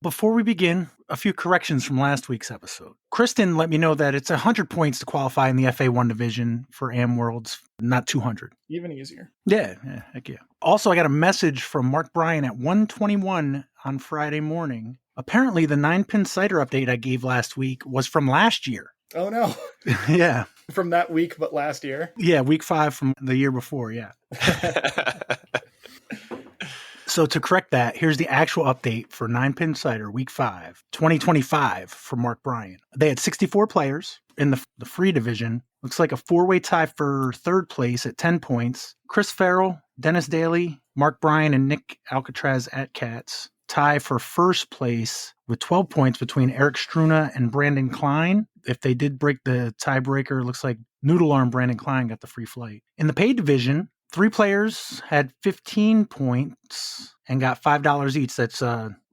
Before we begin, a few corrections from last week's episode. Kristen let me know that it's 100 points to qualify in the FA1 division for AM Worlds, not 200. Even easier. Yeah, heck yeah. Also, I got a message from Mark Bryan at 1:21 on Friday morning. Apparently, the 9-pin cider update I gave last week was from last year. Oh, no. Yeah. From that week, but last year? Yeah, week 5 from the year before, yeah. So to correct that, here's the actual update for 9-pin cider, week 5, 2025 for Mark Bryan. They had 64 players in the free division. Looks like a 4-way tie for third place at 10 points. Chris Farrell, Dennis Daly, Mark Bryan, and Nick Alcatraz at Cats. Tie for first place with 12 points between Erich Struna and Branden Cline. If they did break the tiebreaker, it looks like Noodle Arm Branden Cline got the free flight. In the paid division, 3 players had 15 points and got $5 each. That's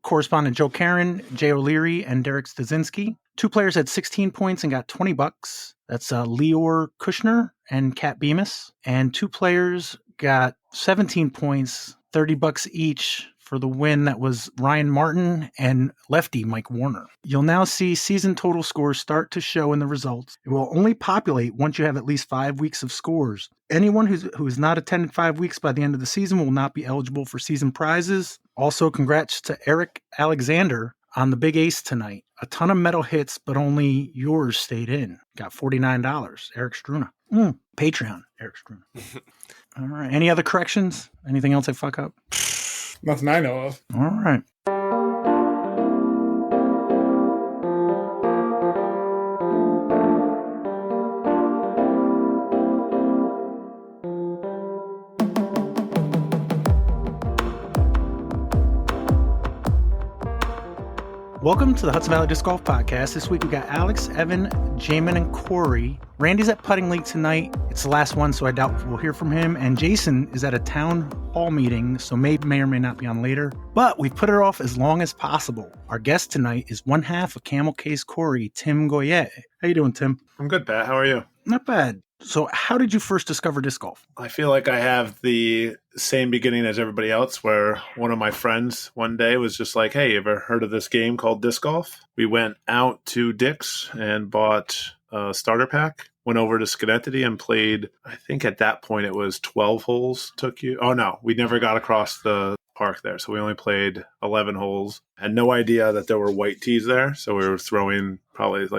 correspondent Joe Karen, Jay O'Leary, and Derek Stasinski. 2 players had 16 points and got $20. That's Leor Kushner and Kat Bemis. And 2 players got 17 points, $30 each for the win. That was Ryan Martin and lefty Mike Warner. You'll now see season total scores start to show in the results. It will only populate once you have at least 5 weeks of scores. Anyone who has not attended 5 weeks by the end of the season will not be eligible for season prizes. Also, congrats to Eric Alexander on the big ace tonight. A ton of medal hits, but only yours stayed in. Got $49. Eric Struna. Patreon, Eric Struna. All right. Any other corrections? Anything else I fuck up? Nothing I know of. All right. Welcome to the Hudson Valley Disc Golf Podcast. This week we got Alex, Evan, Jaimen, and Corey. Randy's at Putting League tonight. It's the last one, so I doubt we'll hear from him. And Jasan is at a town hall meeting, so may or may not be on later. But we've put it off as long as possible. Our guest tonight is one half of Camel Case Corey, Tim Goyette. How you doing, Tim? I'm good, Pat. How are you? Not bad. So how did you first discover disc golf? I feel like I have the same beginning as everybody else, where one of my friends one day was just like, hey, you ever heard of this game called disc golf? We went out to Dick's and bought a starter pack, went over to Schenectady and played, I think at that point it was 12 holes took you. Oh, no, we never got across the park there. So we only played 11 holes. Had no idea that there were white tees there. So we were throwing probably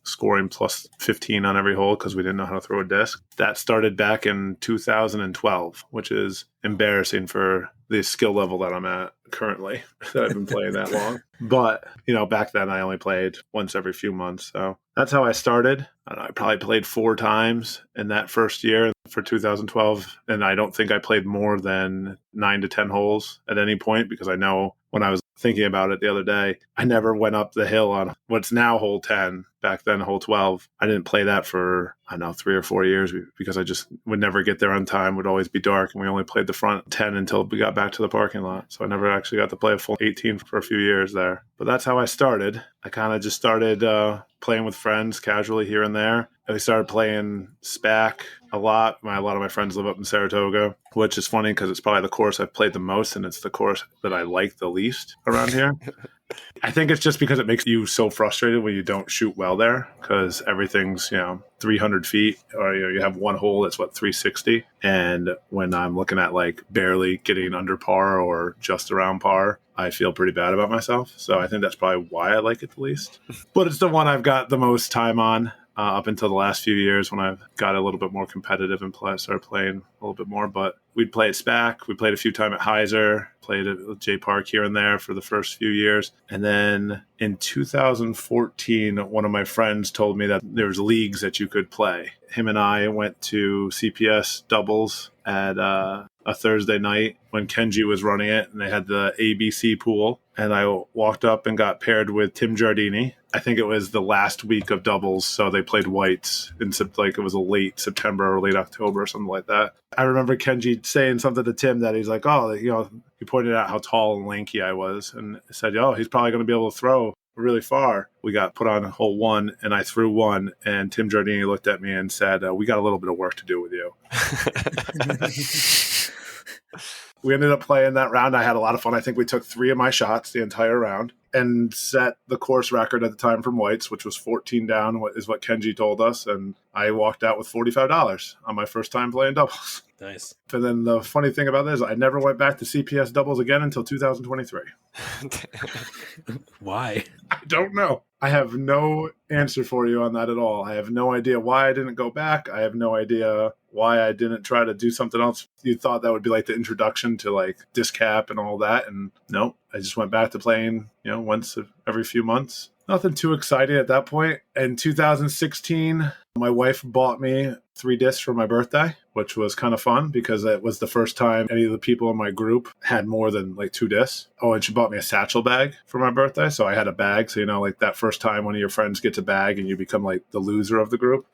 scoring plus 15 on every hole because we didn't know how to throw a disc. That started back in 2012, which is embarrassing for the skill level that I'm at currently, that I've been playing that long. But, back then I only played once every few months. So that's how I started. I probably played 4 times in that first year for 2012. And I don't think I played more than 9 to 10 holes at any point, because I know when I was thinking about it the other day, I never went up the hill on what's now hole 10, back then hole 12. I didn't play that for, 3 or 4 years because I just would never get there on time, would always be dark, and we only played the front 10 until we got back to the parking lot. So I never actually got to play a full 18 for a few years there. But that's how I started. I kind of just started playing with friends casually here and there. And we started playing SPAC a lot. A lot of my friends live up in Saratoga, which is funny because it's probably the course I've played the most, and it's the course that I like the least around here. I think it's just because it makes you so frustrated when you don't shoot well there, because everything's, 300 feet, or you have one hole that's 360. And when I'm looking at barely getting under par or just around par, I feel pretty bad about myself. So I think that's probably why I like it the least. But it's the one I've got the most time on. Up until the last few years when I've got a little bit more competitive and started playing a little bit more. But we'd play at SPAC. We played a few times at Heiser, played at JPark here and there for the first few years. And then in 2014, one of my friends told me that there was leagues that you could play. Him and I went to CPS doubles at a Thursday night when Kenji was running it, and they had the ABC pool. And I walked up and got paired with Tim Giardini. I think it was the last week of doubles, so they played whites in it was a late September or late October or something like that. I remember Kenji saying something to Tim that he's like, he pointed out how tall and lanky I was, and said, he's probably going to be able to throw really far. We got put on hole 1, and I threw 1, and Tim Giardini looked at me and said, we got a little bit of work to do with you. We ended up playing that round. I had a lot of fun. I think we took 3 of my shots the entire round. and set the course record at the time from White's, which was 14 down, is what Kenji told us. And I walked out with $45 on my first time playing doubles. Nice. And then the funny thing about this, I never went back to CPS doubles again until 2023. Why? I don't know. I have no answer for you on that at all. I have no idea why I didn't go back. I have no idea why I didn't try to do something else. You thought that would be like the introduction to like DisCap and all that. And nope, I just went back to playing, once every few months. Nothing too exciting at that point. In 2016, my wife bought me 3 discs for my birthday, which was kind of fun because it was the first time any of the people in my group had more than like 2 discs. Oh, and she bought me a satchel bag for my birthday. So I had a bag. So, like that first time one of your friends gets a bag and you become like the loser of the group.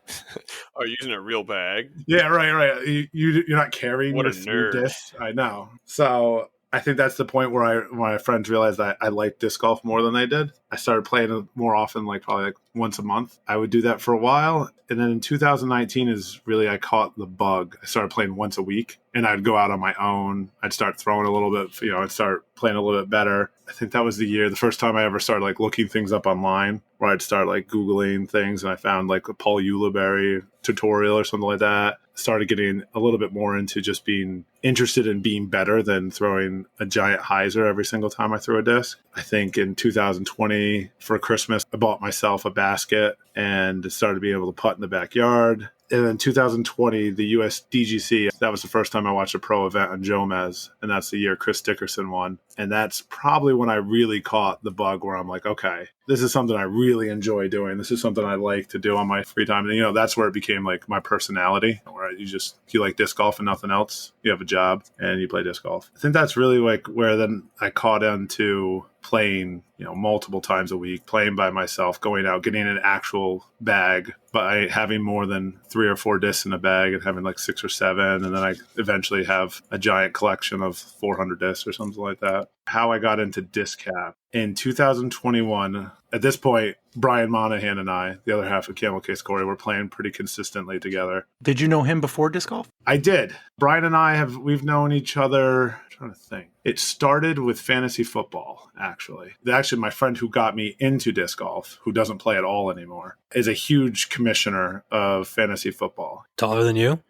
Oh, you're using a real bag? Yeah, right. You're not carrying What your a 3 nerd. discs. I know. So I think that's the point where my friends realized that I liked disc golf more than they did. I started playing it more often, probably once a month. I would do that for a while. And then in 2019 is really, I caught the bug. I started playing once a week and I'd go out on my own. I'd start throwing a little bit, I'd start playing a little bit better. I think that was the first time I ever started looking things up online, where I'd start Googling things and I found a Paul Ulibarri tutorial or something like that. Started getting a little bit more into just being interested in being better than throwing a giant hyzer every single time I threw a disc. I think in 2020 for Christmas, I bought myself a basket and started being able to putt in the backyard. And in 2020, the US DGC, that was the first time I watched a pro event on Jomez. And that's the year Chris Dickerson won. And that's probably when I really caught the bug where I'm like, okay, this is something I really enjoy doing. This is something I like to do on my free time. And, that's where it became my personality, where you like disc golf and nothing else. You have a job and you play disc golf. I think that's really where then I caught into playing, multiple times a week, playing by myself, going out, getting an actual bag, by having more than 3 or 4 discs in a bag and having 6 or 7. And then I eventually have a giant collection of 400 discs or something like that. How I got into DisCap in 2021, at this point, Bryan Monahan and I, the other half of Camel Case Corey, were playing pretty consistently together. Did you know him before disc golf? I did. Bryan and I we've known each other, I'm trying to think. It started with fantasy football, actually. Actually, my friend who got me into disc golf, who doesn't play at all anymore, is a huge commissioner of fantasy football. Taller than you?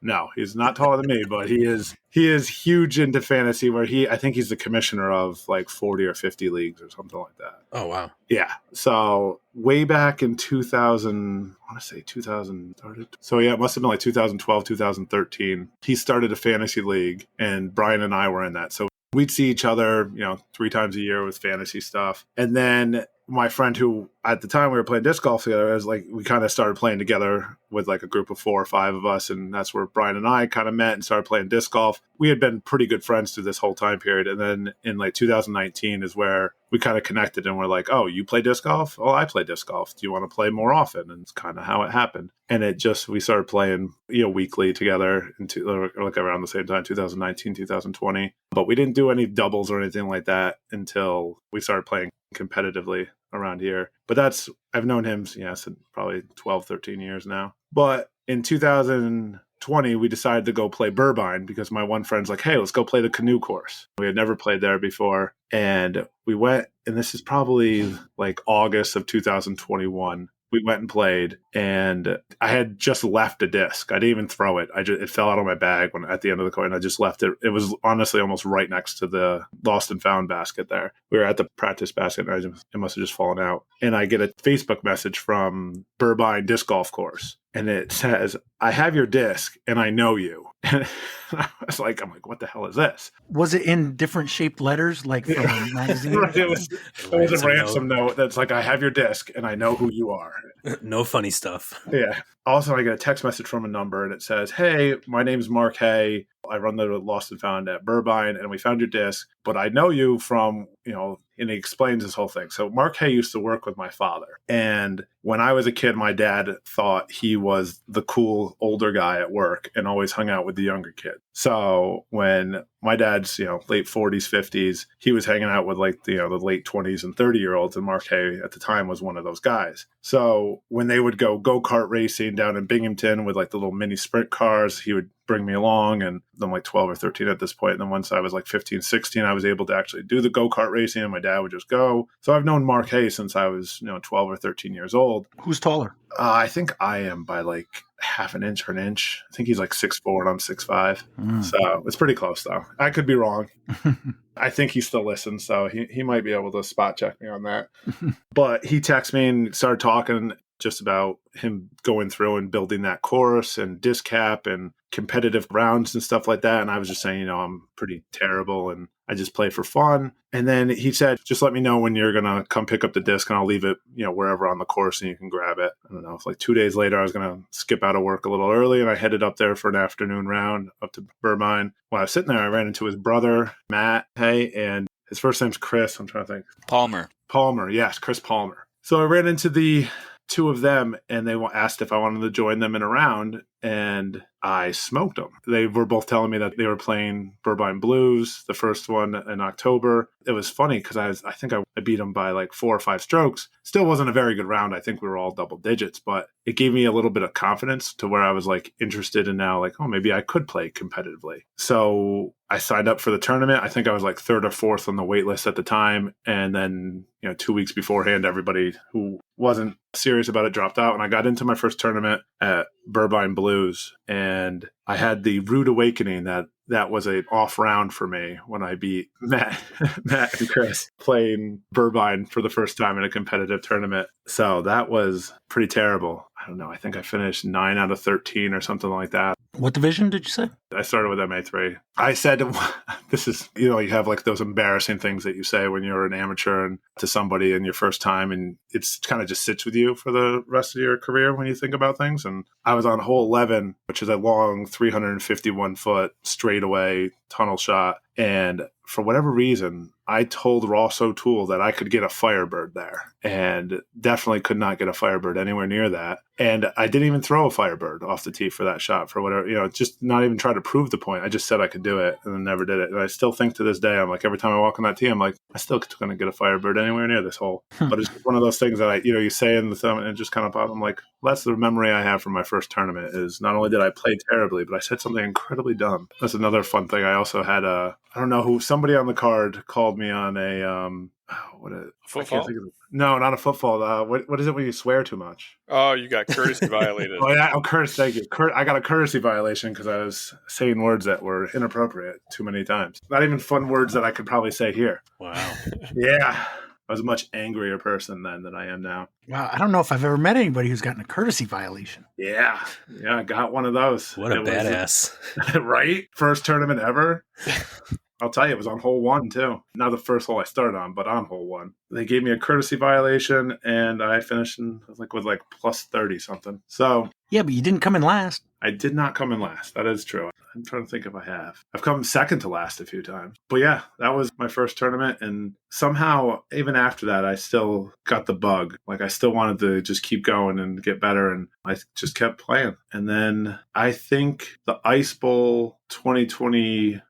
No, he's not taller than me, but he is huge into fantasy, where I think he's the commissioner of 40 or 50 leagues or something like that. Oh, wow. Yeah. So way back in 2000, I want to say 2000 started. So yeah, it must have been 2012, 2013. He started a fantasy league and Bryan and I were in that. So we'd see each other, 3 times a year with fantasy stuff. And then my friend who at the time we were playing disc golf together, was we kind of started playing together with a group of 4 or 5 of us. And that's where Bryan and I kind of met and started playing disc golf. We had been pretty good friends through this whole time period. And then in 2019 is where we kind of connected and we're like, oh, you play disc golf? Oh, I play disc golf. Do you want to play more often? And it's kind of how it happened. And we started playing, weekly together around the same time, 2019, 2020. But we didn't do any doubles or anything like that until we started playing competitively around here. But I've known him, since probably 12, 13 years now. But in 2020, we decided to go play Byrne because my one friend's like, hey, let's go play the canoe course. We had never played there before. And we went, and this is probably August of 2021. We went and played, and I had just left a disc. I didn't even throw it. It fell out of my bag at the end of the course, and I just left it. It was honestly almost right next to the lost and found basket there. We were at the practice basket, and it must have just fallen out. And I get a Facebook message from Byrne Disc Golf Course, and it says, I have your disc, and I know you. And I'm like, what the hell is this? Was it in different shaped letters, from a magazine? Right, it was a ransom note that's I have your disc, and I know who you are. No funny stuff. Yeah. Also, I get a text message from a number, and it says, hey, my name's Mark Hay. I run the Lost and Found at Byrne, and we found your disc, but I know you from, and he explains this whole thing. So Mark Hay used to work with my father. And when I was a kid, my dad thought he was the cool older guy at work and always hung out with the younger kid. So when my dad's, late 40s, 50s, he was hanging out with like, the late 20s and 30-year-olds. And Mark Hay at the time was one of those guys. So when they would go-kart racing down in Binghamton with like the little mini sprint cars, he would bring me along. And I'm like 12 or 13 at this point. And then once I was like 15, 16, I was able to actually do the go-kart racing and my dad would just go. So I've known Mark Hay since I was, 12 or 13 years old. Who's taller? I think I am by like half an inch or an inch. I think he's like 6'4" and I'm 6'5". So it's pretty close though. I could be wrong. I think he still listens, so he might be able to spot check me on that. But he texted me and started talking just about him going through and building that course and DisCap and competitive rounds and stuff like that. And I was just saying, I'm pretty terrible and I just play for fun. And then he said, just let me know when you're going to come pick up the disc and I'll leave it, wherever on the course and you can grab it. I don't know. It's like 2 days later, I was going to skip out of work a little early and I headed up there for an afternoon round up to Byrne. While I was sitting there, I ran into his brother, Matt Hay, and his first name's Chris. I'm trying to think. Palmer. Yes, Chris Palmer. So I ran into the two of them and they asked if I wanted to join them in a round and I smoked them. They were both telling me that they were playing Burbine Blues, the first one in October. It was funny because I think I beat them by like 4 or 5 strokes. Still wasn't a very good round. I think we were all double digits, but it gave me a little bit of confidence to where I was like interested in now, like, oh, maybe I could play competitively. So I signed up for the tournament. I think I was like 3rd or 4th on the wait list at the time. And then, 2 weeks beforehand, everybody who wasn't serious about it dropped out. And I got into my first tournament at Burbine Blues. And I had the rude awakening that was an off round for me when I beat Matt and Chris playing Burbine for the first time in a competitive tournament. So that was pretty terrible. I don't know. I think I finished 9 out of 13 or something like that. What division did you say? I started with MA3. I said, this is, you have like those embarrassing things that you say when you're an amateur and to somebody in your first time, and it's kind of just sits with you for the rest of your career when you think about things. And I was on hole 11, which is a long 351-foot straightaway tunnel shot. And for whatever reason, I told Ross O'Toole that I could get a Firebird there and definitely could not get a Firebird anywhere near that. And I didn't even throw a Firebird off the tee for that shot for whatever, just not even try to prove the point. I just said I could do it and then never did it. And I still think to this day, I'm like, every time I walk on that tee, I'm like, I still going to get a Firebird anywhere near this hole. But it's one of those things that you say in the thumb and it just kind of pops. I'm like, well, that's the memory I have from my first tournament is not only did I play terribly, but I said something incredibly dumb. That's another fun thing. I also had I don't know who, somebody on the card called me on a, footfall? No, not a footfall. What is it when you swear too much? Oh, you got courtesy violated. Oh, yeah. Oh, courtesy. Thank you. I got a courtesy violation because I was saying words that were inappropriate too many times. Not even fun words that I could probably say here. Wow. Yeah. I was a much angrier person then than I am now. Wow, I don't know if I've ever met anybody who's gotten a courtesy violation. Yeah, I got one of those. What a badass. Right? First tournament ever. I'll tell you, it was on hole 1 too. Not the first hole I started on, but on hole 1. They gave me a courtesy violation and I finished with plus 30 something. So yeah, but you didn't come in last. I did not come in last. That is true. I'm trying to think if I have. I've come second to last a few times. But yeah, that was my first tournament. And somehow, even after that, I still got the bug. Like I still wanted to just keep going and get better. And I just kept playing. And then I think the Ice Bowl 2022.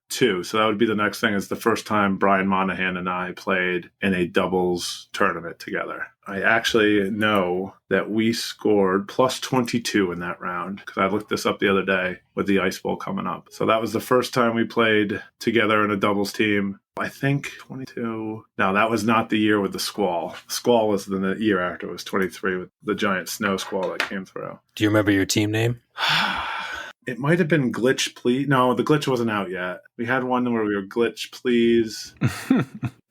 So that would be the next thing, is the first time Bryan Monahan and I played in a doubles tournament together. I actually know that we scored plus 22 in that round because I looked this up the other day with the Ice Bowl coming up. So that was the first time we played together in a doubles team. I think 22. No, that was not the year with the squall. Squall was the year after. It was 23 with the giant snow squall that came through. Do you remember your team name? It might have been Glitch Please. No, the Glitch wasn't out yet. We had one where we were Glitch Please.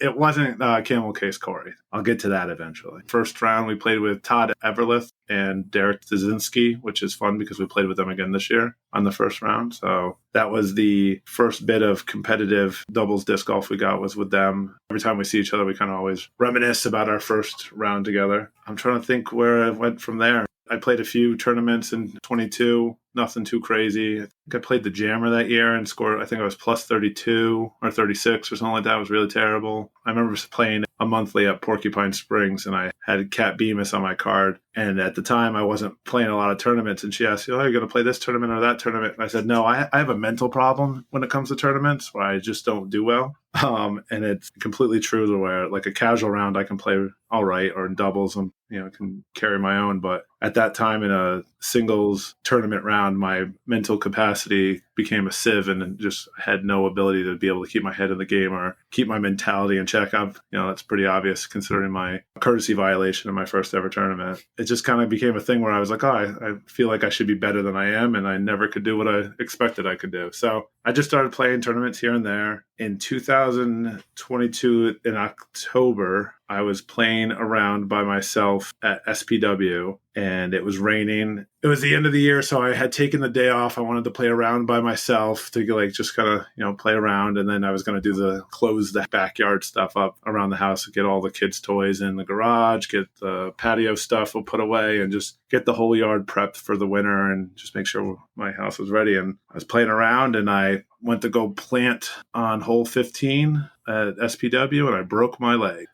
It wasn't Camel Case Corey. I'll get to that eventually. First round, we played with Todd Everlith and Derek Dzinski, which is fun because we played with them again this year on the first round. So that was the first bit of competitive doubles disc golf we got, was with them. Every time we see each other, we kind of always reminisce about our first round together. I'm trying to think where I went from there. I played a few tournaments in 22, nothing too crazy. I played the Jammer that year and scored, I think I was plus 32 or 36 or something like that. It was really terrible. I remember playing a monthly at Porcupine Springs, and I had Kat Bemis on my card. And at the time, I wasn't playing a lot of tournaments. And she asked, are you going to play this tournament or that tournament? And I said, no, I have a mental problem when it comes to tournaments where I just don't do well. And it's completely true to where, like, a casual round, I can play all right, or in doubles, and can carry my own. But at that time in a singles tournament round, my mental capacity became a sieve and just had no ability to be able to keep my head in the game or keep my mentality in check. That's pretty obvious considering my courtesy violation in my first ever tournament. It just kind of became a thing where I was like, I feel like I should be better than I am, and I never could do what I expected I could do. So I just started playing tournaments here and there. In 2022, in October, I was playing around by myself at SPW, and it was raining. It was the end of the year, so I had taken the day off. I wanted to play around by myself to just kind of, play around. And then I was going to do close the backyard stuff up around the house, get all the kids' toys in the garage, get the patio stuff we'll put away, and just get the whole yard prepped for the winter and just make sure my house was ready. And I was playing around, and I went to go plant on hole 15 at SPW, and I broke my leg.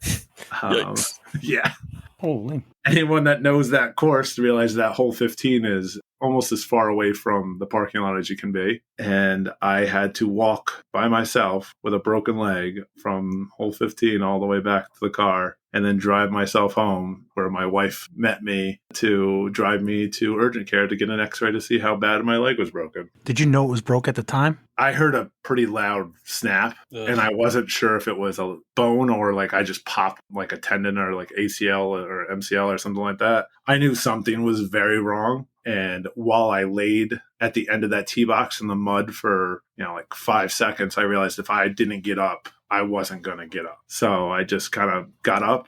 Yeah. Holy. Anyone that knows that course realizes that hole 15 is almost as far away from the parking lot as you can be. And I had to walk by myself with a broken leg from hole 15 all the way back to the car, and then drive myself home, where my wife met me to drive me to urgent care to get an x-ray to see how bad my leg was broken. Did you know it was broke at the time? I heard a pretty loud snap, and I wasn't sure if it was a bone or like I just popped like a tendon or like ACL or MCL or something like that. I knew something was very wrong. And while I laid at the end of that tee box in the mud for, like 5 seconds, I realized if I didn't get up, I wasn't going to get up. So I just kind of got up.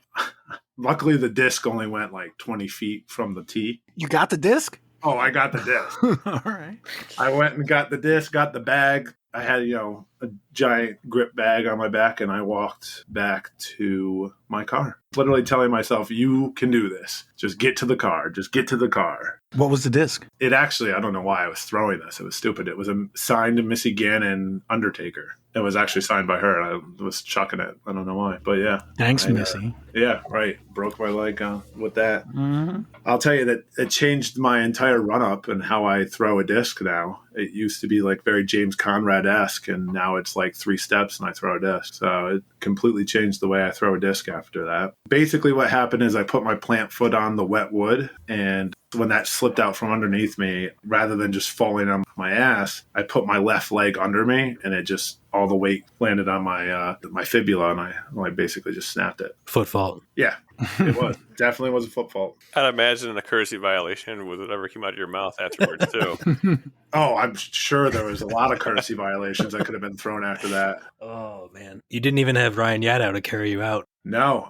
Luckily, the disc only went like 20 feet from the tee. You got the disc? Oh, I got the disc. All right. I went and got the disc, got the bag. I had, a giant grip bag on my back, and I walked back to my car, literally telling myself, you can do this. Just get to the car. Just get to the car. What was the disc? It actually, I don't know why I was throwing this. It was stupid. It was a signed Missy Gannon Undertaker. It was actually signed by her, and I was chucking it. I don't know why, but yeah. Thanks, Missy. Yeah, right. Broke my leg with that. Mm-hmm. I'll tell you that it changed my entire run-up and how I throw a disc now. It used to be like very James Conrad-esque, and now it's like 3 steps and I throw a disc. So it completely changed the way I throw a disc after that. Basically what happened is I put my plant foot on the wet wood, and when that slipped out from underneath me, rather than just falling on my ass, I put my left leg under me, and it just, all the weight landed on my fibula, and I basically just snapped it. Foot fault. Yeah, it was. Definitely was a foot fault. I'd imagine a courtesy violation with whatever came out of your mouth afterwards, too. Oh, I'm sure there was a lot of courtesy violations that could have been thrown after that. Oh, man. You didn't even have Ryan Yaddow to carry you out. No.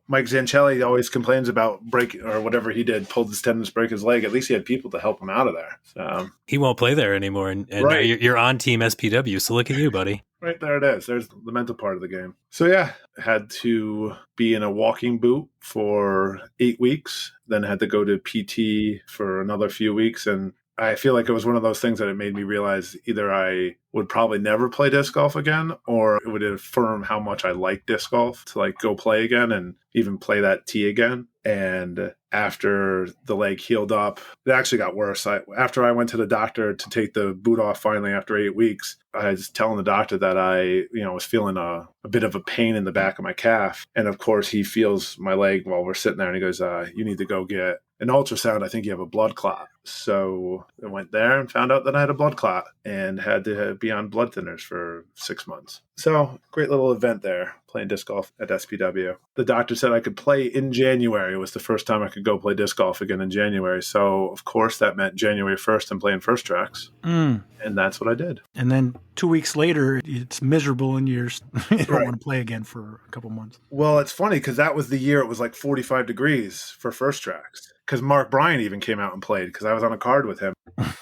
Mike Zanchelli always complains about break or whatever he did, pulled his tendons, break his leg. At least he had people to help him out of there. So he won't play there anymore, and right. Now you're on Team SPW, so look at you, buddy. Right there it is. There's the mental part of the game. So yeah, had to be in a walking boot for 8 weeks, then had to go to PT for another few weeks, and I feel like it was one of those things that it made me realize either I would probably never play disc golf again, or it would affirm how much I like disc golf to like go play again and even play that tee again. And after the leg healed up, it actually got worse. After I went to the doctor to take the boot off finally after 8 weeks, I was telling the doctor that I, was feeling a bit of a pain in the back of my calf. And of course he feels my leg while we're sitting there, and he goes, you need to go get an ultrasound. I think you have a blood clot. So I went there and found out that I had a blood clot and had to be on blood thinners for 6 months. So great little event there, playing disc golf at SPW. The doctor said I could play in January. It was the first time I could go play disc golf again in January. So of course that meant January 1st and playing first tracks. And that's what I did. And then 2 weeks later, it's miserable and you don't want to play again for a couple months. Well, it's funny because that was the year it was like 45 degrees for first tracks. Because Bryan even came out and played because I was on a card with him.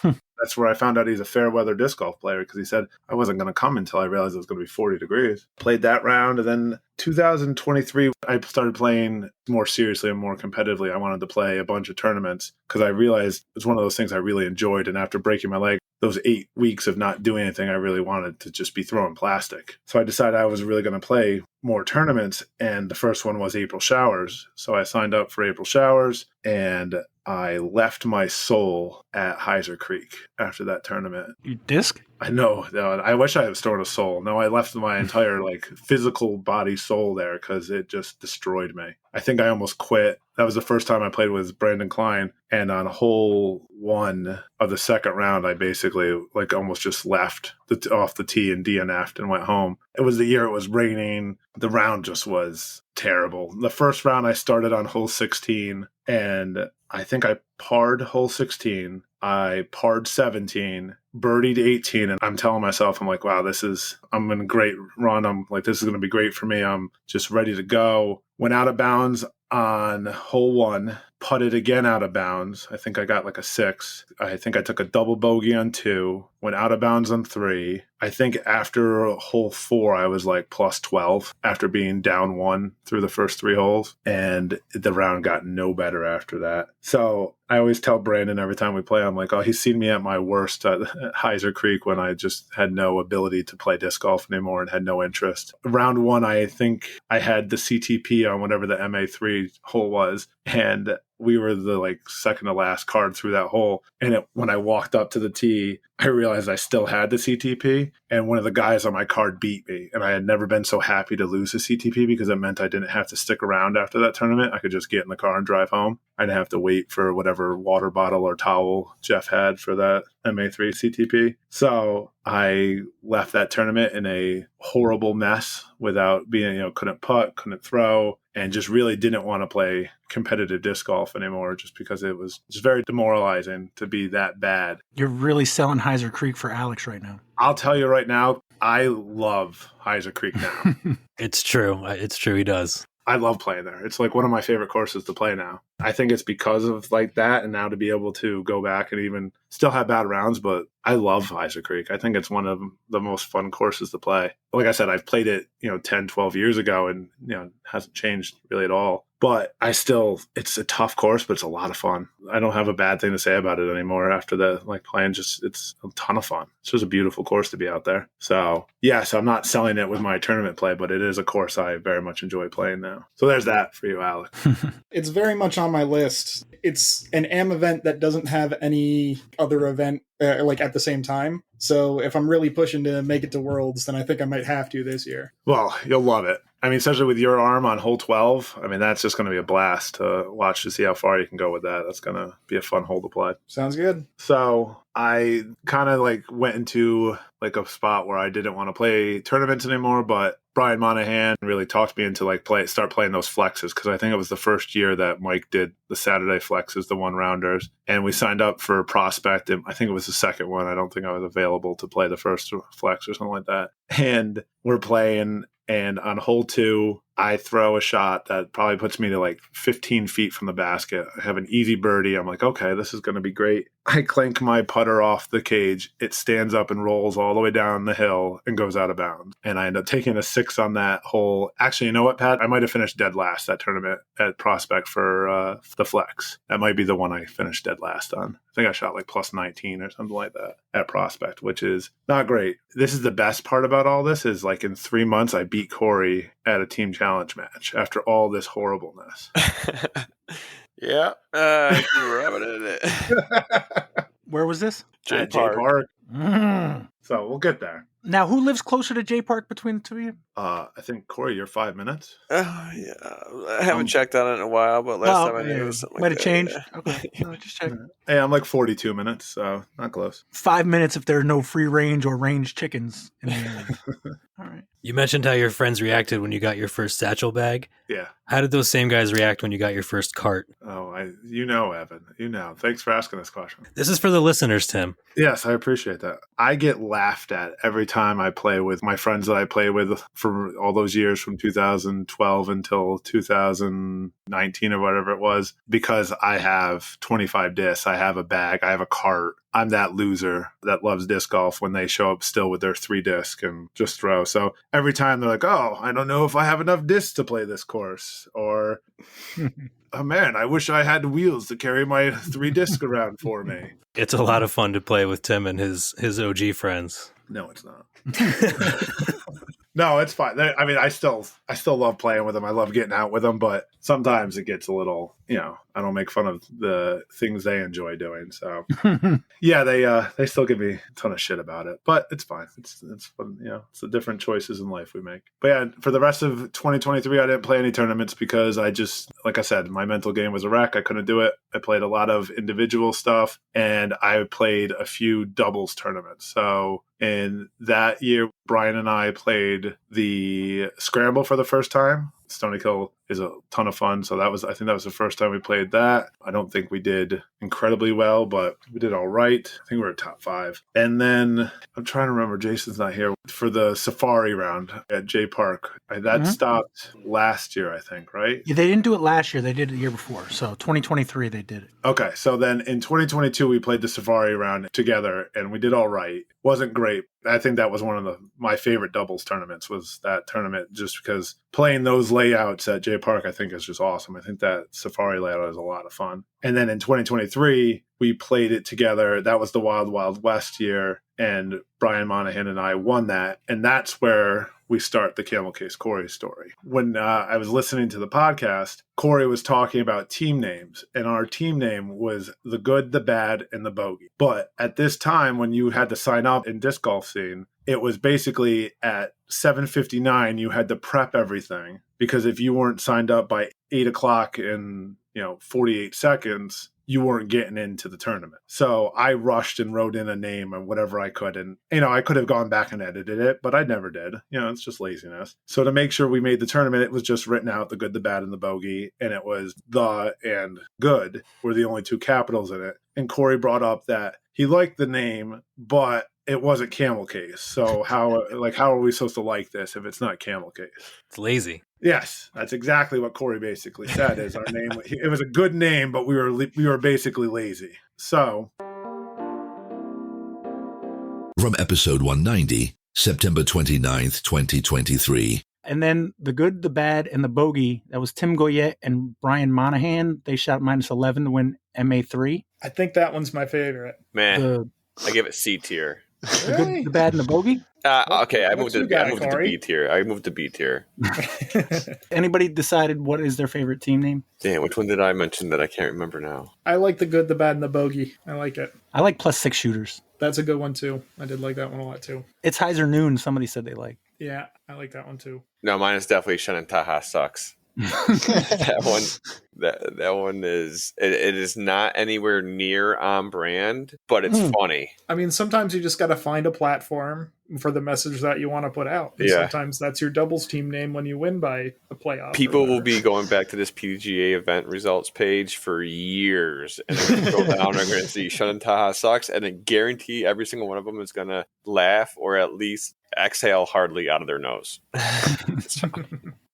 That's where I found out he's a fair weather disc golf player, because he said I wasn't going to come until I realized it was going to be 40 degrees. Played that round, and then 2023, I started playing more seriously and more competitively. I wanted to play a bunch of tournaments because I realized it's one of those things I really enjoyed. And after breaking my leg, those 8 weeks of not doing anything, I really wanted to just be throwing plastic. So I decided I was really going to play more tournaments, and the first one was April Showers. So I signed up for April Showers, and I left my soul at Heiser Creek after that tournament. You disc? I know. I wish I had stored a soul. No, I left my entire physical body soul there because it just destroyed me. I think I almost quit. That was the first time I played with Branden Cline, and on hole 1 of the second round, I basically almost just left off the tee and DNF'd and went home. It was the year it was raining. The round just was terrible. The first round I started on hole 16, and I think I parred hole 16. I parred 17, birdied 18, and I'm telling myself, I'm like, wow, I'm in a great run. I'm like, this is going to be great for me. I'm just ready to go. Went out of bounds on hole 1, putted again out of bounds. I think I got a 6. I think I took a double bogey on 2, went out of bounds on 3. I think after hole 4, I was plus 12 after being down 1 through the first 3 holes. And the round got no better after that. So I always tell Branden every time we play, I'm like, oh, he's seen me at my worst at Heiser Creek when I just had no ability to play disc golf anymore and had no interest. Round 1, I think I had the CTP on whatever the MA3 hole was. And we were the second to last card through that hole. And when I walked up to the tee, I realized I still had the CTP, and one of the guys on my card beat me. And I had never been so happy to lose the CTP because it meant I didn't have to stick around after that tournament. I could just get in the car and drive home. I didn't have to wait for whatever water bottle or towel Jeff had for that MA3 CTP. So I left that tournament in a horrible mess without being, couldn't putt, couldn't throw, and just really didn't want to play competitive disc golf anymore just because it was just very demoralizing to be that bad. You're really selling Heiser Creek for Alex right now. I'll tell you right now, I love Heiser Creek now. It's true. It's true. He does. I love playing there. It's one of my favorite courses to play now. I think it's because of that, and now to be able to go back and even still have bad rounds, but I love Heiser Creek. I think it's one of the most fun courses to play. Like I said, I've played it, 10, 12 years ago, and, hasn't changed really at all. But it's a tough course, but it's a lot of fun. I don't have a bad thing to say about it anymore after playing. It's a ton of fun. It's just a beautiful course to be out there. So, yes, I'm not selling it with my tournament play, but it is a course I very much enjoy playing now. So there's that for you, Alex. It's very much on my list. It's an AM event that doesn't have any other event at the same time. So if I'm really pushing to make it to Worlds, then I think I might have to this year. Well, you'll love it. I mean, especially with your arm on hole 12, that's just going to be a blast to watch to see how far you can go with that. That's going to be a fun hole to play. Sounds good. So I kind of went into a spot where I didn't want to play tournaments anymore, but Brian Monahan really talked me into start playing those flexes, because I think it was the first year that Mike did the Saturday flexes, the 1-rounders, and we signed up for Prospect, and I think it was the second one. I don't think I was available to play the first flex or something like that. And we're playing, and on hole 2, I throw a shot that probably puts me to 15 feet from the basket. I have an easy birdie. I'm like, okay, this is going to be great. I clank my putter off the cage. It stands up and rolls all the way down the hill and goes out of bounds. And I end up taking a 6 on that hole. Actually, you know what, Pat? I might have finished dead last that tournament at Prospect for the flex. That might be the one I finished dead last on. I think I shot plus 19 or something like that at Prospect, which is not great. This is the best part about all this is in 3 months, I beat Corey at a team challenge match after all this horribleness. Yeah, you were rubbing it. Where was this? At JPark. Mm. So we'll get there. Now, who lives closer to JPark between the two of you? I think, Corey, you're 5 minutes. Oh, yeah. I haven't checked on it in a while, but last time I knew it was something might like have that. changed. Yeah. Okay, no, just check. Hey, I'm 42 minutes, so not close. 5 minutes if there are no free range or range chickens in the area. All right. You mentioned how your friends reacted when you got your first satchel bag. Yeah. How did those same guys react when you got your first cart? Oh, Evan. Thanks for asking this question. This is for the listeners, Tim. Yes, I appreciate that. I get laughed at every time I play with my friends that I play with for all those years from 2012 until 2019 or whatever it was, because I have 25 discs. I have a bag. I have a cart. I'm that loser that loves disc golf when they show up still with their 3 disc and just throw. So every time they're like, oh, I don't know if I have enough discs to play this course, or Oh man, I wish I had wheels to carry my 3 discs around for me. It's a lot of fun to play with Tim and his OG friends. No, it's not. No, it's fine. I mean, I still love playing with them. I love getting out with them, but sometimes it gets a little, I don't make fun of the things they enjoy doing. So yeah, they still give me a ton of shit about it, but it's fine. It's fun. It's the different choices in life we make. But yeah, for the rest of 2023, I didn't play any tournaments because I just, like I said, my mental game was a wreck. I couldn't do it. I played a lot of individual stuff and I played a few doubles tournaments. So in that year, Bryan and I played the Scramble for the first time. Stony Kill is a ton of fun. So I think that was the first time we played that. I don't think we did incredibly well, but we did all right. I think we were top 5. And then I'm trying to remember, Jason's not here, for the Safari round at JPark. That stopped last year, I think, right? Yeah, they didn't do it last year. They did it the year before. So 2023, they did it. Okay. So then in 2022, we played the Safari round together and we did all right. Wasn't great. I think that was one of my favorite doubles tournaments, was that tournament, just because playing those layouts at JPark, I think, is just awesome. I think that Safari layout is a lot of fun. And then in 2023, we played it together. That was the Wild Wild West year, and Bryan, Monahan, and I won that. And that's where we start the Camel Case Corey story. When I was listening to the podcast, Corey was talking about team names, and our team name was the Good, the Bad, and the Bogey. But at this time, when you had to sign up in disc golf scene, it was basically at 7:59, you had to prep everything, because if you weren't signed up by 8 o'clock in 48 seconds, you weren't getting into the tournament. So I rushed and wrote in a name or whatever I could. And, I could have gone back and edited it, but I never did. It's just laziness. So to make sure we made the tournament, it was just written out the Good, the Bad, and the Bogey. And it was the and good were the only 2 capitals in it. And Corey brought up that he liked the name, but it wasn't Camel Case. So how are we supposed to like this if it's not Camel Case? It's lazy. Yes, that's exactly what Corey basically said. Is our name? It was a good name, but we were basically lazy. So, from episode 190, September 29th, 2023. And then the Good, the Bad, and the Bogey, that was Tim Goyette and Bryan Monahan. They shot -11 to win MA3. I think that one's my favorite. Man, I give it C tier. The Good, the Bad, and the Bogey? Okay, I moved to B tier. I moved to B tier. Anybody decided what is their favorite team name? Damn, which one did I mention that I can't remember now? I like the Good, the Bad, and the Bogey. I like it. I like +6 shooters. That's a good one, too. I did like that one a lot, too. It's Heiser Noon, somebody said they like. Yeah, I like that one, too. No, mine is definitely Shannon Taha Sucks. that one is it is not anywhere near on brand, but it's funny. I mean, sometimes you just got to find a platform for the message that you want to put out. And sometimes that's your doubles team name when you win by a playoff. People will be going back to this PGA event results page for years, and they're going to go down and they're going to see Shannon Taha Sucks, and I guarantee every single one of them is going to laugh or at least exhale hardly out of their nose.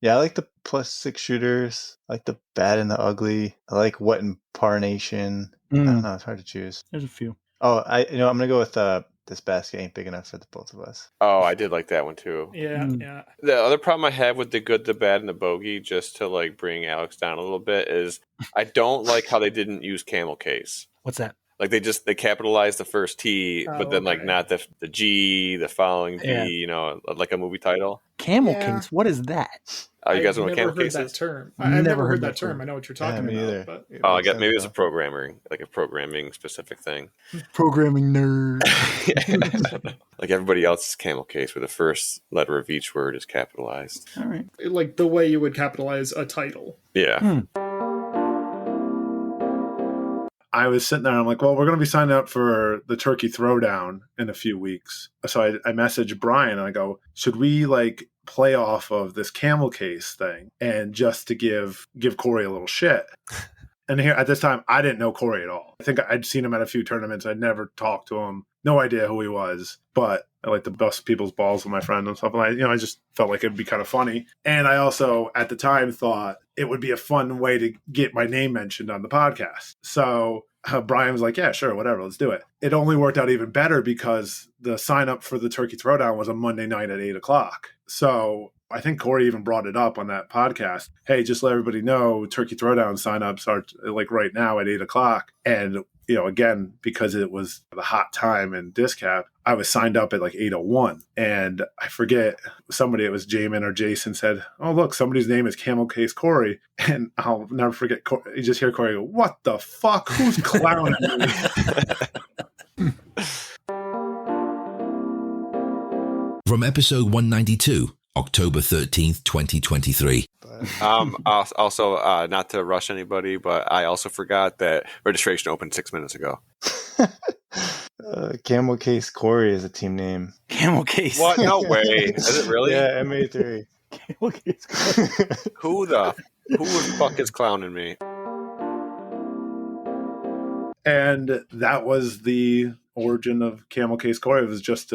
Yeah, I like the +6 shooters. I like the bad and the ugly. I like What in Par Nation. I don't know. It's hard to choose. There's a few. Oh, I'm going to go with This Basket Ain't Big Enough for the both of us. Oh, I did like that one too. Yeah. The other problem I have with the Good, the Bad, and the Bogey, just to bring Alex down a little bit, is I don't like how they didn't use Camel Case. What's that? Like they capitalized the first T, but then not the G, the following D, like a movie title. Camel Case, what is that? Oh, you guys know what Camel Case is? That term. I've never heard that term. I know what you're talking about. Either. But... Oh, I guess maybe it's a programming specific thing. Programming nerd. Like everybody else's Camel Case, where the first letter of each word is capitalized. All right. Like the way you would capitalize a title. Yeah. I was sitting there and I'm like, well, we're going to be signing up for the Turkey Throwdown in a few weeks. So I messaged Bryan and I go, should we play off of this Camel Case thing and just to give Corey a little shit? And here at this time, I didn't know Corey at all. I think I'd seen him at a few tournaments. I'd never talked to him. No idea who he was, but I like to bust people's balls with my friend and stuff. And I just felt like it'd be kind of funny. And I also, at the time, thought it would be a fun way to get my name mentioned on the podcast. So Bryan was like, yeah, sure, whatever, let's do it. It only worked out even better because the sign up for the Turkey Throwdown was a Monday night at 8 o'clock. So I think Corey even brought it up on that podcast. Hey, just let everybody know Turkey Throwdown signups are like right now at 8:00. And, again, because it was the hot time in DisCap, I was signed up at like 8:01. And I forget, somebody, it was Jaimen or Jasan, said, oh, look, somebody's name is Camel Case Corey. And I'll never forget, you just hear Corey go, what the fuck? Who's clowning me? From episode 192, October 13th, 2023. Also, not to rush anybody, but I also forgot that registration opened 6 minutes ago. Camel Case Corey is a team name. Camel Case. What? No way. Is it really? Yeah, MA3. Camel Case Corey. Who the fuck is clowning me? And that was the origin of Camel Case Corey. It was just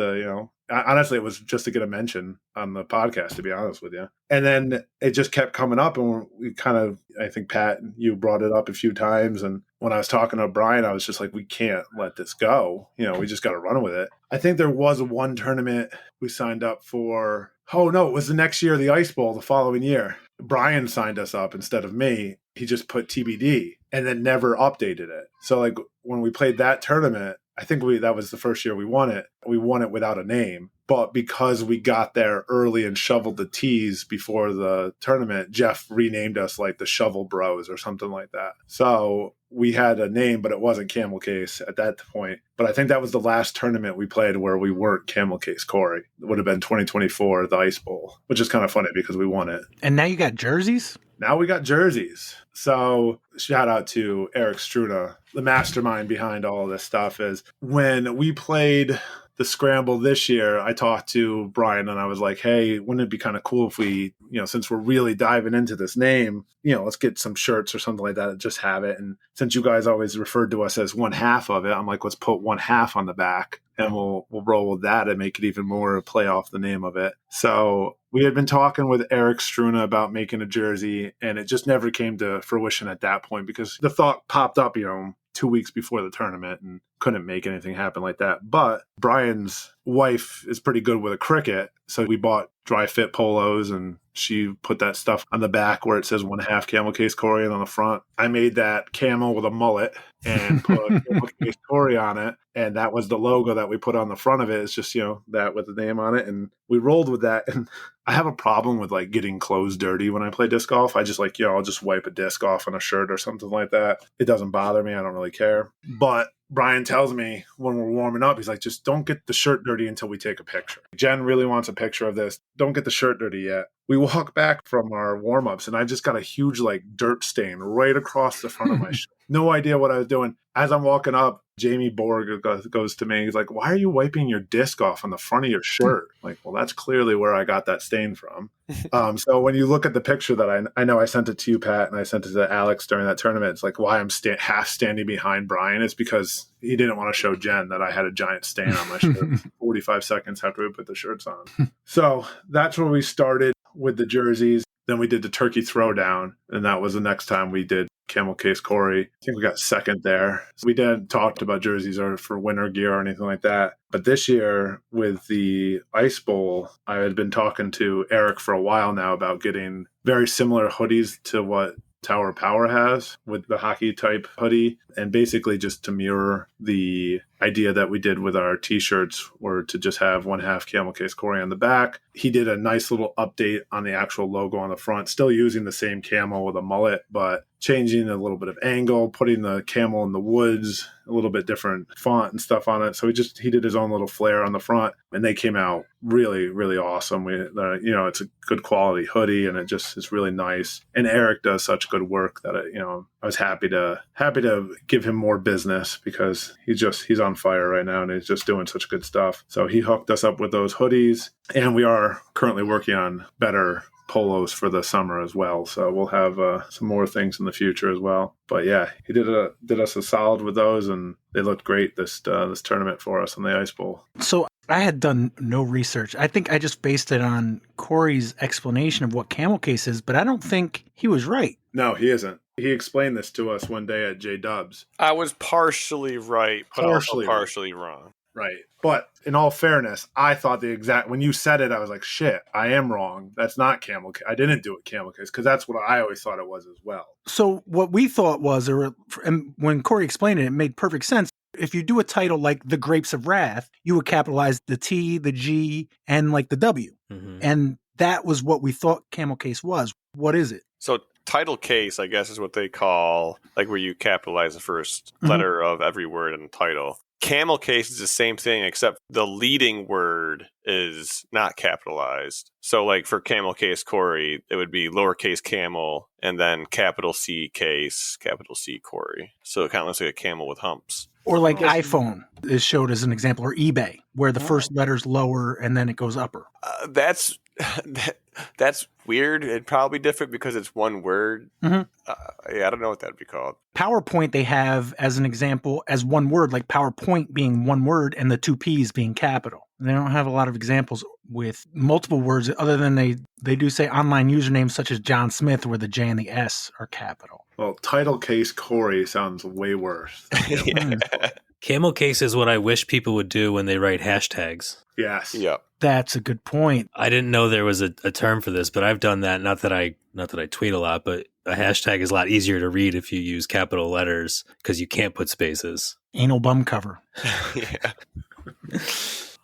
honestly, it was just to get a mention on the podcast, to be honest with you. And then it just kept coming up, and we kind of, I think, Pat, you brought it up a few times. And when I was talking to Bryan, I was just like, we can't let this go. We just got to run with it. I think there was one tournament we signed up for. Oh, no, it was the next year, the Ice Bowl, the following year. Bryan signed us up instead of me. He just put TBD and then never updated it. So like when we played that tournament, I think that was the first year we won it. We won it without a name. But because we got there early and shoveled the tees before the tournament, Jeff renamed us like the Shovel Bros or something like that. So we had a name, but it wasn't Camel Case at that point. But I think that was the last tournament we played where we weren't Camel Case Corey. It would have been 2024, the Ice Bowl, which is kind of funny because we won it. And now you got jerseys? Now we got jerseys. So shout out to Erich Struna, the mastermind behind all of this stuff. Is when we played the scramble this year, I talked to Bryan and I was like, hey, wouldn't it be kind of cool if we, since we're really diving into this name, let's get some shirts or something like that and just have it. And since you guys always referred to us as one half of it, I'm like, let's put one half on the back and we'll roll with that and make it even more play off the name of it. So we had been talking with Erich Struna about making a jersey, and it just never came to fruition at that point because the thought popped up, 2 weeks before the tournament and couldn't make anything happen like that. But Bryan's wife is pretty good with a cricket. So we bought dry fit polos and she put that stuff on the back where it says 1/2 Camel Case Corey, and on the front, I made that camel with a mullet and put Camel Case Corey on it. And that was the logo that we put on the front of it. It's just, that with the name on it. And we rolled with that. And I have a problem with like getting clothes dirty when I play disc golf. I just like, I'll just wipe a disc off on a shirt or something like that. It doesn't bother me. I don't really care. But Bryan tells me when we're warming up, he's like, just don't get the shirt dirty until we take a picture. Jen really wants a picture of this. Don't get the shirt dirty yet. We walk back from our warm-ups and I just got a huge like dirt stain right across the front of my shirt. No idea what I was doing. As I'm walking up, Jamie Borg goes to me. He's like, why are you wiping your disc off on the front of your shirt? Like, well, that's clearly where I got that stain from. So when you look at the picture that I know I sent it to you, Pat, and I sent it to Alex during that tournament, it's like why I'm half standing behind Bryan is because he didn't want to show Jen that I had a giant stain on my shirt 45 seconds after we put the shirts on. So that's where we started with the jerseys. Then we did the Turkey Throwdown, and that was the next time we did Camel Case Corey. I think we got second there. So we didn't talk about jerseys or for winter gear or anything like that. But this year with the Ice Bowl, I had been talking to Erich for a while now about getting very similar hoodies to what Tower Power has with the hockey type hoodie, and basically just to mirror the idea that we did with our t-shirts, were to just have 1/2 Camel Case Corey on the back. He did a nice little update on the actual logo on the front, still using the same camel with a mullet, but changing a little bit of angle, putting the camel in the woods, a little bit different font and stuff on it. So he did his own little flair on the front, and they came out really, really awesome. It's a good quality hoodie, and it's really nice. And Erich does such good work that I was happy to give him more business because he's on fire right now and he's just doing such good stuff. So he hooked us up with those hoodies, and we are currently working on better polos for the summer as well. So we'll have some more things in the future as well. But yeah, he did us a solid with those, and they looked great this tournament for us on the Ice Bowl. So I had done no research. I think I just based it on Corey's explanation of what Camel Case is, but I don't think he was right. No, he isn't. He explained this to us one day at J-Dubs. I was partially right, but also partially wrong. Right. But in all fairness, I thought when you said it, I was like, shit, I am wrong. That's not Camel Case. I didn't do it Camel Case because that's what I always thought it was as well. So what we thought was, and when Corey explained it, it made perfect sense. If you do a title like The Grapes of Wrath, you would capitalize the T, the G, and like the W. Mm-hmm. And that was what we thought Camel Case was. What is it? So title case, I guess, is what they call, like, where you capitalize the first letter of every word in the title. Camel Case is the same thing, except the leading word is not capitalized. So, like, for Camel Case Corey, it would be lowercase camel and then capital C case, capital C Corey. So it kind of looks like a camel with humps. Or like iPhone is showed as an example, or eBay, where the first letter's lower and then it goes upper. That's weird. It'd probably be different because it's one word. Mm-hmm. I don't know what that'd be called. PowerPoint they have as an example as one word, like PowerPoint being one word and the two P's being capital. They don't have a lot of examples with multiple words other than they do say online usernames such as John Smith where the J and the S are capital. Well, title case Corey sounds way worse. Yeah. Camel Case is what I wish people would do when they write hashtags. Yes. Yep. That's a good point. I didn't know there was a term for this, but I've done that. Not that I tweet a lot, but a hashtag is a lot easier to read if you use capital letters because you can't put spaces. Anal bum cover. Yeah.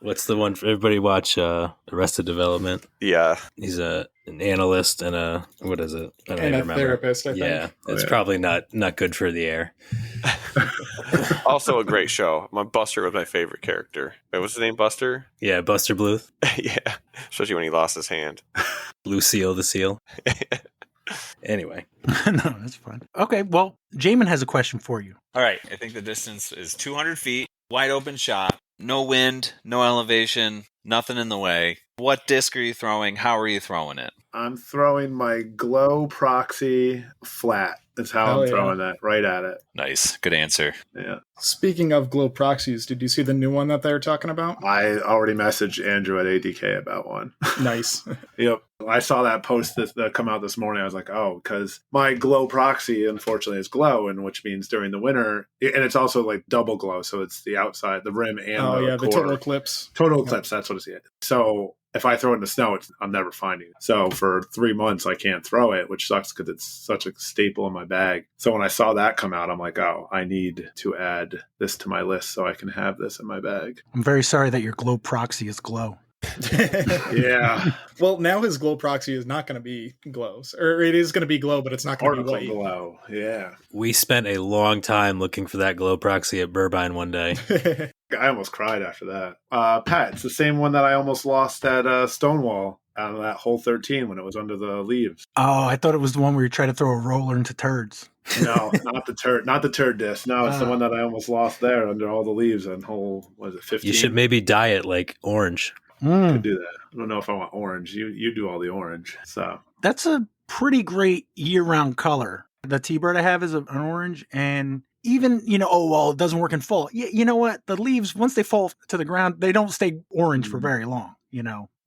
What's the one for everybody watch Arrested Development? Yeah. He's an analyst and a what is it? I don't And even a remember. therapist, I think. Yeah, it's probably not good for the air. Also a great show. Buster was my favorite character. Wait, what's his name? Buster? Yeah, Buster Bluth, Yeah. Especially when he lost his hand. Blue Seal, the seal. Anyway, No, that's fine. Okay, well, Jaimen has a question for you. All right. I think the distance is 200 feet, wide open shot, no wind, no elevation, nothing in the way. What disc are you throwing? How are you throwing it? I'm throwing my glow proxy flat. That's how I'm throwing that, right at it. Nice. Good answer. Yeah. Speaking of glow proxies, did you see the new one that they were talking about? I already messaged Andrew at ADK about one. Nice. Yep. I saw that post that come out this morning. I was like, oh, because my glow proxy, unfortunately, is glow, and which means during the winter, and it's also like double glow. So it's the outside, the rim, and the the core. total eclipse. Total eclipse, that's what it's at. So if I throw it in the snow, I'm never finding it. So for 3 months, I can't throw it, which sucks because it's such a staple in my bag. So when I saw that come out, I'm like, oh, I need to add this to my list so I can have this in my bag. I'm very sorry that your glow proxy is glow. Yeah. Well, now his glow proxy is not going to be glows. Or it is going to be glow, but it's not going to be Particle white. glow. Yeah. we spent a long time looking for that glow proxy at Burbine one day. I almost cried after that. Pat, it's the same one that I almost lost at Stonewall out of that hole 13 when it was under the leaves. Oh, I thought it was the one where you try to throw a roller into turds. No, not the turd disc. No, it's the one that I almost lost there under all the leaves on hole, what is it, 15? You should maybe dye it like orange. Could do that. I don't know if I want orange. You do all the orange. So That's a pretty great year-round color. The T-bird I have is an orange, and even, it doesn't work in fall. You know what? The leaves, once they fall to the ground, they don't stay orange for very long,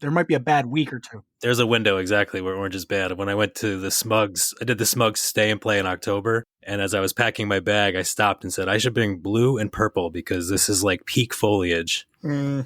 There might be a bad week or two. There's a window exactly where orange is bad. When I went to the Smugs, I did the Smugs stay and play in October. And as I was packing my bag, I stopped and said, I should bring blue and purple because this is like peak foliage. I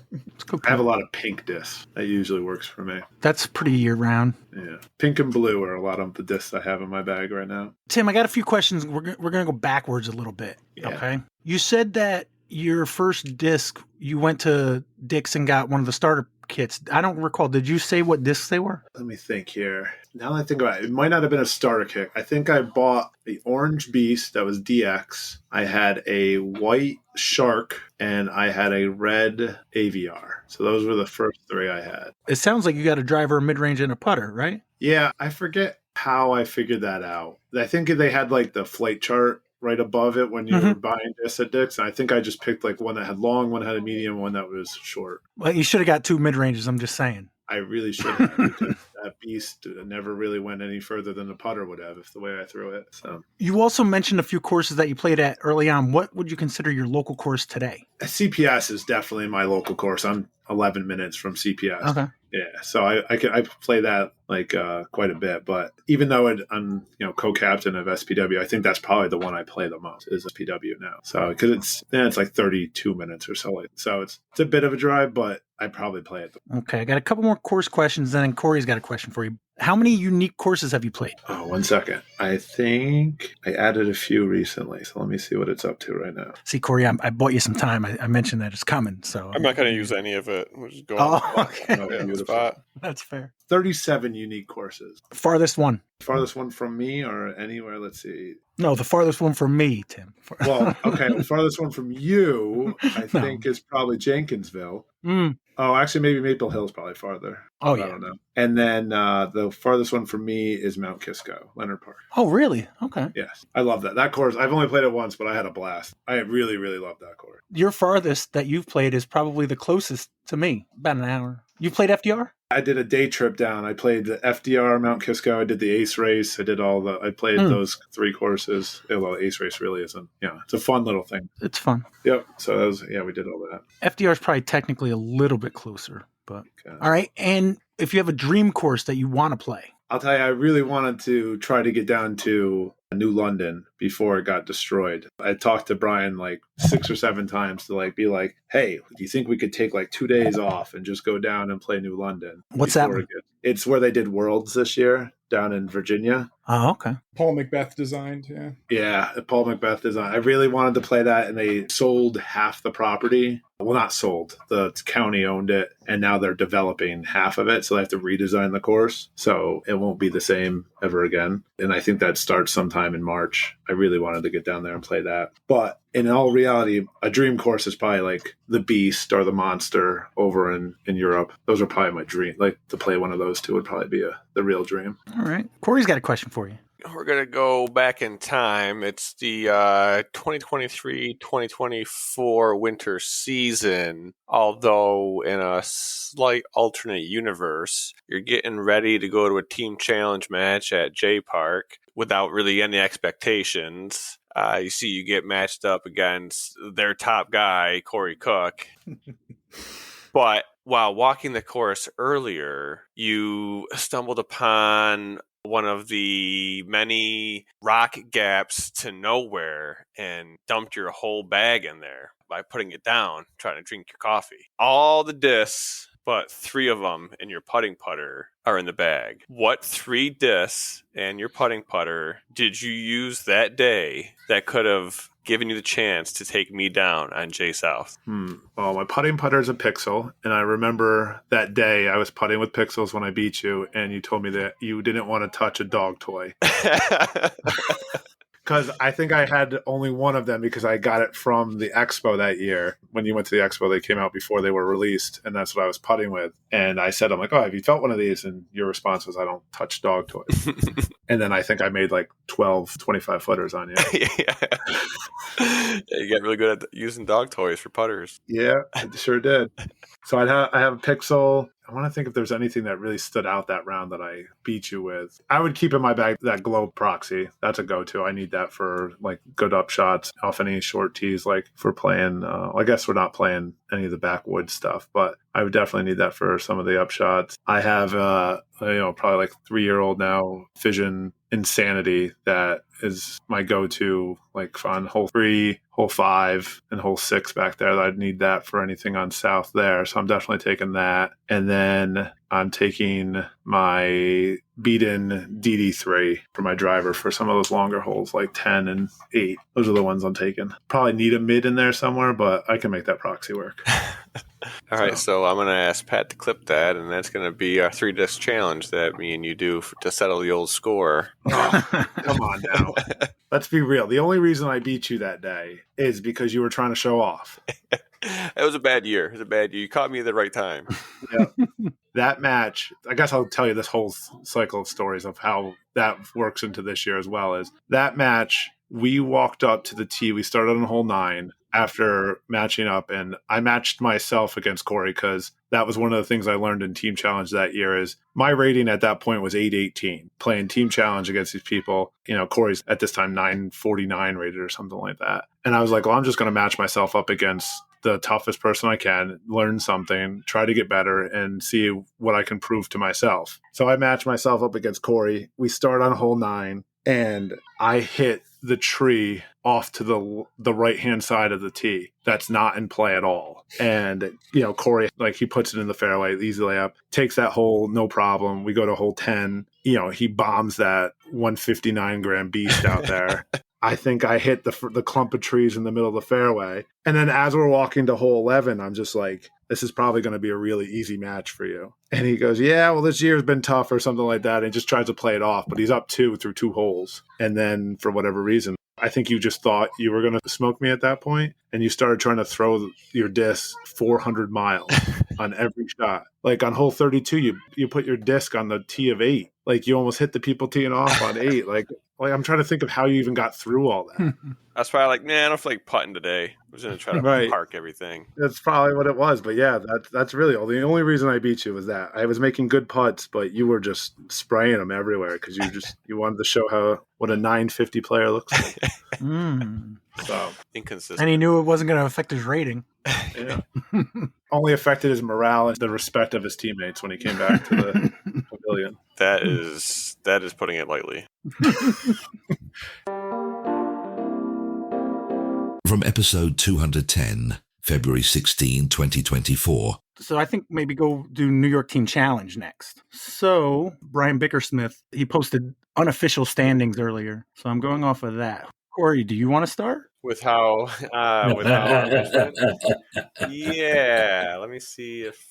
have a lot of pink discs. That usually works for me. That's pretty year-round. Yeah. Pink and blue are a lot of the discs I have in my bag right now. Tim, I got a few questions. We're going to go backwards a little bit. Yeah. Okay. You said that your first disc, you went to Dick's and got one of the starter kits. I don't recall. Did you say what discs they were? Let me think here. Now that I think about it, it might not have been a starter kit. I think I bought the Orange Beast that was DX. I had a white Shark and I had a red AVR. So those were the first three I had. It sounds like you got a driver, a mid-range, and a putter, right? Yeah, I forget how I figured that out. I think they had like the flight chart right above it when you were buying discs at Dick's. And I think I just picked like one that had long, one that had a medium, one that was short. Well, you should have got two mid-ranges, I'm just saying. I really should have, because that beast never really went any further than the putter would have if the way I threw it. So You also mentioned a few courses that you played at early on. What would you consider your local course today? CPS is definitely my local course. I'm 11 minutes from CPS. Okay. Yeah, so I play that like quite a bit, but even though I'm co-captain of SPW, I think that's probably the one I play the most is SPW now. So because it's like 32 minutes or so, so it's a bit of a drive, but I probably play it. Okay, I got a couple more course questions, and then Corey's got a question for you. How many unique courses have you played? Oh, 1 second. I think I added a few recently, so let me see what it's up to right now. See, Corey, I bought you some time. I mentioned that it's coming, so I'm not going to use any of it. We'll just go okay. on the spot. That's fair. 37 unique courses. Farthest one. Farthest one from me or anywhere? Let's see. No, the farthest one from me, Tim. Well, okay. The farthest one from you, I think, is probably Jenkinsville. Oh, actually, maybe Maple Hill's probably farther. Oh, I don't know. And then the farthest one from me is Mount Kisco, Leonard Park. Oh, really? Okay. Yes. I love that. That course, I've only played it once, but I had a blast. I really, really love that course. Your farthest that you've played is probably the closest to me, about an hour. You played FDR? I did a day trip down. I played the FDR, Mount Kisco. I did the Ace Race. I played those 3 courses. Well, the Ace Race really isn't. Yeah, it's a fun little thing. It's fun. Yep. So we did all that. FDR is probably technically a little bit closer, but okay. All right. And if you have a dream course that you want to play, I'll tell you, I really wanted to try to get down to New London before it got destroyed. I talked to Bryan like 6 or 7 times to be like, hey, do you think we could take like 2 days off and just go down and play New London? What's that? It's where they did Worlds this year down in Virginia. Oh, okay. Paul Macbeth designed, yeah. Yeah, Paul Macbeth designed. I really wanted to play that, and they sold half the property. Well, not sold. The county owned it, and now they're developing half of it, so they have to redesign the course. So it won't be the same ever again. And I think that starts sometime in March. I really wanted to get down there and play that. But in all reality, a dream course is probably like the Beast or the Monster over in Europe. Those are probably my dream. Like to play one of those 2 would probably be the real dream. All right. Corey's got a question for you. We're going to go back in time. It's the 2023-2024 winter season. Although in a slight alternate universe, you're getting ready to go to a team challenge match at JPark without really any expectations. You get matched up against their top guy, Corey Cook. But while walking the course earlier, you stumbled upon one of the many rock gaps to nowhere and dumped your whole bag in there by putting it down, trying to drink your coffee. All the discs, but 3 of them in your putting putter are in the bag. What 3 discs and your putting putter did you use that day that could have given you the chance to take me down on J South? Well, my putting putter is a Pixel, and I remember that day I was putting with Pixels when I beat you, and you told me that you didn't want to touch a dog toy. Because I think I had only one of them because I got it from the expo that year. When you went to the expo, they came out before they were released, and that's what I was putting with. And I said, I'm like, oh, have you felt one of these? And your response was, I don't touch dog toys. And then I think I made like 12 25-footers on you. Yeah, you got really good at using dog toys for putters. Yeah, I sure did. So I have a Pixel. I want to think if there's anything that really stood out that round that I beat you with. I would keep in my bag that Globe Proxy. That's a go-to. I need that for like good up shots off any short tees, like for playing. I guess we're not playing any of the backwood stuff, but I would definitely need that for some of the up shots. I have, probably like 3-year-old now Fission Insanity that is my go-to, like on hole 3, hole 5, and hole 6 back there. I'd need that for anything on south there. So I'm definitely taking that. And then I'm taking my beat-in DD3 for my driver for some of those longer holes, like 10 and 8. Those are the ones I'm taking. Probably need a mid in there somewhere, but I can make that proxy work. All right, so I'm going to ask Pat to clip that, and that's going to be our 3-disc challenge that me and you do to settle the old score. Oh, come on now. Let's be real. The only reason I beat you that day is because you were trying to show off. It was a bad year. It was a bad year. You caught me at the right time. Yeah. That match, I guess I'll tell you this whole cycle of stories of how that works into this year as well. Is that match, we walked up to the tee. We started on hole 9 after matching up, and I matched myself against Corey because that was one of the things I learned in Team Challenge that year is my rating at that point was 818. Playing Team Challenge against these people, Corey's at this time 949 rated or something like that. And I was like, well, I'm just going to match myself up against the toughest person I can, learn something, try to get better, and see what I can prove to myself. So I match myself up against Corey. We start on hole 9, and I hit the tree off to the right-hand side of the tee. That's not in play at all. And, Corey, he puts it in the fairway, easy layup, takes that hole, no problem. We go to hole 10. He bombs that 159-gram beast out there. I think I hit the clump of trees in the middle of the fairway. And then as we're walking to hole 11, I'm just like, this is probably going to be a really easy match for you. And he goes, yeah, well, this year's been tough or something like that. And he just tries to play it off. But he's up 2 through 2 holes. And then for whatever reason, I think you just thought you were going to smoke me at that point, and you started trying to throw your disc 400 miles on every shot. Like on hole 32, you put your disc on the tee of 8. Like you almost hit the people teeing off on 8. Like I'm trying to think of how you even got through all that. That's why I don't feel like putting today. I was going to try to park everything. That's probably what it was. But yeah, that's really the only reason I beat you was that. I was making good putts, but you were just spraying them everywhere because you wanted to show what a 950 player looks like. So inconsistent. And he knew it wasn't going to affect his rating. Yeah. Only affected his morale and the respect of his teammates when he came back to the pavilion. That is putting it lightly. From episode 210, February 16, 2024. So I think maybe go do New York Team Challenge next. So Brian Bickersmith, he posted unofficial standings earlier. So I'm going off of that. Corey, do you want to start? With how yeah, let me see if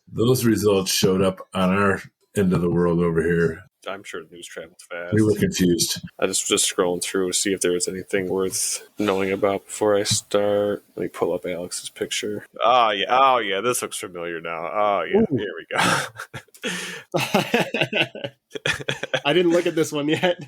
those results showed up on our end of the world over here. I'm sure the news travels fast. We were confused. I just scrolling through to see if there was anything worth knowing about before I start. Let me pull up Alex's picture. Oh yeah, this looks familiar now. Oh yeah, Ooh. Here we go. I didn't look at this one yet.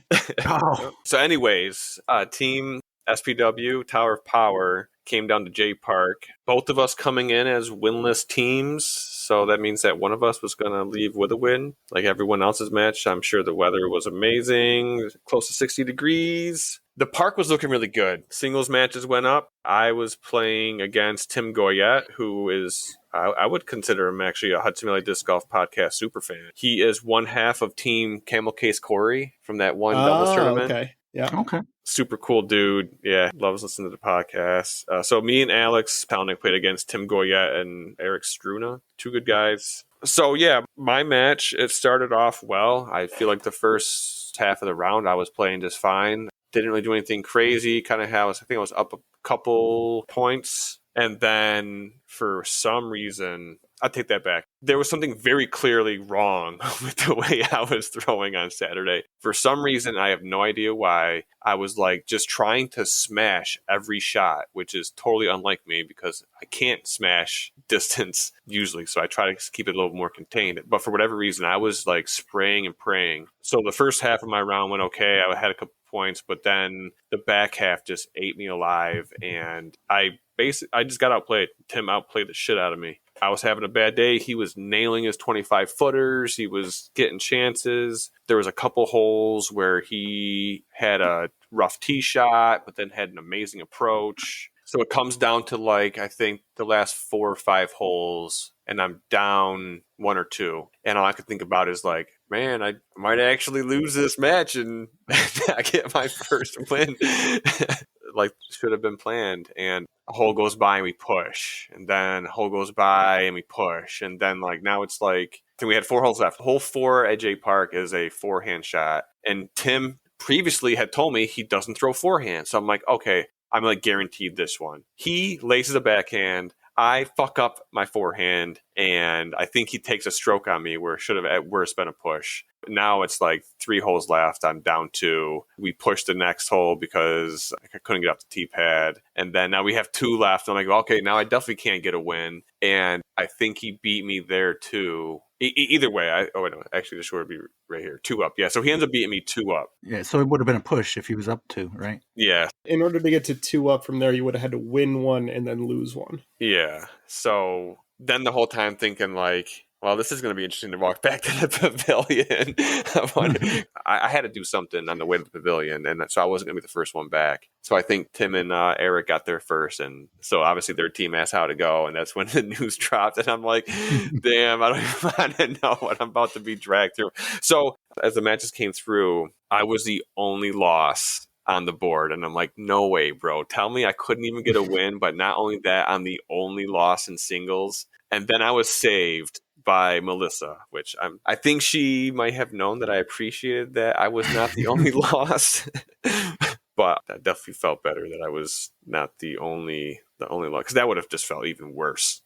So anyways, Team SPW, Tower of Power, came down to JPark. Both of us coming in as winless teams. So that means that one of us was going to leave with a win. Like everyone else's match, I'm sure the weather was amazing. Close to 60 degrees. The park was looking really good. Singles matches went up. I was playing against Tim Goyette, who is... I would consider him actually a Hudson Valley Disc Golf podcast superfan. He is one half of Team Camel Case Corey from that one doubles tournament. Okay. Yeah. Okay. Super cool dude. Yeah, loves listening to the podcast. So me and Alex Spaulding played against Tim Goyette and Erich Struna. 2 good guys. So yeah, my match, it started off well. I feel like the first half of the round I was playing just fine. Didn't really do anything crazy. I think I was up a couple points. And then for some reason, I take that back. There was something very clearly wrong with the way I was throwing on Saturday. For some reason, I have no idea why. I was just trying to smash every shot, which is totally unlike me because I can't smash distance usually. So I try to keep it a little more contained. But for whatever reason, I was spraying and praying. So the first half of my round went okay. I had a couple points, but then the back half just ate me alive. And I just got outplayed. Tim outplayed the shit out of me. I was having a bad day. He was nailing his 25-footers. He was getting chances. There was a couple holes where he had a rough tee shot, but then had an amazing approach. So it comes down to I think the last 4 or 5 holes, and I'm down 1 or 2. And all I could think about is man, I might actually lose this match and I get my first win. Should have been planned. And a hole goes by and we push. And then a hole goes by and we push. And then now it's I think we had 4 holes left. Hole 4 at JPark is a forehand shot. And Tim previously had told me he doesn't throw forehand. So I'm okay, I'm guaranteed this one. He laces a backhand. I fuck up my forehand, and I think he takes a stroke on me where it should have at worst been a push. Now it's 3 holes left. I'm down 2. We pushed the next hole because I couldn't get off the tee pad. And then now we have 2 left. I'm okay, now I definitely can't get a win. And I think he beat me there too. Either way, actually, this would be right here. 2 up. Yeah, so he ends up beating me 2 up. Yeah, so it would have been a push if he was up 2, right? Yeah. In order to get to 2 up from there, you would have had to win 1 and then lose 1. Yeah. So then the whole time thinking Well, this is going to be interesting to walk back to the pavilion. I had to do something on the way to the pavilion, and so I wasn't going to be the first one back. So I think Tim and Erich got there first, and so obviously their team asked how to go, and that's when the news dropped, and I'm like, damn, I don't even want to know what I'm about to be dragged through. So as the matches came through, I was the only loss on the board, and I'm like, no way, bro. Tell me I couldn't even get a win, but not only that, I'm the only loss in singles. And then I was saved by Melissa, which I think she might have known that I appreciated that I was not the only loss. But that definitely felt better that I was not the only loss, because that would have just felt even worse.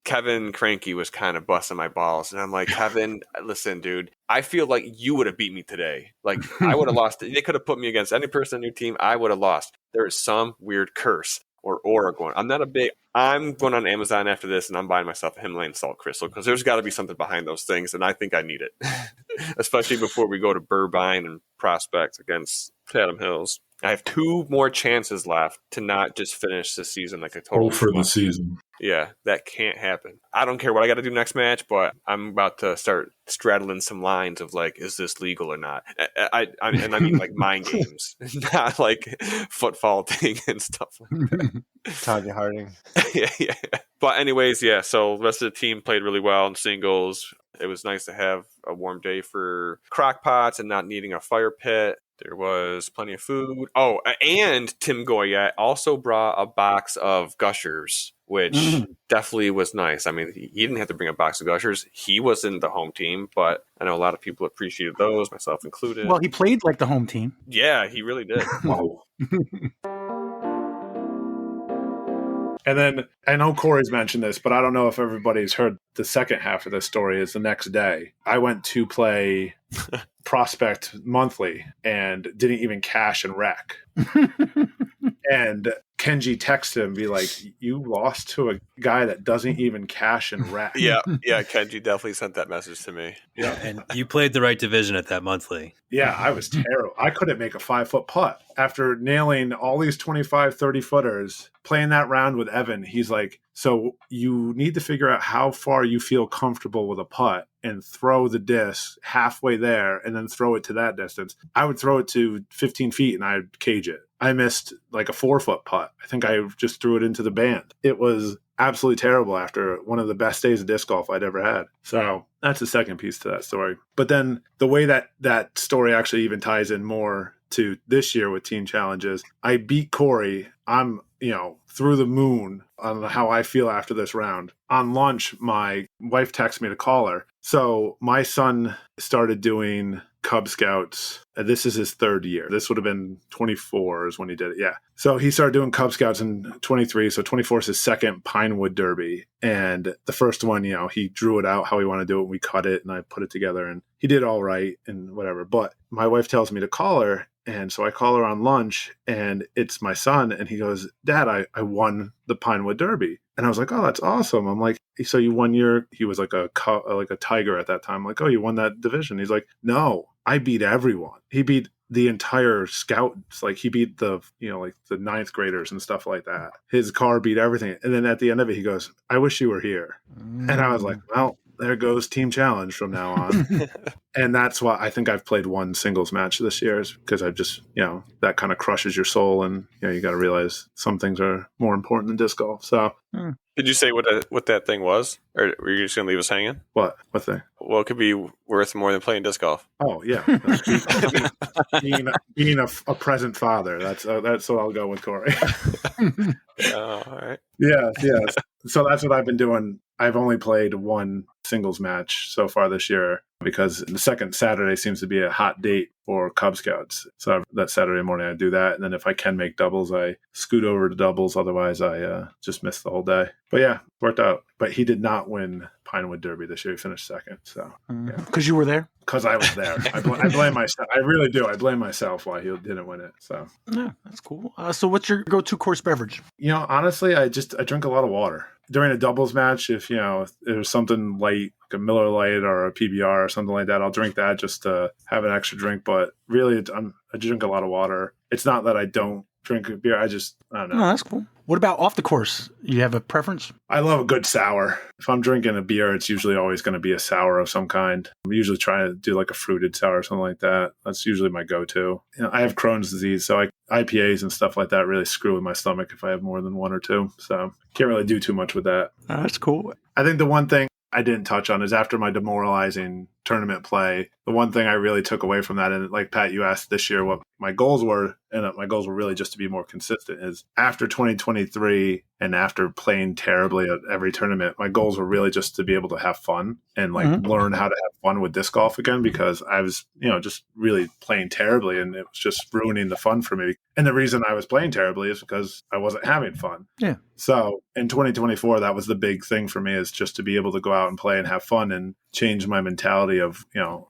Kevin Kroencke was kind of busting my balls, and I'm like, Kevin, listen, dude, I feel like you would have beat me today. Like, I would have lost. They could have put me against any person on your team. I would have lost. There is some weird curse or aura going. I'm going on Amazon after this, and I'm buying myself a Himalayan salt crystal, because there's got to be something behind those things, and I think I need it, especially before we go to Byrne and prospect against Chatham Hills. I have 2 more chances left to not just finish the season like a total. For the season. Yeah, that can't happen. I don't care what I got to do next match, but I'm about to start straddling some lines of like, is this legal or not? I mean like mind games, not like foot faulting and stuff like that. Tanya Harding. yeah. But anyways, yeah. So the rest of the team played really well in singles. It was nice to have a warm day for crock pots and not needing a fire pit. There was plenty of food. Oh, and Tim Goyette also brought a box of Gushers, which definitely was nice. I mean, he didn't have to bring a box of Gushers. He was in the home team, but I know a lot of people appreciated those, myself included. Well, he played like the home team. Yeah, he really did. Wow. And then I know Corey's mentioned this, but I don't know if everybody's heard the second half of this story. Is the next day I went to play Prospect Monthly and didn't even cash and wreck. And Kenji texted him and be like, you lost to a guy that doesn't even cash and wreck. Yeah, Kenji definitely sent that message to me. Yeah, and you played the right division at that monthly. Yeah, I was terrible. I couldn't make a 5-foot putt. After nailing all these 25, 30-footers, playing that round with Evan, he's like, so you need to figure out how far you feel comfortable with a putt and throw the disc halfway there and then throw it to that distance. I would throw it to 15 feet and I'd cage it. I missed like a 4-foot putt. I think I just threw it into the band. It was absolutely terrible after one of the best days of disc golf I'd ever had. So that's the second piece to that story. But then the way that story actually even ties in more to this year with team challenges, I beat Corey. I'm, through the moon on how I feel after this round. On lunch, my wife texted me to call her. So my son started doing Cub Scouts. This is his 3rd year. This would have been 24 is when he did it. Yeah. So he started doing Cub Scouts in 23. So 24 is his second Pinewood Derby. And the first one, he drew it out how he wanted to do it. And we cut it and I put it together and he did all right and whatever. But my wife tells me to call her. And so I call her on lunch and it's my son. And he goes, Dad, I won the Pinewood Derby. And I was like, oh, that's awesome. I'm like, so you won he was like a tiger at that time. I'm like, oh, you won that division. He's like, no, I beat everyone. He beat the entire scouts. Like he beat the 9th graders and stuff like that. His car beat everything. And then at the end of it, he goes, I wish you were here. And I was like, well, there goes team challenge from now on. And that's why I think I've played one singles match this year, is because I've just, that kind of crushes your soul. And, you got to realize some things are more important than disc golf. So. Did you say what that thing was? Or were you just going to leave us hanging? What thing? Well, it could be worth more than playing disc golf. Oh, yeah. being a present father. That's what I'll go with, Corey. All right. Yeah. So that's what I've been doing. I've only played one singles match so far this year because the second Saturday seems to be a hot date for Cub Scouts. So that Saturday morning I do that. And then if I can make doubles, I scoot over to doubles. Otherwise, I just miss the whole day. But yeah, worked out. But he did not win Pinewood Derby this year. He finished second. So Because you were there? Because I was there. I blame myself. I really do. I blame myself why he didn't win it. So yeah, that's cool. So what's your go-to course beverage? Honestly, I drink a lot of water. During a doubles match, if there's something light, like a Miller Lite or a PBR or something like that, I'll drink that just to have an extra drink. But really, I drink a lot of water. It's not that I don't drink beer. I don't know. No, that's cool. What about off the course? You have a preference? I love a good sour. If I'm drinking a beer, it's usually always going to be a sour of some kind. I'm usually trying to do like a fruited sour or something like that. That's usually my go-to. I have Crohn's disease, so IPAs and stuff like that really screw with my stomach if I have more than one or two. So can't really do too much with that. That's cool. I think the one thing I didn't touch on is after my demoralizing tournament play, the one thing I really took away from that, and like Pat, you asked this year what my goals were, and my goals were really just to be more consistent, is after 2023 and after playing terribly at every tournament, my goals were really just to be able to have fun and learn how to have fun with disc golf again, because I was, just really playing terribly and it was just ruining the fun for me. And the reason I was playing terribly is because I wasn't having fun. Yeah. So in 2024, that was the big thing for me, is just to be able to go out and play and have fun and change my mentality of,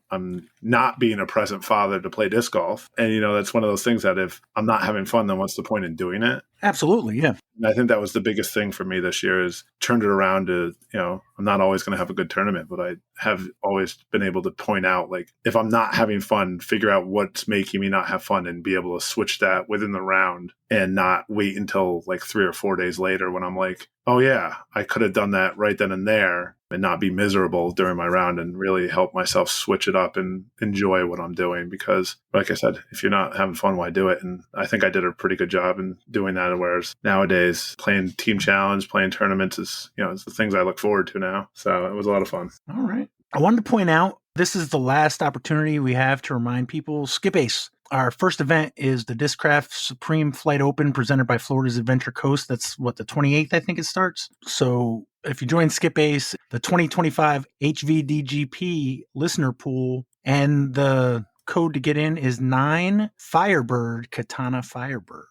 I'm not being a present father to play disc golf. And, that's one of those things that if I'm not having fun, then what's the point in doing it? Absolutely. Yeah. And I think that was the biggest thing for me this year, is turned it around to, I'm not always going to have a good tournament, but I have always been able to point out, like, if I'm not having fun, figure out what's making me not have fun and be able to switch that within the round and not wait until like 3 or 4 days later when I'm like, oh yeah, I could have done that right then and there, and not be miserable during my round, and really help myself switch it up and enjoy what I'm doing. Because like I said, if you're not having fun, why do it? And I think I did a pretty good job in doing that. Whereas nowadays playing team challenge, playing tournaments is, it's the things I look forward to now. So it was a lot of fun. All right. I wanted to point out, this is the last opportunity we have to remind people, Skip Ace. Our first event is the Discraft Supreme Flight Open presented by Florida's Adventure Coast. That's the 28th, I think it starts. So if you join Skip Ace, the 2025 HVDGP listener pool, and the code to get in is 9 Firebird Katana Firebird.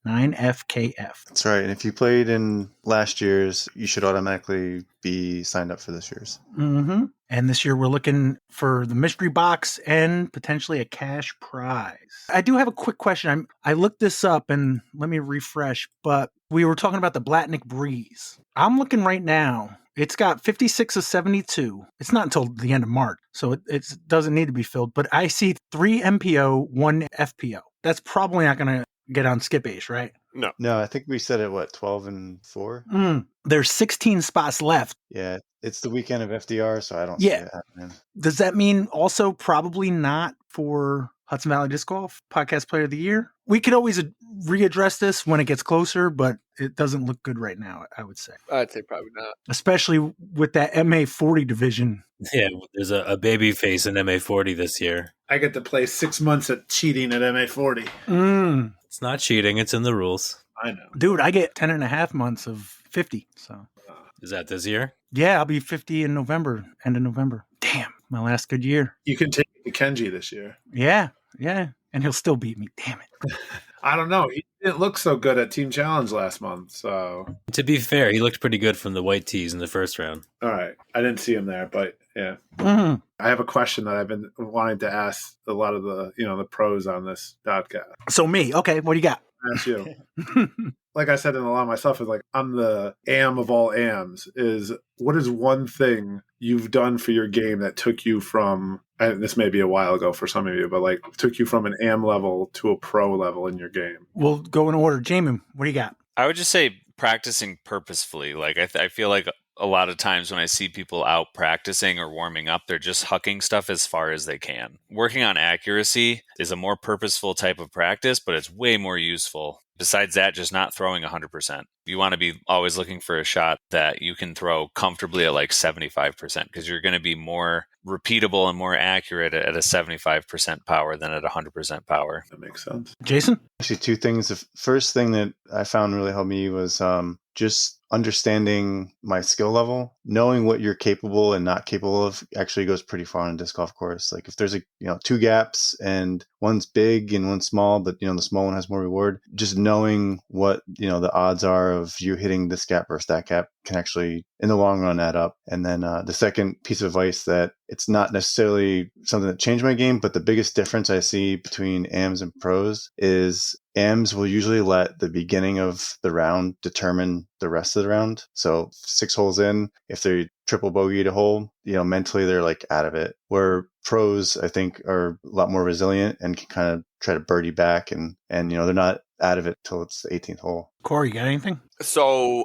9FKF. That's right. And if you played in last year's, you should automatically be signed up for this year's. Mm-hmm. And this year we're looking for the mystery box and potentially a cash prize. I do have a quick question. I looked this up, and let me refresh, but we were talking about the Blatnick Breeze. I'm looking right now. It's got 56 of 72. It's not until the end of March, so it doesn't need to be filled. But I see 3 MPO, 1 FPO. That's probably not going to get on Skip Ace, right? No, I think we said it, 12 and 4? There's 16 spots left. Yeah, it's the weekend of FDR, so I don't see it happening. Does that mean also probably not for Hudson Valley Disc Golf Podcast Player of the Year? We could always readdress this when it gets closer, but it doesn't look good right now, I would say. I'd say probably not. Especially with that MA40 division. Yeah, there's a baby face in MA40 this year. I get to play 6 months at cheating at MA40. It's not cheating. It's in the rules. I know. Dude, I get 10 and a half months of 50. So Is that this year? yeah, I'll be 50 in November, end of November. Damn, my last good year. You can take it to Kenji this year. Yeah. And he'll still beat me. Damn it. I don't know. He didn't look so good at Team Challenge last month. So To be fair, he looked pretty good from the white tees in the first round. all right. I didn't see him there, but yeah. Mm-hmm. I have a question that I've been wanting to ask a lot of the, the pros on this podcast. So me. Okay, what do you got? Ask you. Like I said in a lot of my stuff, is like, I'm the am of all ams. Is what is one thing you've done for your game that took you from, and this may be a while ago for some of you, but like took you from an am level to a pro level in your game? We'll go in order. Jaimen, what do you got? I would just say practicing purposefully. Like I feel like a lot of times when I see people out practicing or warming up, they're just hucking stuff as far as they can. Working on accuracy is a more purposeful type of practice, but it's way more useful. Besides that, just not throwing 100%. You want to be always looking for a shot that you can throw comfortably at like 75%, because you're going to be more repeatable and more accurate at a 75% power than at 100% power. That makes sense. Jason? Actually, 2 things. The first thing that I found really helped me was just understanding my skill level. Knowing what you're capable and not capable of actually goes pretty far on a disc golf course. Like if there's 2 gaps and one's big and one's small, but the small one has more reward, just knowing what the odds are of you hitting this gap versus that gap can actually in the long run add up. And then the second piece of advice, that it's not necessarily something that changed my game, but the biggest difference I see between AMs and pros is AMs will usually let the beginning of the round determine the rest of the round. So 6 holes in, if they triple bogey to hole, mentally they're like out of it. Where pros, I think, are a lot more resilient and can kind of try to birdie back and they're not out of it till it's the 18th hole. Corey, you got anything? So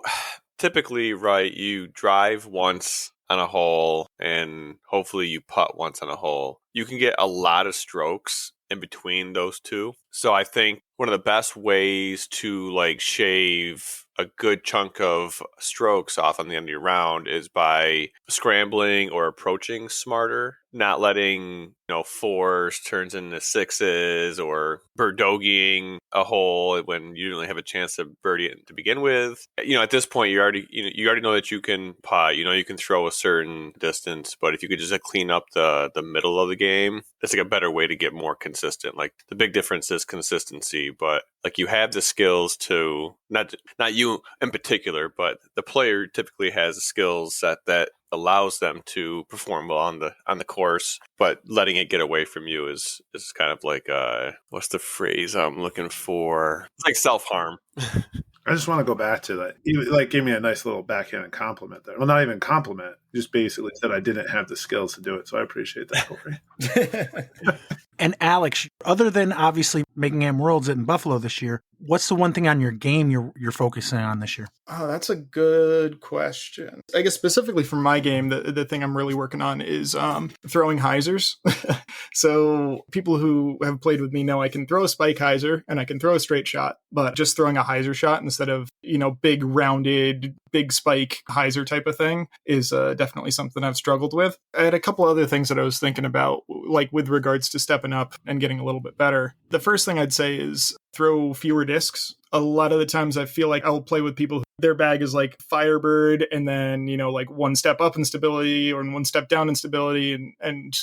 typically, right, you drive once on a hole and hopefully you putt once on a hole. You can get a lot of strokes in between those two. So I think one of the best ways to like shave a good chunk of strokes off on the end of your round is by scrambling or approaching smarter, not letting, fours turns into sixes or birdogieing a hole when you didn't really have a chance to birdie it to begin with. At this point, you already know that you can putt, you can throw a certain distance, but if you could just clean up the middle of the game, that's like a better way to get more consistent. Like the big difference is consistency, but like you have the skills to not you in particular, but the player typically has a skill set that allows them to perform well on the course, but letting it get away from you is kind of like what's the phrase I'm looking for? It's like self-harm. I just want to go back to that. You gave me a nice little backhanded compliment there. Well, not even compliment. Just basically said I didn't have the skills to do it. So I appreciate that, Corey. And Alex, other than obviously making Worlds in Buffalo this year, what's the one thing on your game you're focusing on this year? Oh, that's a good question. I guess specifically for my game, the thing I'm really working on is throwing hyzers. So people who have played with me know I can throw a spike hyzer and I can throw a straight shot, but just throwing a hyzer shot instead of, big rounded, big spike hyzer type of thing is definitely something I've struggled with. I had a couple other things that I was thinking about, like with regards to stepping up and getting a little bit better. The first thing I'd say is throw fewer discs. A lot of the times I feel like I'll play with people who their bag is like Firebird and then, like one step up in stability or one step down in stability and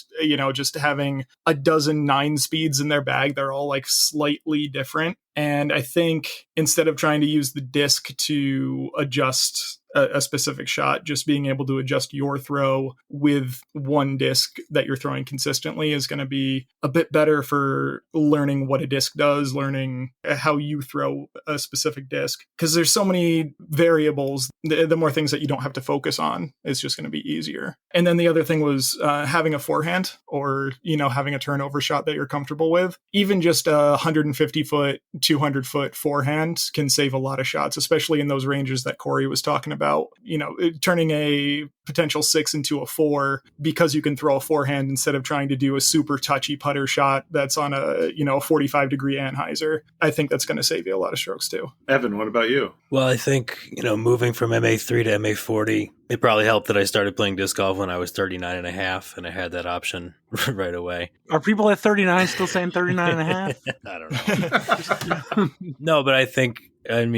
just having a dozen 9 speeds in their bag. They're all like slightly different. And I think instead of trying to use the disc to adjust a specific shot, just being able to adjust your throw with one disc that you're throwing consistently is going to be a bit better for learning what a disc does, learning how you throw a specific disc. Because there's so many variables, the more things that you don't have to focus on, it's just going to be easier. And then the other thing was having a forehand or, having a turnover shot that you're comfortable with. Even just a 150-foot, 200-foot forehand can save a lot of shots, especially in those ranges that Corey was talking about. Turning a potential 6 into a 4 because you can throw a forehand instead of trying to do a super touchy putter shot that's on a 45-degree anhyzer. I think that's going to save you a lot of strokes too. Evan, what about you? Well, I think, moving from MA3 to MA40, it probably helped that I started playing disc golf when I was 39 and a half and I had that option right away. Are people at 39 still saying 39 and a half? I don't know. No, but I think,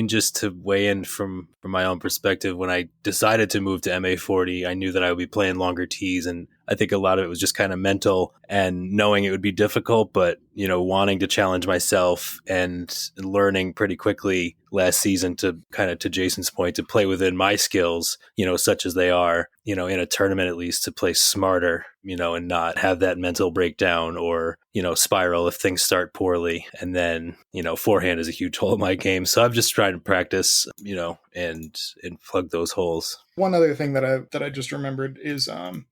just to weigh in from my own perspective, when I decided to move to MA40, I knew that I would be playing longer tees. And I think a lot of it was just kind of mental and knowing it would be difficult, but, wanting to challenge myself and learning pretty quickly last season to kind of, to Jason's point, to play within my skills, such as they are, in a tournament, at least to play smarter, and not have that mental breakdown or, spiral if things start poorly. And then, forehand is a huge hole in my game. So I'm just trying to practice, and plug those holes. One other thing that I just remembered is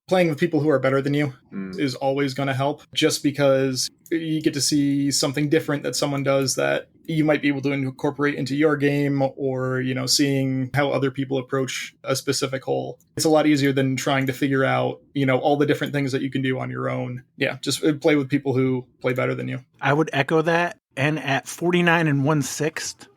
playing with people who are better than you is always going to help, just because you get to see something different that someone does that you might be able to incorporate into your game, or, seeing how other people approach a specific hole. It's a lot easier than trying to figure out, all the different things that you can do on your own. Yeah, just play with people who play better than you. I would echo that. And at 49 and 1/6,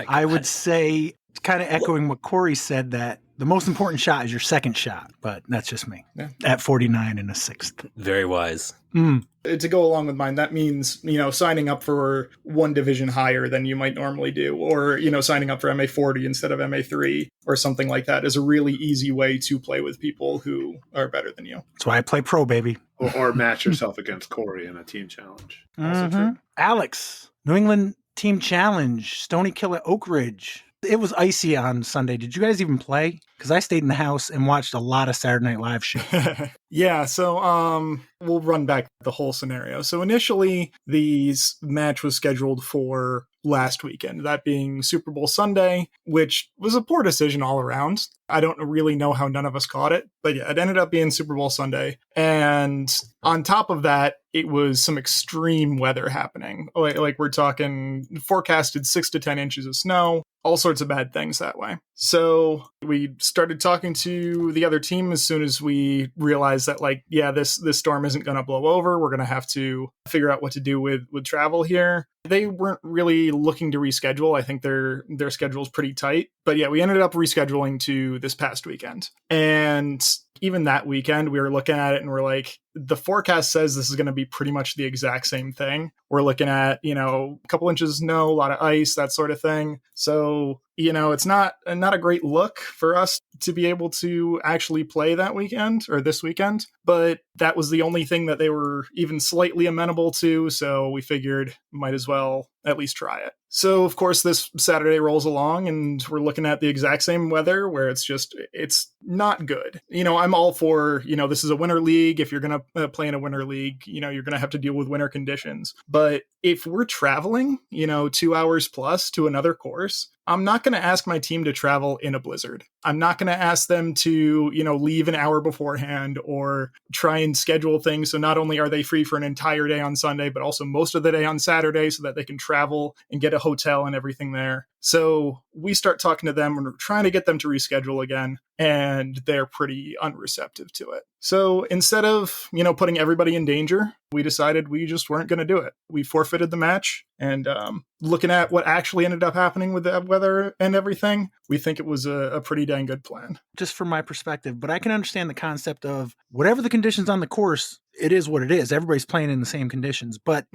I would say, kind of echoing what Corey said, that the most important shot is your second shot, but that's just me. Yeah. At 49 and a 6th. Very wise. To go along with mine, that means, signing up for one division higher than you might normally do, or, signing up for MA40 instead of MA3 or something like that is a really easy way to play with people who are better than you. That's why I play pro, baby. Or match yourself against Corey in a team challenge. Also true. Alex, New England Team Challenge, Stony Kill at Oak Ridge. It was icy on Sunday. Did you guys even play? Because I stayed in the house and watched a lot of Saturday Night Live shit. Yeah, so we'll run back the whole scenario. So initially, the match was scheduled for last weekend, that being Super Bowl Sunday, which was a poor decision all around. I don't really know how none of us caught it, but yeah, it ended up being Super Bowl Sunday. And on top of that, it was some extreme weather happening. Like we're talking forecasted 6 to 10 inches of snow, all sorts of bad things that way. So we started talking to the other team as soon as we realized that, like, yeah, this storm isn't going to blow over. We're going to have to figure out what to do with travel here. They weren't really looking to reschedule. I think their schedule's pretty tight. But yeah, we ended up rescheduling to this past weekend. And even that weekend, we were looking at it and we're like, the forecast says this is going to be pretty much the exact same thing. We're looking at, a couple inches of snow, a lot of ice, that sort of thing. So, it's not a great look for us to be able to actually play that weekend or this weekend. But that was the only thing that they were even slightly amenable to. So we figured might as well at least try it. So, of course, this Saturday rolls along and we're looking at the exact same weather where it's not good. I'm all for, this is a winter league. If you're going to play in a winter league, you're going to have to deal with winter conditions. But if we're traveling, 2 hours plus to another course, I'm not going to ask my team to travel in a blizzard. I'm not going to ask them to, leave an hour beforehand or try and schedule things. So not only are they free for an entire day on Sunday, but also most of the day on Saturday so that they can travel and get a hotel and everything there. So we start talking to them and we're trying to get them to reschedule again, and they're pretty unreceptive to it. So instead of, putting everybody in danger, we decided we just weren't going to do it. We forfeited the match, and looking at what actually ended up happening with the weather and everything, we think it was a pretty dang good plan. Just from my perspective, but I can understand the concept of whatever the conditions on the course, it is what it is. Everybody's playing in the same conditions, but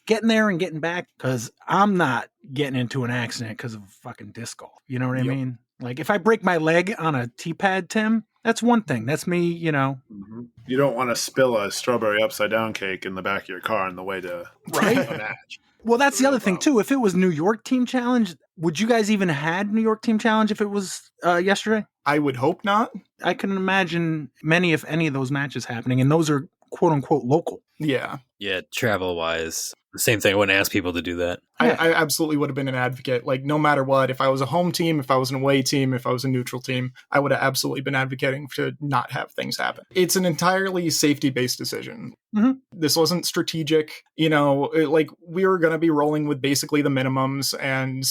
getting there and getting back, because I'm not getting into an accident because of fucking disc golf. You know what I mean? Like, if I break my leg on a T-pad, Tim, that's one thing. That's me, You don't want to spill a strawberry upside down cake in the back of your car on the way to a match. Well, that's the other thing, too. If it was New York Team Challenge, would you guys even had New York Team Challenge if it was yesterday? I would hope not. I can imagine many, if any, of those matches happening, and those are quote-unquote local. Yeah. Yeah, travel-wise, the same thing. I wouldn't ask people to do that. I absolutely would have been an advocate. Like, no matter what, if I was a home team, if I was an away team, if I was a neutral team, I would have absolutely been advocating to not have things happen. It's an entirely safety-based decision. Mm-hmm. This wasn't strategic. Like, we were going to be rolling with basically the minimums and,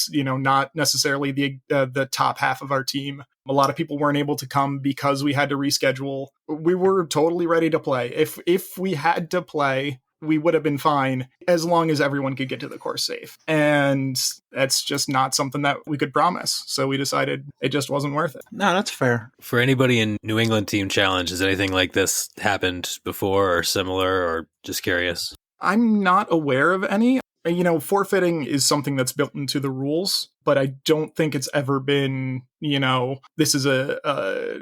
not necessarily the top half of our team. A lot of people weren't able to come because we had to reschedule. We were totally ready to play. If we had to play, we would have been fine as long as everyone could get to the course safe. And that's just not something that we could promise. So we decided it just wasn't worth it. No, that's fair. For anybody in New England Team Challenge, has anything like this happened before or similar, or just curious? I'm not aware of any. Forfeiting is something that's built into the rules, but I don't think it's ever been, this is a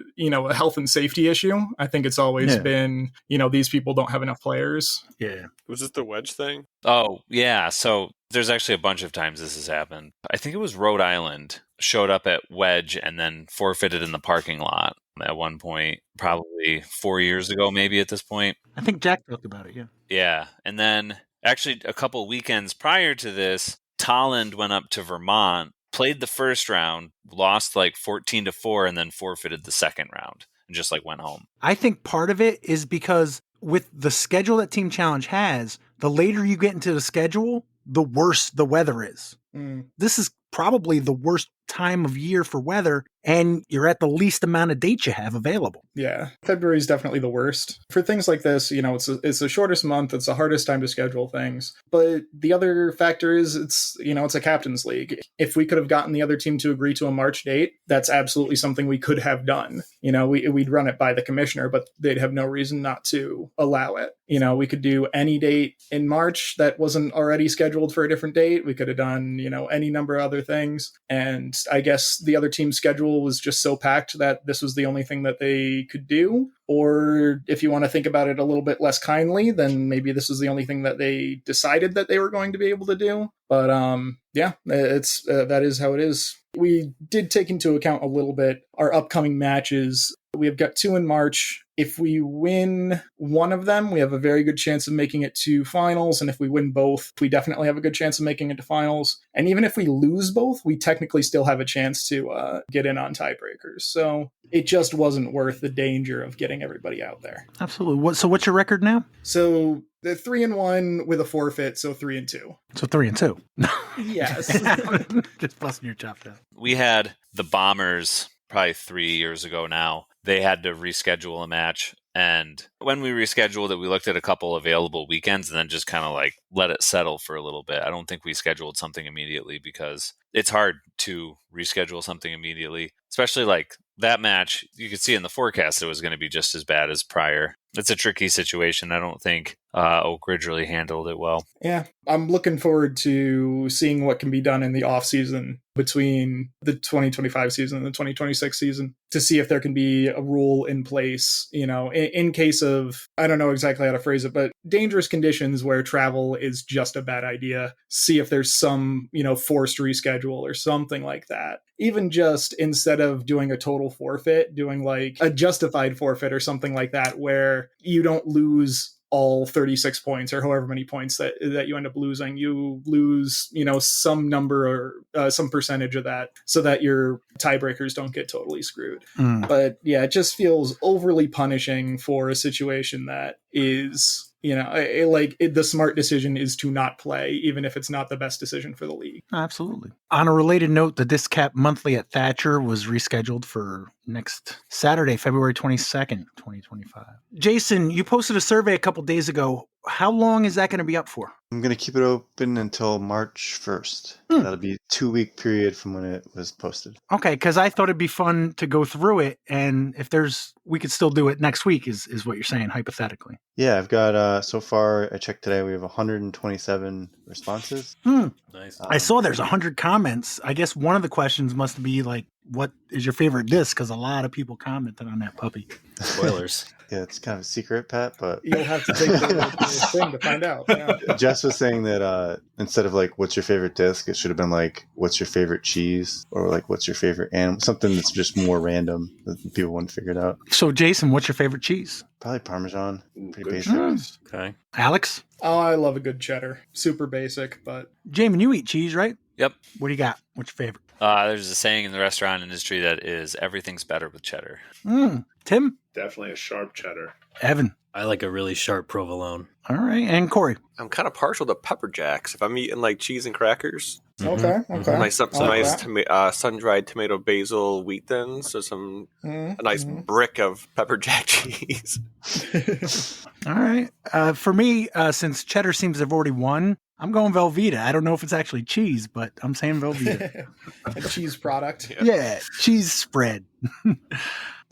health and safety issue. I think it's always been, these people don't have enough players. Yeah. Was this the wedge thing? Oh, yeah. So there's actually a bunch of times this has happened. I think it was Rhode Island showed up at wedge and then forfeited in the parking lot at one point, probably 4 years ago, maybe at this point. I think Jack talked about it, yeah. Yeah. And then actually a couple weekends prior to this, Tolland went up to Vermont, played the first round, lost like 14-4, and then forfeited the second round and just went home. I think part of it is because with the schedule that Team Challenge has, the later you get into the schedule, the worse the weather is. This is probably the worst time of year for weather, and you're at the least amount of dates you have available. Yeah, February is definitely the worst. For things like this, it's the shortest month, it's the hardest time to schedule things. But the other factor is it's a captain's league. If we could have gotten the other team to agree to a March date, that's absolutely something we could have done. We'd run it by the commissioner, but they'd have no reason not to allow it. We could do any date in March that wasn't already scheduled for a different date. We could have done, any number of other things. And I guess the other team's schedule was just so packed that this was the only thing that they could do. Or if you want to think about it a little bit less kindly, then maybe this is the only thing that they decided that they were going to be able to do. But yeah, it's that is how it is. We did take into account a little bit our upcoming matches. We have got 2 in March. If we win one of them, we have a very good chance of making it to finals. And if we win both, we definitely have a good chance of making it to finals. And even if we lose both, we technically still have a chance to get in on tiebreakers. So it just wasn't worth the danger of getting everybody out there. Absolutely. So what's your record now? So the 3-1 with a forfeit, so 3-2. So 3-2. Yes. Just busting your chops out. We had the Bombers probably 3 years ago now. They had to reschedule a match. And when we rescheduled it, we looked at a couple available weekends and then just kind of like let it settle for a little bit. I don't think we scheduled something immediately because it's hard to reschedule something immediately, especially like that match. You could see in the forecast it was going to be just as bad as prior. It's a tricky situation. I don't think Oak Ridge really handled it well. Yeah, I'm looking forward to seeing what can be done in the off season between the 2025 season and the 2026 season to see if there can be a rule in place, you know, in case of, I don't know exactly how to phrase it, but dangerous conditions where travel is just a bad idea. See if there's some, you know, forced reschedule or something like that. Even just instead of doing a total forfeit, doing like a justified forfeit or something like that, where you don't lose all 36 points or however many points that you end up losing. You lose, you know, some number or some percentage of that so that your tiebreakers don't get totally screwed. But yeah, it just feels overly punishing for a situation that is, you know, the smart decision is to not play, even if it's not the best decision for the league. Absolutely. On a related note, the DisCap monthly at Thatcher was rescheduled for next Saturday, February 22nd, 2025. Jason, you posted a survey a couple days ago. How long is that going to be up for? I'm going to keep it open until March 1st. That'll be a 2-week period from when it was posted. Okay, because I thought it'd be fun to go through it, and if we could still do it next week, is what you're saying, hypothetically. Yeah, I've got, so far, I checked today, we have 127 responses. Nice. I saw there's 100 comments. I guess one of the questions must be like, what is your favorite disc? Because a lot of people commented on that puppy. Spoilers. Yeah, it's kind of a secret, Pat, but You'll have to take the thing to find out. Yeah. Jess was saying that instead of like, what's your favorite disc, it should have been like, what's your favorite cheese? Or like, what's your favorite animal? Something that's just more random that people wouldn't figure it out. So, Jason, what's your favorite cheese? Probably Parmesan. Pretty Good basic. choice. Okay. Alex? Oh, I love a good cheddar. Super basic, but Jaimen, you eat cheese, right? Yep. What do you got? What's your favorite? There's a saying in the restaurant industry that is everything's better with cheddar. Tim? Definitely a sharp cheddar. Evan? I like a really sharp provolone. All right. And Corey? I'm kind of partial to pepper jacks. If I'm eating like cheese and crackers, okay. nice some I like nice sun-dried tomato basil wheat thins, so a nice brick of pepper jack cheese. All right. For me, since cheddar seems to have already won, I'm going Velveeta. I don't know if it's actually cheese, but I'm saying Velveeta. A cheese product. Yeah, cheese spread.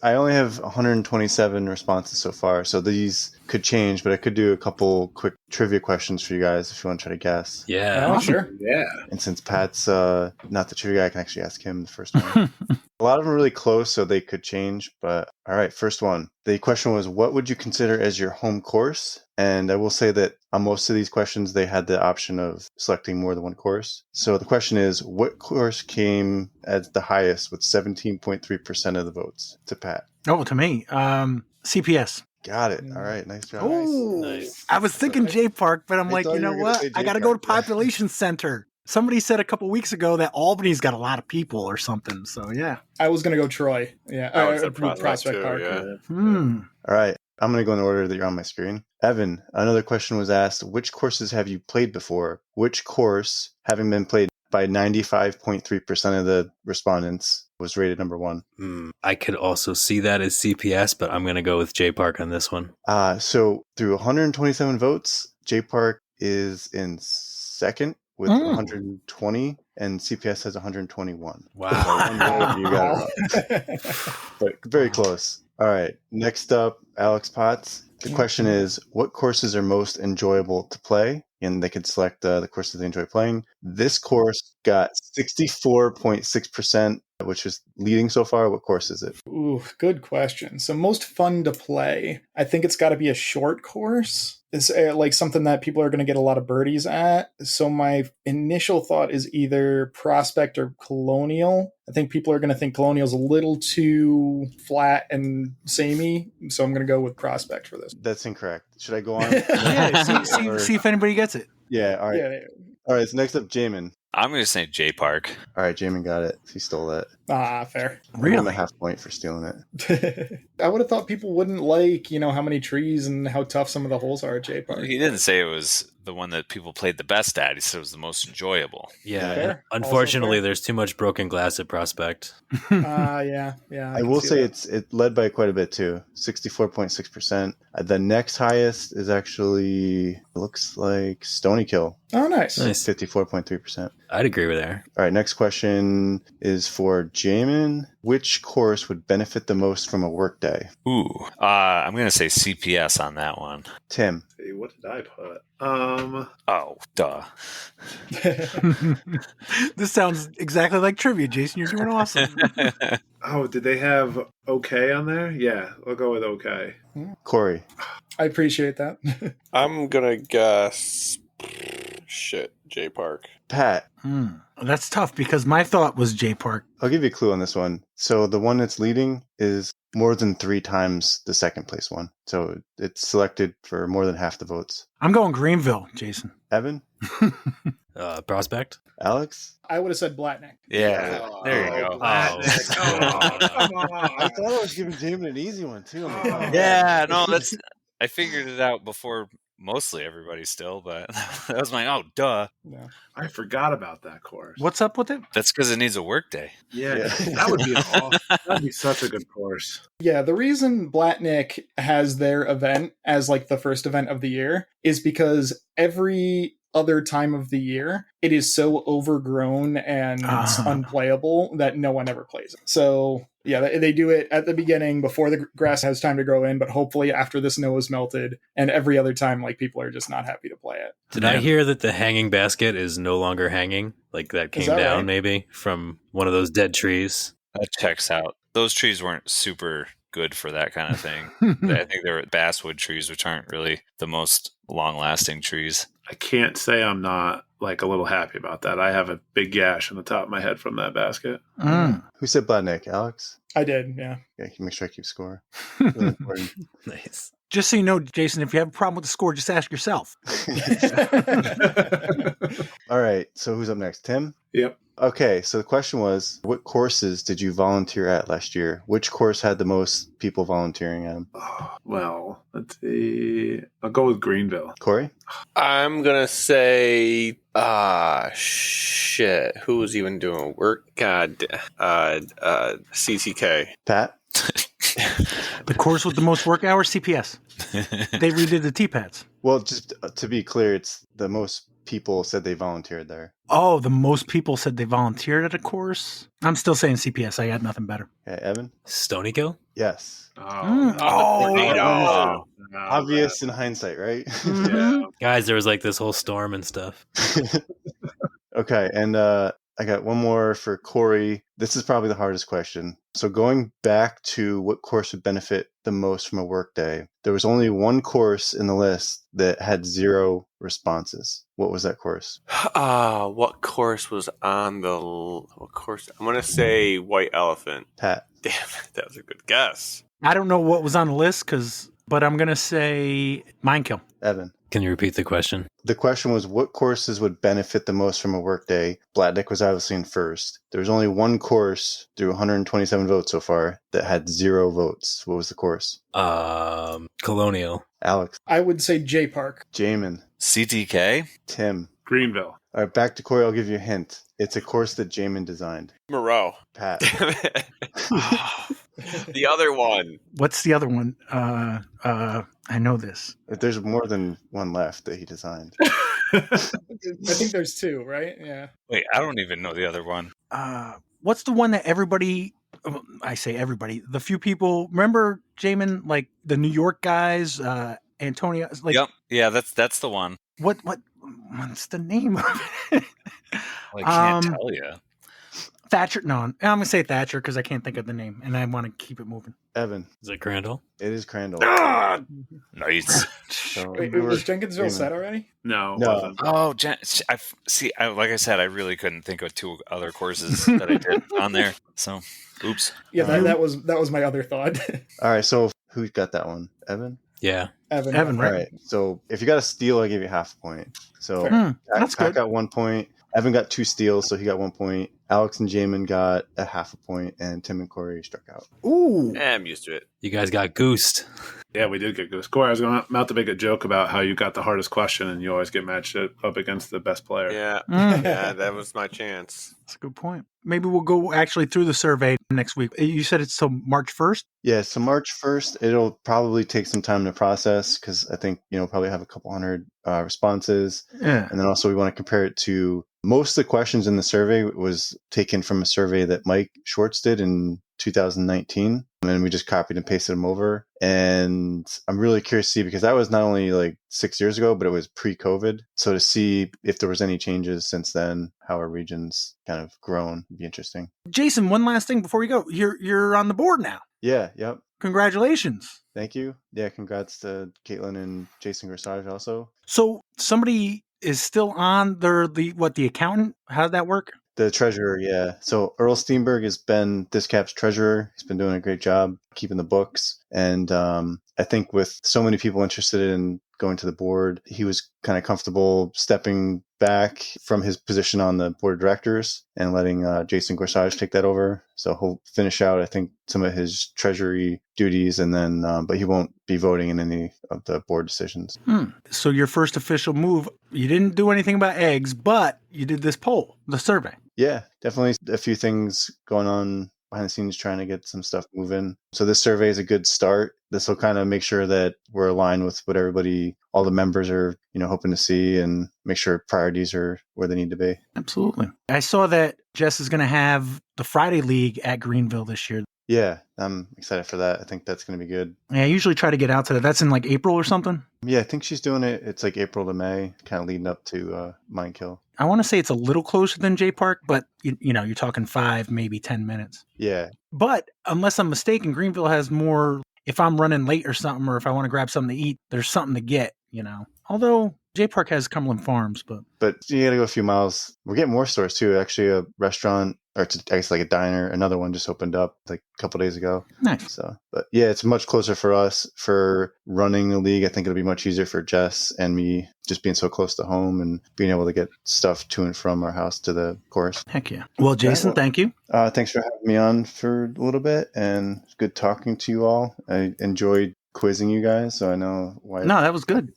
I only have 127 responses so far, so these could change, but I could do a couple quick trivia questions for you guys if you want to try to guess. Yeah. Oh, sure. Yeah. And since Pat's not the trivia guy, I can actually ask him the first one. A lot of them are really close, so they could change. But all right, first one. The question was, what would you consider as your home course? And I will say that on most of these questions, they had the option of selecting more than one course. So the question is, what course came at the highest with 17.3% of the votes to Pat? Oh, to me. CPS. Got it. All right. Nice job. Oh, Nice. I was thinking JPark, but I'm I like, thought you you know were gonna what? say I got to go to JPark. Population Center. Somebody said a couple weeks ago that Albany's got a lot of people or something. So, yeah. I was going to go Troy. Yeah. I was at Prospect too, Park. yeah. All right. I'm going to go in the order that you're on my screen. Evan, another question was asked, which courses have you played before? Which course, having been played by 95.3% of the respondents, was rated number one? I could also see that as CPS, but I'm going to go with JPark on this one. So through 127 votes, JPark is in second with 120, and CPS has 121. Wow. So one vote, you got it wrong. But very close. All right. Next up, Alex Potts. The question is, what courses are most enjoyable to play? And they could select the courses they enjoy playing. This course got 64.6% which is leading so far. What course is it? Ooh, good question. So most fun to play, I think it's got to be a short course. It's like something that people are going to get a lot of birdies at. So my initial thought is either Prospect or Colonial. I think people are going to think Colonial's a little too flat and samey, so I'm going to go with Prospect for this. That's incorrect. Should I go on? Yeah, see if anybody gets it. Yeah, all right. Yeah. All right, so next up, Jaimen. I'm going to say JPark. All right, Jaimen got it. He stole that. Fair. I'll give him a half point for stealing it. I would have thought people wouldn't like, how many trees and how tough some of the holes are at JPark. He didn't say it was the one that people played the best at. He said it was the most enjoyable. Yeah. Fair. Unfortunately, Also fair. there's too much broken glass at Prospect. Yeah. I will say it led by quite a bit too, 64.6%. The next highest is actually, looks like Stony Kill, Oh, nice. 54.3%. I'd agree with there. All right, next question is for Jaimen. Which course would benefit the most from a work day? Ooh. I'm going to say CPS on that one. Tim. Hey, what did I put? Oh, duh. This sounds exactly like trivia, Jason. You're doing awesome. Oh, did they have OK on there? Yeah, I'll go with OK. Corey. I appreciate that. I'm gonna guess. Shit, JPark. Pat. That's tough because my thought was JPark. I'll give you a clue on this one. So the one that's leading is more than 3 times the second place one. So it's selected for more than half the votes. I'm going Greenville, Jason. Evan? Prospect? Alex? I would have said Blatnick. Yeah, there you go. Come on. I thought I was giving Jaimen an easy one too. Oh my God. Yeah, no, I figured it out before mostly everybody still, but that was my, duh. Yeah. I forgot about that course. What's up with it? That's because it needs a work day. Yeah, Yeah. that'd be such a good course. Yeah, the reason Blatnick has their event as like the first event of the year is because every other time of the year it is so overgrown and unplayable that no one ever plays it. So yeah, they do it at the beginning before the grass has time to grow in, but hopefully after the snow is melted, and every other time like people are just not happy to play it. Did I hear that the hanging basket is no longer hanging? Like that came that down right? maybe from one of those dead trees? That checks out. Those trees weren't super good for that kind of thing. I think they were basswood trees, which aren't really the most long-lasting trees. I can't say I'm not like a little happy about that. I have a big gash on the top of my head from that basket. Who said Blatnick? Alex? I did, yeah. Yeah, make sure I keep score. Really important. Nice. Just so you know, Jason, if you have a problem with the score, just ask yourself. All right, so who's up next? Tim? Yep. Okay, so the question was, what courses did you volunteer at last year? Which course had the most people volunteering at them? Well, let's see. I'll go with Greenville. Corey? I'm gonna say, shit. Who was even doing work? God, CCK. Pat? The course with the most work hours, CPS. They redid the T-pads. Well, just to be clear, it's the most people said they volunteered there. Oh, the most people said they volunteered at a course? I'm still saying CPS. I got nothing better. Okay, Evan? Stony Kill? Yes. Obvious in hindsight, right? Yeah. Guys, there was like this whole storm and stuff. Okay, and I got one more for Corey. This is probably the hardest question. So going back to what course would benefit the most from a work day, there was only one course in the list that had 0 responses. What was that course? What course was on what course? I'm gonna say White Elephant. Pat. Damn it, that was a good guess. I don't know what was on the list, but I'm going to say Minekill. Evan. Can you repeat the question? The question was, what courses would benefit the most from a workday? Blatnick was obviously in first. There was only one course through 127 votes so far that had 0 votes. What was the course? Colonial. Alex. I would say JPark. Jamin. CTK? Tim. Greenville. All right, back to Corey. I'll give you a hint. It's a course that Jaimen designed. Moreau. Pat. Damn it. The other one. What's the other one? I know this. There's more than one left that he designed. I think there's 2, right? Yeah. Wait, I don't even know the other one. What's the one that everybody, I say everybody, the few people, remember, Jaimen, like the New York guys, Antonio? Like, Yep. Yeah, that's the one. What's the name of it? Well, I can't tell you. Thatcher. No, I'm going to say Thatcher because I can't think of the name, and I want to keep it moving. Evan. Is it Crandall? It is Crandall. Ah! Nice. So Wait, you were was Jenkinsville dreaming. set already? No, it No. wasn't. Oh, like I said, I really couldn't think of 2 other courses that I did on there. So, oops. Yeah, that was my other thought. All right, so who got that one? Evan? Yeah. Evan, Evan, All right? right, so if you got a steal, I give you half a point. So That's Pat good. got 1 point. Evan got 2 steals, so he got 1 point. Alex and Jaimen got a half a point, and Tim and Corey struck out. Ooh. I'm used to it. You guys got goosed. Yeah, we did get goose. Corey, I was about to make a joke about how you got the hardest question and you always get matched up against the best player. Yeah, Mm. yeah, that was my chance. That's a good point. Maybe we'll go actually through the survey next week. You said it's till March 1st? Yeah, so March 1st, it'll probably take some time to process because I think, probably have a couple hundred responses. Yeah. And then also we want to compare it to most of the questions in the survey was taken from a survey that Mike Schwartz did in 2019. And then we just copied and pasted them over. And I'm really curious to see because that was not only like 6 years ago, but it was pre-COVID. So to see if there was any changes since then, how our region's kind of grown would be interesting. Jason, one last thing before we go. You're on the board now. Yeah, yep. Congratulations. Thank you. Yeah, congrats to Caitlin and Jason Corsage also. So somebody is still on the accountant? How did that work? The treasurer, yeah. So Earl Steenberg has been DisCap's treasurer. He's been doing a great job keeping the books. And I think with so many people interested in going to the board, he was kind of comfortable stepping back from his position on the board of directors and letting Jason Corsage take that over. So he'll finish out, I think, some of his treasury duties, and then, but he won't be voting in any of the board decisions. So your first official move, you didn't do anything about eggs, but you did this poll, the survey. Yeah, definitely a few things going on behind the scenes trying to get some stuff moving. So this survey is a good start. This will kind of make sure that we're aligned with what all the members are, hoping to see and make sure priorities are where they need to be. Absolutely. I saw that Jess is going to have the Friday League at Greenville this year. Yeah, I'm excited for that. I think that's going to be good. Yeah, I usually try to get out to that. That's in like April or something. Yeah, I think she's doing it. It's like April to May, kind of leading up to Mine Kill. I want to say it's a little closer than JPark, but you're talking 5, maybe 10 minutes. Yeah. But unless I'm mistaken, Greenville has more, if I'm running late or something, or if I want to grab something to eat, there's something to get, Although JPark has Cumberland Farms, but you got to go a few miles. We're getting more stores too. Actually, a restaurant, or I guess like a diner, another one just opened up like a couple days ago. Nice. So, but yeah, it's much closer for us for running the league. I think it'll be much easier for Jess and me just being so close to home and being able to get stuff to and from our house to the course. Heck yeah. Well, Jason, thank you. Thanks for having me on for a little bit, and it's good talking to you all. I enjoyed quizzing you guys, so I know why. No, that was good.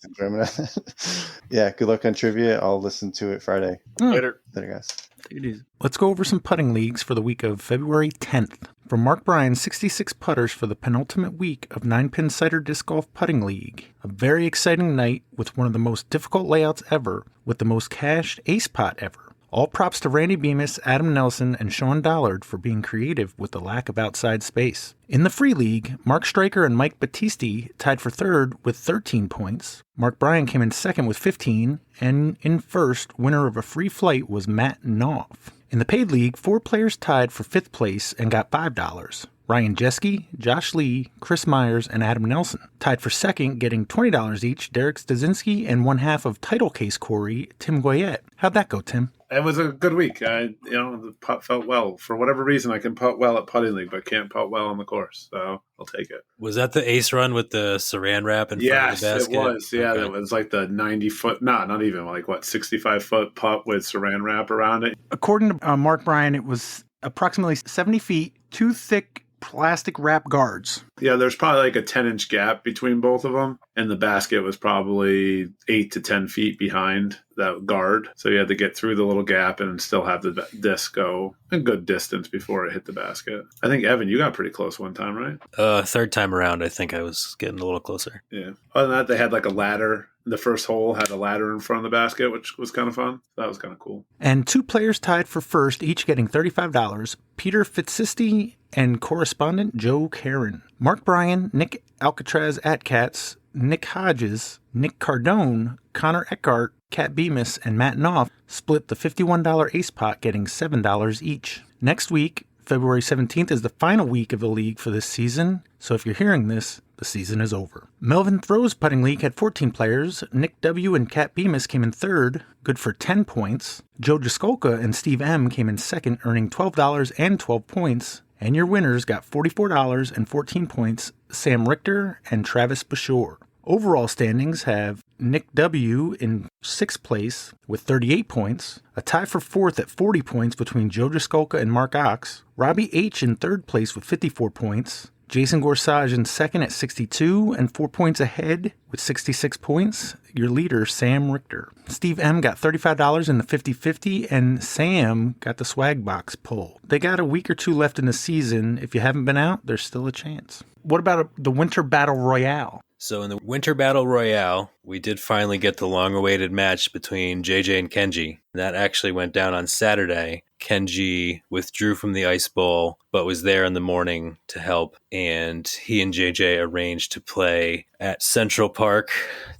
Yeah, good luck on trivia. I'll listen to it Friday. Later, guys. Take it easy. Let's go over some putting leagues for the week of February 10th. From Mark Bryan, 66 putters for the penultimate week of 9-Pin Sider Disc Golf Putting League. A very exciting night with one of the most difficult layouts ever, with the most cashed ace pot ever. All props to Randy Bemis, Adam Nelson, and Sean Dollard for being creative with the lack of outside space. In the Free League, Mark Stryker and Mike Battisti tied for third with 13 points. Mark Bryan came in second with 15, and in first, winner of a free flight was Matt Knopf. In the Paid League, 4 players tied for 5th place and got $5. Ryan Jeske, Josh Lee, Chris Myers, and Adam Nelson. Tied for second, getting $20 each, Derek Stasinski and one half of Title Case Corey, Tim Goyette. How'd that go, Tim? It was a good week. The putt felt well. For whatever reason, I can putt well at putting league, but can't putt well on the course. So I'll take it. Was that the ace run with the saran wrap in front of the basket? It was. Yeah, Okay. It was like the 90-foot, not even, 65-foot putt with saran wrap around it. According to Mark Bryan, it was approximately 70 feet, 2 thick plastic wrap guards. Yeah, there's probably like a 10-inch gap between both of them, and the basket was probably 8 to 10 feet behind that guard. So you had to get through the little gap and still have the disc go a good distance before it hit the basket. I think, Evan, you got pretty close one time, right? Third time around, I think I was getting a little closer. Yeah. Other than that, they had like a ladder. The first hole had a ladder in front of the basket, which was kind of fun. That was kind of cool. And 2 players tied for first, each getting $35. Peter Fitzisti and correspondent Joe Karen. Mark Bryan, Nick Alcatraz at Cats, Nick Hodges, Nick Cardone, Connor Eckhart, Kat Bemis, and Matt Knopf split the $51 ace pot, getting $7 each. Next week, February 17th, is the final week of the league for this season. So if you're hearing this, the season is over. Melvin Throw's putting league had 14 players. Nick W. and Kat Bemis came in third, good for 10 points. Joe Jaskolka and Steve M. came in second, earning $12 and 12 points. And your winners got $44 and 14 points, Sam Richter and Travis Bashore. Overall standings have Nick W. in 6th place with 38 points, a tie for 4th at 40 points between Joe Jaskolka and Mark Ox, Robbie H. in 3rd place with 54 points, Jason Gorsage in 2nd at 62 and 4 points ahead with 66 points, your leader Sam Richter. Steve M. got $35 in the 50-50 and Sam got the swag box pull. They got a week or two left in the season. If you haven't been out, there's still a chance. What about the Winter Battle Royale? So in the Winter Battle Royale, we did finally get the long-awaited match between JJ and Kenji. That actually went down on Saturday. Kenji withdrew from the Ice Bowl, but was there in the morning to help, and he and JJ arranged to play at Central Park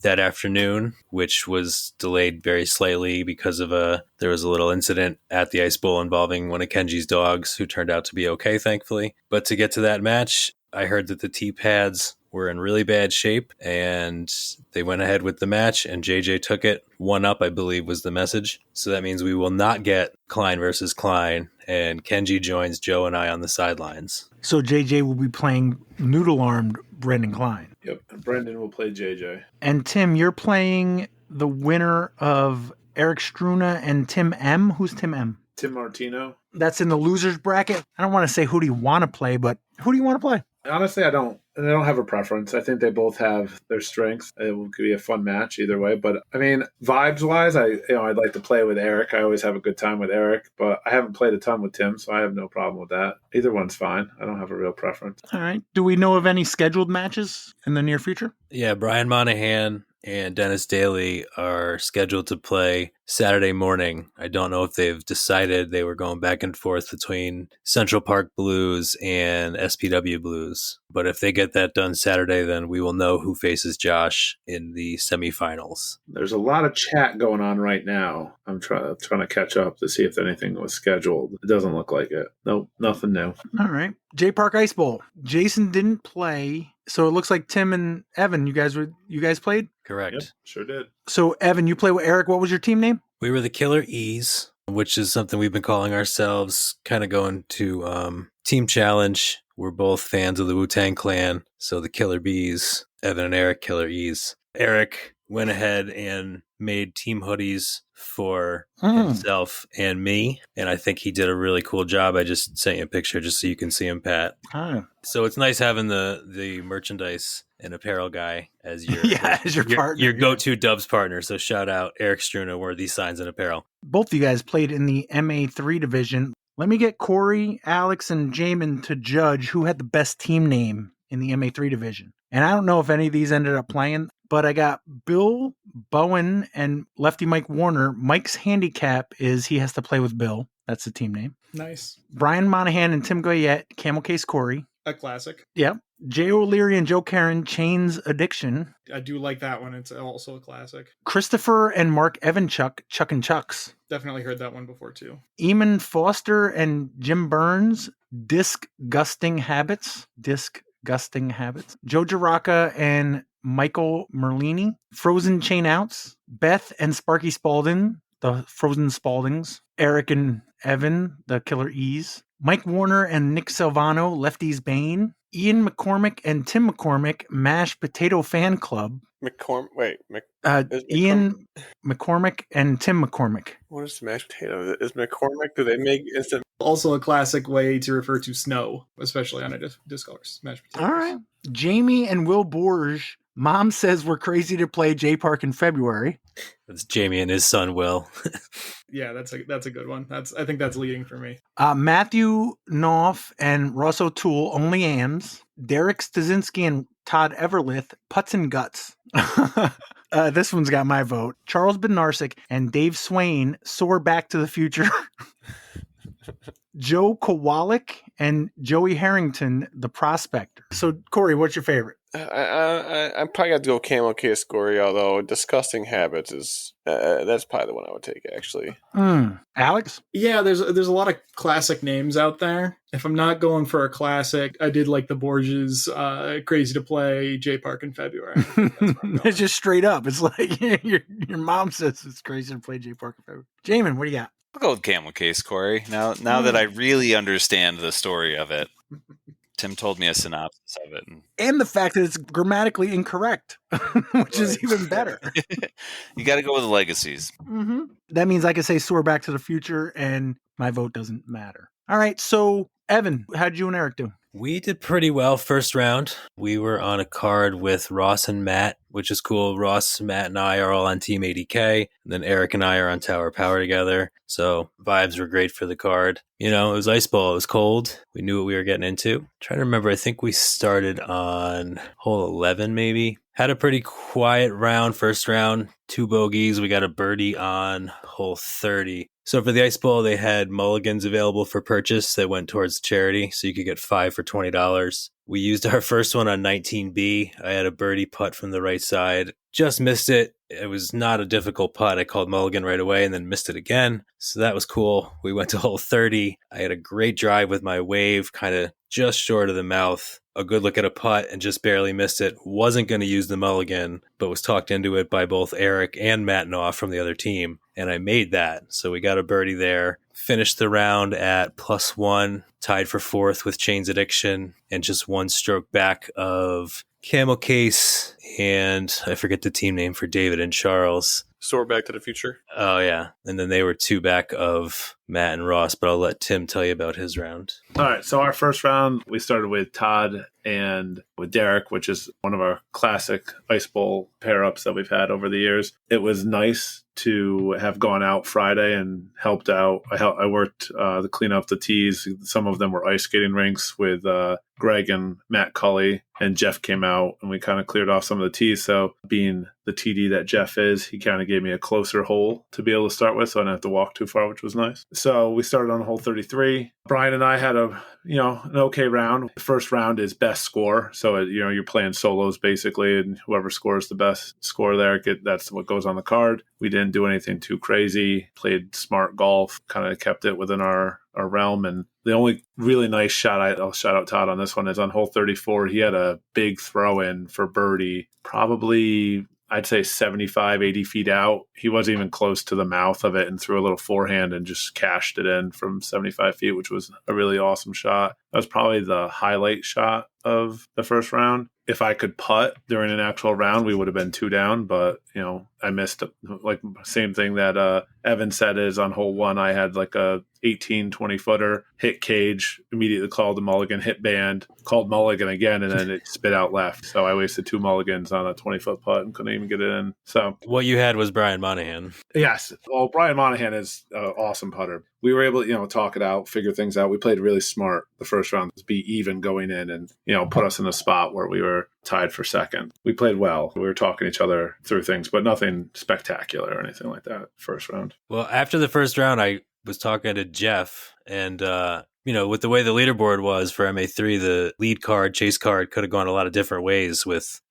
that afternoon, which was delayed very slightly because of there was a little incident at the Ice Bowl involving one of Kenji's dogs, who turned out to be okay, thankfully. But to get to that match, I heard that the T-pads were in really bad shape, and they went ahead with the match, and JJ took it. 1-up, I believe, was the message. So that means we will not get Cline versus Cline, and Kenji joins Joe and I on the sidelines. So JJ will be playing noodle-armed Branden Cline. Yep, Branden will play JJ. And Tim, you're playing the winner of Erich Struna and Tim M. Who's Tim M? Tim Martino. That's in the losers bracket. I don't want to say who do you want to play, but who do you want to play? Honestly, I don't have a preference. I think they both have their strengths. It will be a fun match either way. But I mean, vibes-wise, I'd like to play with Erich. I always have a good time with Erich, but I haven't played a ton with Tim, so I have no problem with that. Either one's fine. I don't have a real preference. All right. Do we know of any scheduled matches in the near future? Yeah, Brian Monahan and Dennis Daly are scheduled to play Saturday morning. I don't know if they've decided. They were going back and forth between Central Park Blues and SPW Blues. But if they get that done Saturday, then we will know who faces Josh in the semifinals. There's a lot of chat going on right now. I'm trying to catch up to see if anything was scheduled. It doesn't look like it. Nope, nothing new. All right. JPark Ice Bowl. Jason didn't play, so it looks like Tim and Evan, you guys played? Correct. Yep, sure did. So Evan, you play with Erich. What was your team name? We were the Killer E's, which is something we've been calling ourselves, kind of going to Team Challenge. We're both fans of the Wu-Tang Clan, so the Killer Bees, Evan and Erich, Killer E's. Erich went ahead and made team hoodies for himself and me, and I think he did a really cool job. I just sent you a picture just so you can see him, Pat. So it's nice having the merchandise and apparel guy as your as your partner, your go-to Dubs partner. So shout out Erich Struna, Worthy Signs and Apparel. Both of you guys played in the MA3 division. Let me get Corey, Alex, and Jaimen to judge who had the best team name in the MA3 division. And I don't know if any of these ended up playing, but I got Bill Bowen and Lefty Mike Warner. Mike's handicap is he has to play with Bill. That's the team name. Nice. Brian Monahan and Tim Goyette, Camel Case Corey. A classic. Yep. Jay O'Leary and Joe Karen, Chains Addiction. I do like that one. It's also a classic. Christopher and Mark Evanchuk, Chuck and Chucks. Definitely heard that one before, too. Eamon Foster and Jim Burns, Disgusting Habits. Joe Jaraka and Michael Merlini, Frozen Chain Outs. Beth and Sparky Spaulding, the Frozen Spauldings. Erich and Evan, the Killer E's. Mike Warner and Nick Silvano, Lefty's Bane. Ian McCormick and Tim McCormick, Mashed Potato Fan Club. Ian McCormick and Tim McCormick. What is mashed potato? Is McCormick, do they make instant? Also a classic way to refer to snow, especially on a disc golf mashed potatoes. All right. Jamie and Will Borge. Mom says we're crazy to play JPark in February. That's Jamie and his son, Will. Yeah, that's a good one. I think that's leading for me. Matthew Knopf and Russ O'Toole, Only Ams. Derek Stasinski and Todd Everlith, Putts and Guts. This one's got my vote. Charles Bednarsik and Dave Swain, Soar Back to the Future. Joe Kowalik and Joey Harrington, The Prospector. So, Corey, what's your favorite? I probably got to go Camel Case Corey, although Disgusting Habits is that's probably the one I would take actually. Alex? Yeah, there's a lot of classic names out there. If I'm not going for a classic, I did like the Borges Crazy to Play JPark in February. It's just straight up. It's like your mom says it's crazy to play JPark in February. Jaimen, what do you got? I'll go with Camel Case Corey. Now that I really understand the story of it. Tim told me a synopsis of it. And the fact that it's grammatically incorrect, which is even better. You got to go with the legacies. Mm-hmm. That means I can say Soar Back to the Future and my vote doesn't matter. All right, so Evan, how'd you and Erich do? We did pretty well first round. We were on a card with Ross and Matt, which is cool. Ross, Matt, and I are all on Team 80K. And then Erich and I are on Tower Power together. So vibes were great for the card. You know, it was Ice Bowl. It was cold. We knew what we were getting into. Trying to remember, I think we started on hole 11 maybe. Had a pretty quiet round, first round. 2 bogeys. We got a birdie on hole 30. So for the Ice Bowl, they had mulligans available for purchase that went towards charity. So you could get 5 for $20. We used our first one on 19B. I had a birdie putt from the right side. Just missed it. It was not a difficult putt. I called mulligan right away and then missed it again. So that was cool. We went to hole 30. I had a great drive with my wave, kind of just short of the mouth. A good look at a putt and just barely missed it. Wasn't going to use the mulligan, but was talked into it by both Erich and Matt Knopf from the other team. And I made that. So we got a birdie there. Finished the round at +1. Tied for 4th with Chains Addiction. And just 1 stroke back of Camel Case. And I forget the team name for David and Charles. Soar Back to the Future. Oh, yeah. And then they were 2 back of Matt and Ross, but I'll let Tim tell you about his round. All right. So our first round, we started with Todd and with Derek, which is one of our classic Ice Bowl pair-ups that we've had over the years. It was nice to have gone out Friday and helped out. I worked to clean up the tees. Some of them were ice skating rinks with Greg and Matt Cully, and Jeff came out and we kind of cleared off some of the tees. So being the TD that Jeff is, he kind of gave me a closer hole to be able to start with, so I didn't have to walk too far, which was nice. So we started on hole 33. Bryan and I had an okay round. The first round is best score. So, you're playing solos basically, and whoever scores the best score there, that's what goes on the card. We didn't do anything too crazy. Played smart golf, kind of kept it within our realm. And the only really nice shot, I'll shout out Todd on this one, is on hole 34. He had a big throw in for birdie, probably I'd say 75, 80 feet out. He wasn't even close to the mouth of it and threw a little forehand and just cashed it in from 75 feet, which was a really awesome shot. That was probably the highlight shot of the first round. If I could putt during an actual round, we would have been 2 down, but I missed like same thing that Evan said is on hole 1. I had like a 18-20 footer, hit cage, immediately called the mulligan, hit band, called mulligan again, and then it spit out left. So I wasted 2 mulligans on a 20-foot putt and couldn't even get it in. So what you had was Bryan Monahan. Yes. Well, Bryan Monahan is an awesome putter. We were able to, talk it out, figure things out. We played really smart the first round, to be even going in and, put us in a spot where we were tied for second. We played well. We were talking each other through things, but nothing spectacular or anything like that first round. Well, after the first round, I was talking to Jeff, and with the way the leaderboard was for MA3, the lead card, chase card could have gone a lot of different ways with,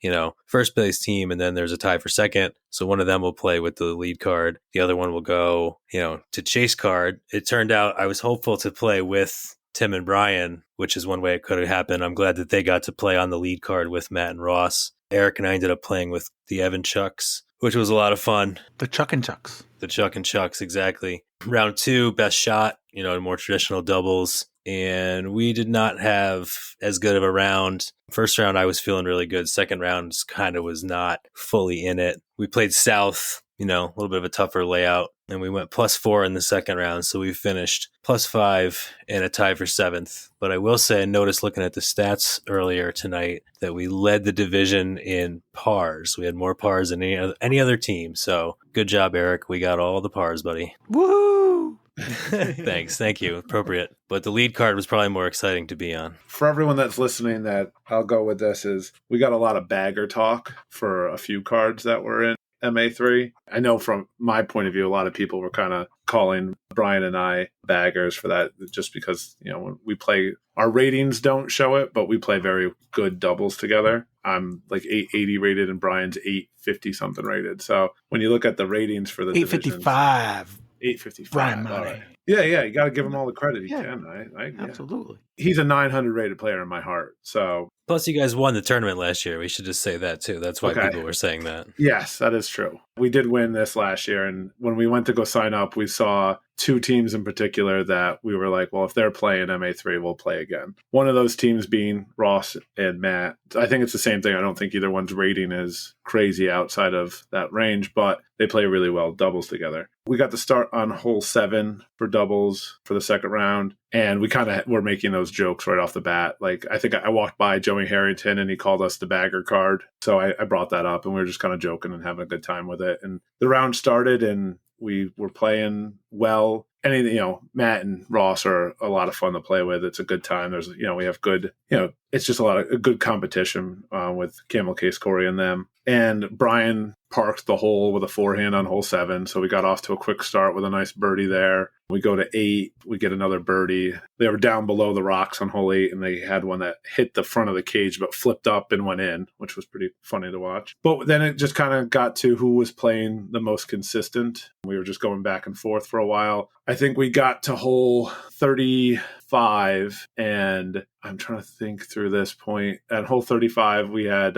first place team, and then there's a tie for second. So one of them will play with the lead card. The other one will go, to chase card. It turned out I was hopeful to play with Tim and Bryan, which is one way it could have happened. I'm glad that they got to play on the lead card with Matt and Ross. Erich and I ended up playing with the Evan Chucks, which was a lot of fun. The Chuck and Chucks. The Chuck and Chucks, exactly. Round 2, best shot, more traditional doubles. And we did not have as good of a round. First round, I was feeling really good. Second round kind of was not fully in it. We played south, a little bit of a tougher layout. And we went +4 in the second round. So we finished +5 and a tie for 7th. But I will say, I noticed looking at the stats earlier tonight that we led the division in pars. We had more pars than any other team. So good job, Erich. We got all the pars, buddy. Woohoo! Thanks. Thank you. Appropriate. But the lead card was probably more exciting to be on. For everyone that's listening, that I'll go with this is we got a lot of bagger talk for a few cards that were in. MA3. I know from my point of view, a lot of people were kind of calling Bryan and I baggers for that, just because, when we play, our ratings don't show it, but we play very good doubles together. I'm like 880 rated and Bryan's 850 something rated. So when you look at the ratings for the 855. 855. Bryan All Monahan. right. Yeah, you got to give him all the credit he can. Absolutely. He's a 900 rated player in my heart. So Plus, you guys won the tournament last year. We should just say that too. That's why people were saying that. Yes, that is true. We did win this last year, and when we went to go sign up, we saw two teams in particular that we were like, well, if they're playing MA3, we'll play again. One of those teams being Ross and Matt. I think it's the same thing. I don't think either one's rating is crazy outside of that range, but they play really well doubles together. We got to start on hole 7 for doubles for the second round, and we kind of were making those jokes right off the bat. Like, I think I walked by Joey Harrington, and he called us the bagger card. So I brought that up, and we were just kind of joking and having a good time with it. And the round started, and we were playing well. And, Matt and Ross are a lot of fun to play with. It's a good time. There's, we have good, it's just a good competition with Camel Case Corey and them. And Bryan parked the hole with a forehand on hole 7. So we got off to a quick start with a nice birdie there. We go to 8. We get another birdie. They were down below the rocks on hole 8, and they had one that hit the front of the cage but flipped up and went in, which was pretty funny to watch. But then it just kind of got to who was playing the most consistent. We were just going back and forth for a while. I think we got to hole 35, and I'm trying to think through this point. At hole 35, we had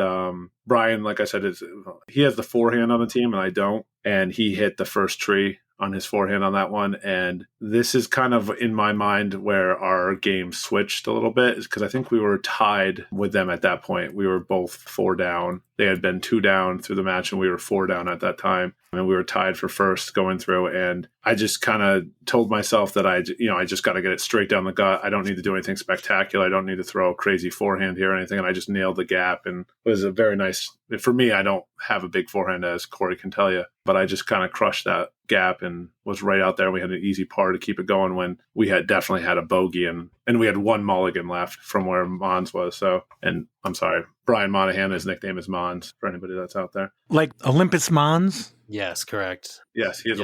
Bryan, like I said, he has the forehand on the team, and I don't. And he hit the first tree on his forehand on that one. And this is kind of in my mind where our game switched a little bit, is because I think we were tied with them at that point. We were both 4 down. They had been 2 down through the match, and we were 4 down at that time. And we were tied for first going through. And I just kind of told myself that I just got to get it straight down the gut. I don't need to do anything spectacular. I don't need to throw a crazy forehand here or anything. And I just nailed the gap. And it was a very nice, for me, I don't have a big forehand, as Corey can tell you, but I just kind of crushed that gap and was right out there. We had an easy par to keep it going when we had definitely had a bogey, and we had 1 mulligan left from where Mons was. So, and I'm sorry, Bryan Monahan, his nickname is Mons for anybody that's out there. Like Olympus Mons? Yes, correct. Yes, he is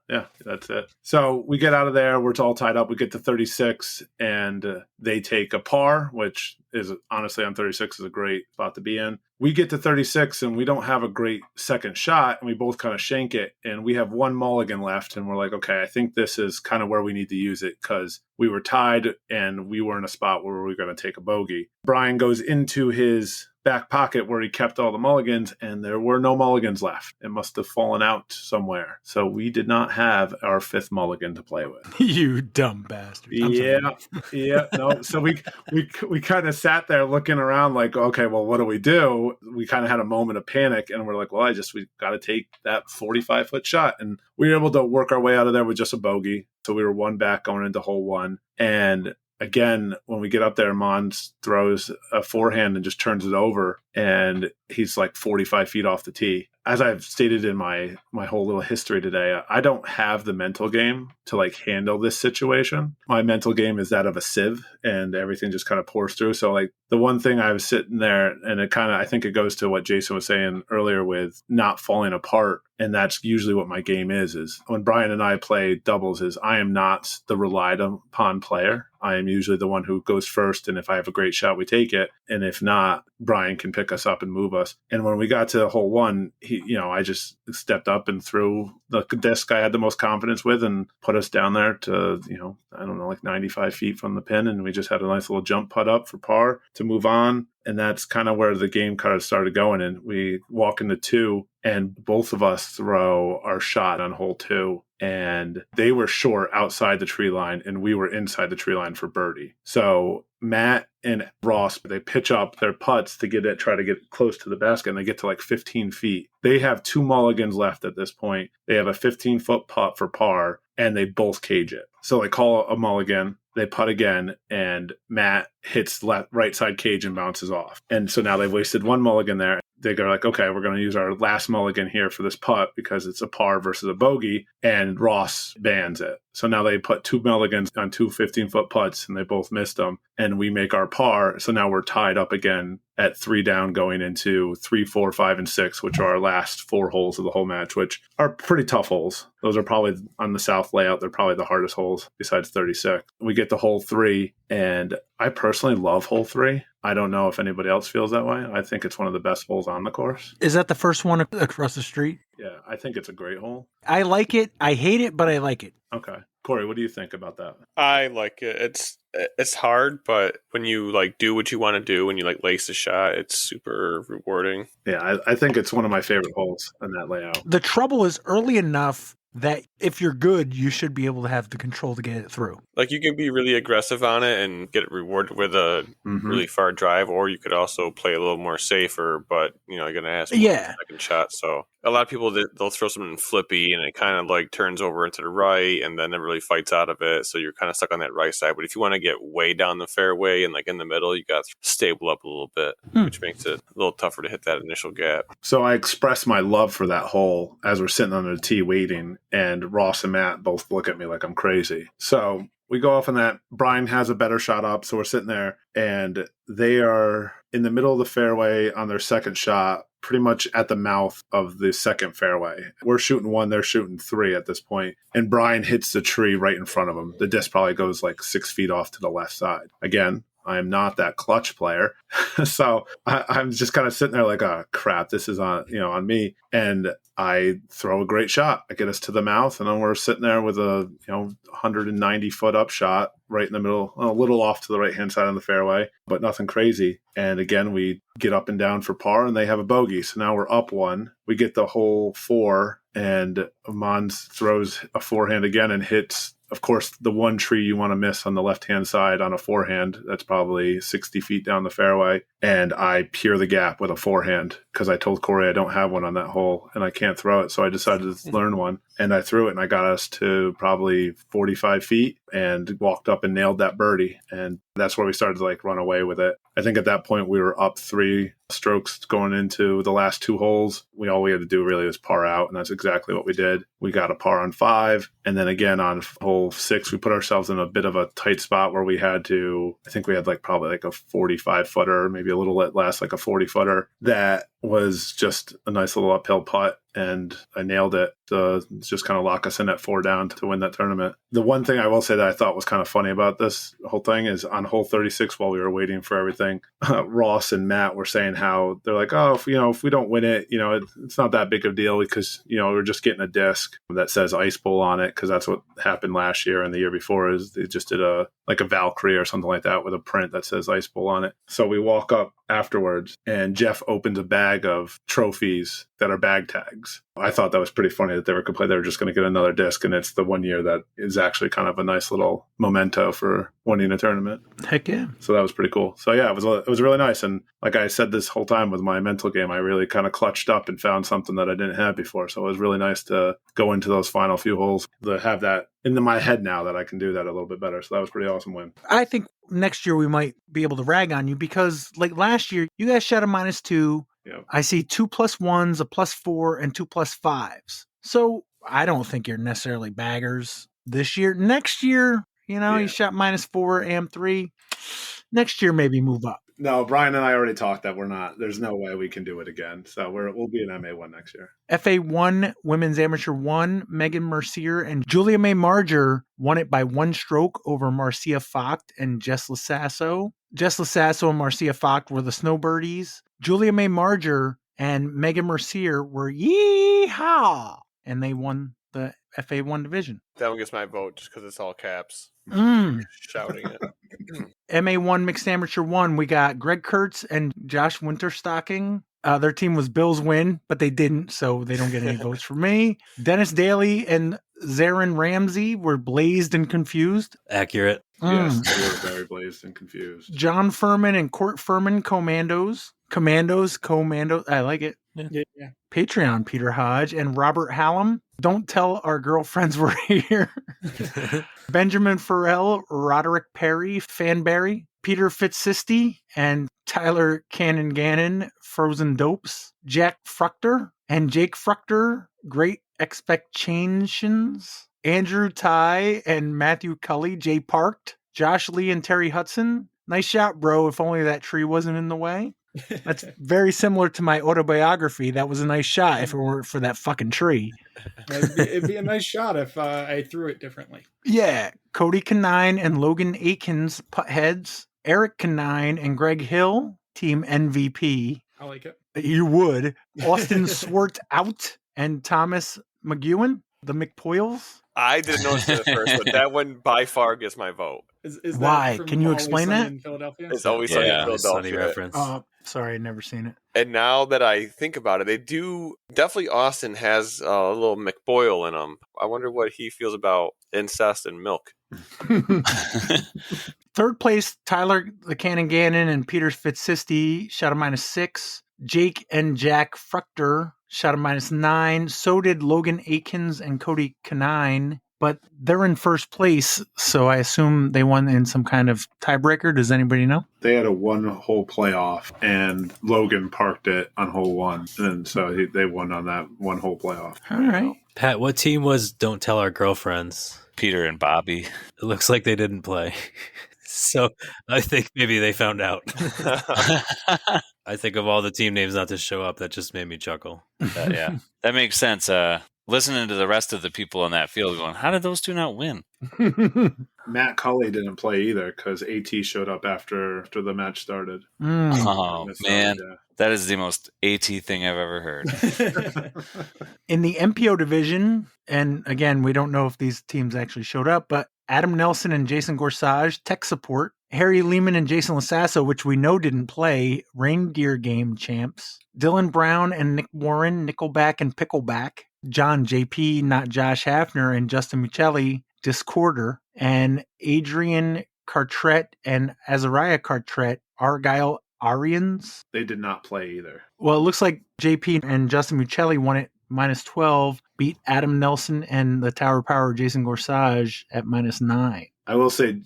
Yeah, that's it. So we get out of there. We're all tied up. We get to 36, and they take a par, which is honestly on 36 is a great spot to be in. We get to 36, and we don't have a great second shot, and we both kind of shank it, and we have 1 mulligan left, and we're like, okay, I think this is kind of where we need to use it, because we were tied, and we were in a spot where we were going to take a bogey. Bryan goes into his back pocket where he kept all the mulligans, and there were no mulligans left. It must have fallen out somewhere. So we did not have our 5th mulligan to play with. You dumb bastard. No. So we kind of sat there looking around like, okay, well, what do we do? We kind of had a moment of panic, and we're like, well, we got to take that 45-foot shot. And we were able to work our way out of there with just a bogey. So we were 1 back going into hole 1. And again, when we get up there, Mons throws a forehand and just turns it over, and he's like 45 feet off the tee. As I've stated in my whole little history today, I don't have the mental game to like handle this situation. My mental game is that of a sieve, and everything just kind of pours through. So like the one thing I was sitting there, and it kind of, I think it goes to what Jason was saying earlier with not falling apart. And that's usually what my game is when Bryan and I play doubles, is I am not the relied upon player. I am usually the one who goes first, and if I have a great shot, we take it. And if not, Bryan can pick us up and move us. And when we got to hole 1, I just stepped up and threw the disc I had the most confidence with and put us down there to, like 95 feet from the pin. And we just had a nice little jump putt up for par to move on. And that's kind of where the game kind of started going. And we walk into 2, and both of us throw our shot on hole 2. And they were short outside the tree line, and we were inside the tree line for birdie. So Matt and Ross, they pitch up their putts to try to get close to the basket, and they get to like 15 feet. They have 2 mulligans left at this point. They have a 15-foot putt for par, and they both cage it. So they call a mulligan. They putt again, and Matt hits right side cage and bounces off. And so now they've wasted 1 mulligan there. they go like, okay, we're going to use our last mulligan here for this putt because it's a par versus a bogey, and Ross bans it. So now they put 2 mulligans on 2 15-foot putts, and they both missed them, and we make our par. So now we're tied up again at 3 down going into 3, 4, 5, and 6, which are our last 4 holes of the whole match, which are pretty tough holes. Those are probably on the south layout. They're probably the hardest holes besides 36. We get to hole 3, and I personally love hole 3. I don't know if anybody else feels that way. I think it's one of the best holes on the course. Is that the first one across the street? Yeah, I think it's a great hole. I like it. I hate it, but I like it. Okay. Corey, what do you think about that? I like it. It's hard, but when you like do what you want to do, when you like lace a shot, it's super rewarding. Yeah, I think it's one of my favorite holes in that layout. The trouble is early enough that if you're good, you should be able to have the control to get it through. Like you can be really aggressive on it and get it rewarded with a really far drive, or you could also play a little more safer, but you're going to ask for a second shot. So a lot of people, they'll throw something flippy and it kind of like turns over into the right and then it really fights out of it. So you're kind of stuck on that right side. But if you want to get way down the fairway and like in the middle, you got to stable up a little bit, which makes it a little tougher to hit that initial gap. So I expressed my love for that hole as we're sitting on the tee waiting, and Ross and Matt both look at me like I'm crazy. So we go off on that. Bryan has a better shot up, so we're sitting there, and they are in the middle of the fairway on their second shot, pretty much at the mouth of the second fairway. We're shooting 1, they're shooting 3 at this point, and Bryan hits the tree right in front of him. The disc probably goes like 6 feet off to the left side. Again, I am not that clutch player. So I'm just kind of sitting there like, oh, crap, this is on me. And I throw a great shot. I get us to the mouth, and then we're sitting there with a 190-foot up shot right in the middle, a little off to the right-hand side of the fairway, but nothing crazy. And again, we get up and down for par, and they have a bogey. So now we're up 1. We get the hole 4, and Mons throws a forehand again and hits, of course, the one tree you want to miss on the left-hand side on a forehand. That's probably 60 feet down the fairway. And I peer the gap with a forehand because I told Corey I don't have one on that hole and I can't throw it. So I decided to learn one. And I threw it, and I got us to probably 45 feet and walked up and nailed that birdie. And that's where we started to like run away with it. I think at that point we were up 3 strokes going into the last 2 holes. All we had to do really was par out, and that's exactly what we did. We got a par on 5, and then again on hole 6, we put ourselves in a bit of a tight spot where we had to, I think we had like probably like a 45-footer, maybe a little less, like a 40-footer. That was just a nice little uphill putt, and I nailed it to just kind of lock us in at 4 down to win that tournament. The one thing I will say that I thought was kind of funny about this whole thing is on hole 36, while we were waiting for everything, Ross and Matt were saying how they're like, oh, if we don't win it, it's not that big of a deal because, we're just getting a disc that says Ice Bowl on it, because that's what happened last year and the year before is they just did a Valkyrie or something like that with a print that says Ice Bowl on it. So we walk up afterwards, and Jeff opens a bag of trophies that are bag tags. I thought that was pretty funny that they were just going to get another disc, and it's the one year that is actually kind of a nice little memento for winning a tournament. Heck yeah. So that was pretty cool. So yeah, it was really nice. And like I said this whole time with my mental game, I really kind of clutched up and found something that I didn't have before. So it was really nice to go into those final few holes, to have that into my head now that I can do that a little bit better. So that was a pretty awesome win. I think next year we might be able to rag on you because like last year, you guys shot a -2. Yep. I see 2 +1s, a +4, and 2 +5s. So I don't think you're necessarily baggers this year. Next year, you shot -4, AM3. Next year, maybe move up. No, Bryan and I already talked that we're not. There's no way we can do it again. So we'll be an MA1 next year. FA1, Women's Amateur 1, Megan Mercier and Julia May Marger won it by 1 stroke over Marcia Focht and Jess Lasasso. Jess Lasasso and Marcia Focht were the snow birdies. Julia May Marger and Megan Mercier were yeehaw, and they won the FA1 division. That one gets my vote just because it's all caps. Shouting it. MA1 Mixed Amateur 1, we got Greg Kurtz and Josh Winterstocking. Their team was Bills win, but they didn't, so they don't get any votes for me. Dennis Daly and Zarin Ramsey were blazed and confused. Accurate. Yes, they were very blazed and confused. John Furman and Court Furman, Commandos. I like it. Yeah. Patreon, Peter Hodge and Robert Hallam. Don't tell our girlfriends we're here. Benjamin Farrell, Roderick Perry, Fanberry, Peter Fitzsisti, and Tyler Cannon-Gannon, Frozen Dopes, Jack Fruchter, and Jake Fruchter, Great Expectations, Andrew Ty and Matthew Cully, JPark, Josh Lee and Terry Hudson. Nice shot, bro, if only that tree wasn't in the way. That's very similar to my autobiography. That was a nice shot if it weren't for that fucking tree. It'd be a nice shot if I threw it differently. Yeah. Cody Canine and Logan Akins, Puttheads. Erich Canine and Greg Hill, Team MVP. I like it. You would. Austin Schwartz out and Thomas McEwen, the McPoyles. I didn't notice it at first, but that one by far gets my vote. Is Why? That Can you Always explain Sunny that? in Philadelphia? It's always Sunny in Sunny Philadelphia. reference. Sorry, I'd never seen it. And now that I think about it, they do definitely. Austin has a little McBoyle in him. I wonder what he feels about incest and milk. Third place, Tyler the Cannon-Gannon and Peter Fitzsisti, shot a -6. Jake and Jack Fruchter shot a -9. So did Logan Akins and Cody Canine, but they're in first place, so I assume they won in some kind of tiebreaker. Does anybody know? They had a 1-hole playoff, and Logan parked it on hole 1, and so they won on that 1-hole playoff. All right. Pat, what team was Don't Tell Our Girlfriends? Peter and Bobby. It looks like they didn't play. So I think maybe they found out. I think of all the team names not to show up, that just made me chuckle. Yeah, that makes sense. Listening to the rest of the people in that field going, how did those two not win? Matt Cully didn't play either because AT showed up after the match started. Oh, man. That is the most AT thing I've ever heard. In the MPO division, and again, we don't know if these teams actually showed up, but Adam Nelson and Jason Gorsuch, tech support. Harry Lehman and Jason Lasasso, which we know didn't play, reindeer game champs. Dylan Brown and Nick Warren, Nickelback and Pickleback. John JP, not Josh Hafner, and Justin Mucelli, Discorder. And Adrian Cartret and Azariah Cartret, Argyle Arians. They did not play either. Well, it looks like JP and Justin Mucelli won it -12, beat Adam Nelson and the Tower Power Jason Gorsuch at -9. I will say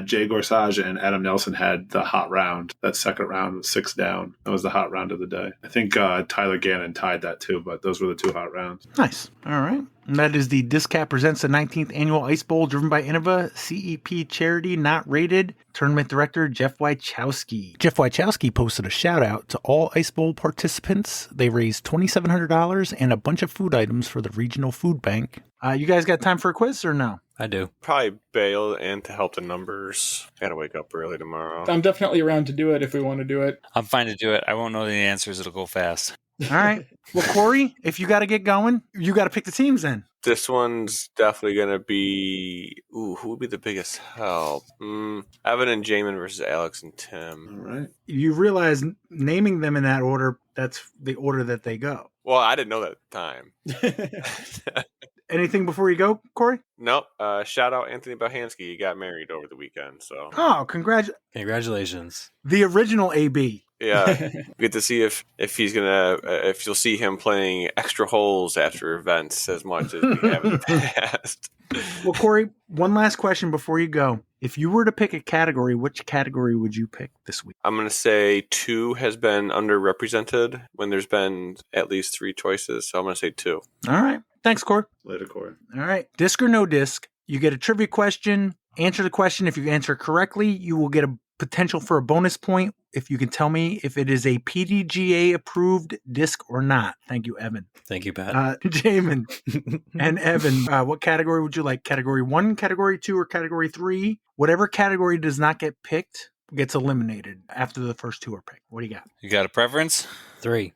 Jay Gorsuch and Adam Nelson had the hot round. That second round was 6 down. That was the hot round of the day. I think Tyler Gannon tied that too, but those were the 2 hot rounds. Nice. All right. And that is the DisCap presents the 19th Annual Ice Bowl driven by Innova, CEP charity, not rated. Tournament director Jeff Wachowski. Jeff Wachowski posted a shout out to all Ice Bowl participants. They raised $2,700 and a bunch of food items for the regional food bank. You guys got time for a quiz or no? I do. Probably bail and to help the numbers. Gotta wake up early tomorrow. I'm definitely around to do it if we want to do it. I'm fine to do it. I won't know the answers. It'll go fast. All right. Well, Corey, if you got to get going, you got to pick the teams then. This one's definitely going to be... Ooh, who would be the biggest help? Evan and Jaimen versus Alex and Tim. All right. You realize naming them in that order, that's the order that they go. Well, I didn't know that at the time. Anything before you go, Corey? Nope. Shout out Anthony Bahansky. He got married over the weekend. So. Oh, congratulations. The original AB. Yeah, get to see if he's gonna if you'll see him playing extra holes after events as much as we have in the past. Well, Corey, one last question before you go. If you were to pick a category, which category would you pick this week? I'm gonna say 2 has been underrepresented when there's been at least 3 choices. So I'm gonna say 2. All right. Thanks, Corey. Later, Corey. All right. Disc or no disc? You get a trivia question. Answer the question. If you answer correctly, you will get a potential for a bonus point if you can tell me if it is a PDGA approved disc or not. Thank you, Evan. Thank you, Pat. Jaimen and Evan, what category would you like? Category 1, category 2, or category 3? Whatever category does not get picked gets eliminated after the first 2 are picked. What do you got? You got a preference? 3.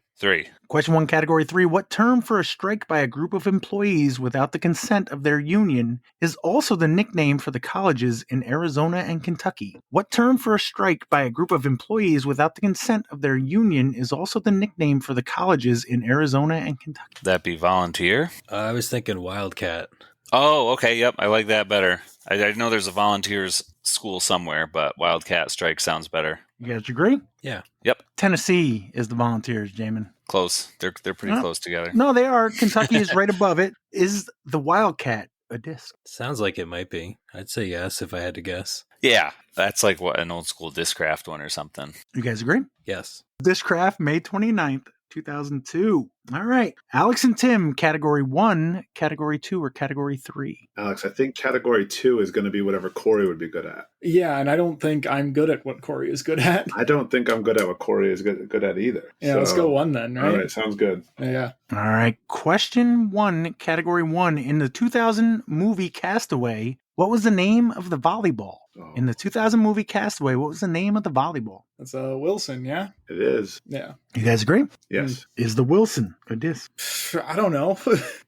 Question 1, category 3. What term for a strike by a group of employees without the consent of their union is also the nickname for the colleges in Arizona and Kentucky? What term for a strike by a group of employees without the consent of their union is also the nickname for the colleges in Arizona and Kentucky? That be volunteer? I was thinking Wildcat. Oh, okay. Yep. I like that better. I know there's a volunteers school somewhere, but Wildcat strike sounds better. You guys agree? Yeah. Yep. Tennessee is the volunteers, Jaimen. Close. They're pretty close together. No, they are. Kentucky is right above it. Is the Wildcat a disc? Sounds like it might be. I'd say yes if I had to guess. Yeah. That's like what, an old school Discraft one or something. You guys agree? Yes. Discraft, May 29th, 2002. All right. Alex and Tim, Category 1, Category 2, or Category 3? Alex, I think Category 2 is going to be whatever Corey would be good at. Yeah, and I don't think I'm good at what Corey is good at. I don't think I'm good at what Corey is good at either. Yeah, let's go 1 then, right? All right, sounds good. Yeah. All right. Question 1, Category 1. In the 2000 movie Castaway, what was the name of the volleyball? In the 2000 movie Castaway, what was the name of the volleyball? That's Wilson, yeah? It is. Yeah. You guys agree? Yes. Is the Wilson a disc? I don't know.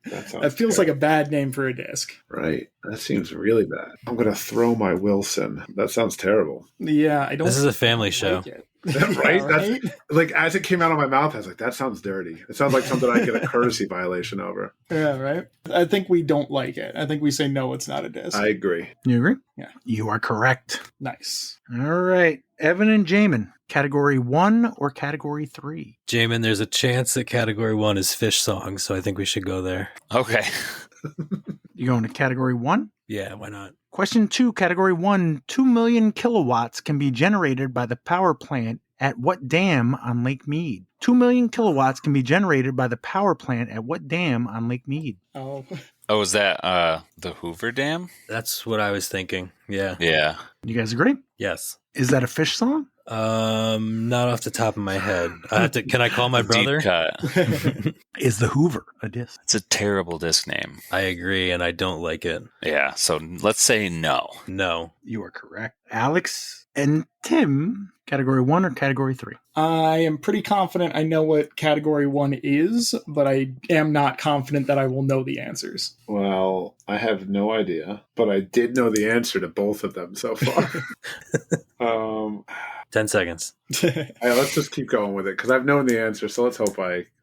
That feels like a bad name for a disc. Right. That seems really bad. I'm going to throw my Wilson. That sounds terrible. Yeah, I don't. This is a family show. Like it. Right? Yeah, That's like, as it came out of my mouth, I was like, that sounds dirty. It sounds like something I get a courtesy violation over. Yeah, right? I think we don't like it. I think we say, no, it's not a disc. I agree. You agree? Yeah. You are correct. Nice. All right. Evan and Jaimen, Category 1 or Category 3? Jaimen, there's a chance that Category 1 is fish songs, so I think we should go there. Okay. You going to Category 1? Yeah, why not? Question 2, Category 1. 2 million kilowatts can be generated by the power plant at what dam on Lake Mead? 2 million kilowatts can be generated by the power plant at what dam on Lake Mead? Oh. Oh, is that the Hoover Dam? That's what I was thinking. Yeah. Yeah. You guys agree? Yes. Is that a fish song? Not off the top of my head. I have to. Can I call my brother? Deep cut. Is the Hoover a disc? It's a terrible disc name. I agree, and I don't like it. Yeah, so let's say no. No. You are correct. Alex and Tim, Category 1 or Category 3? I am pretty confident I know what Category 1 is, but I am not confident that I will know the answers. Well, I have no idea, but I did know the answer to both of them so far. 10 seconds. Let's just keep going with it because I've known the answer, so let's hope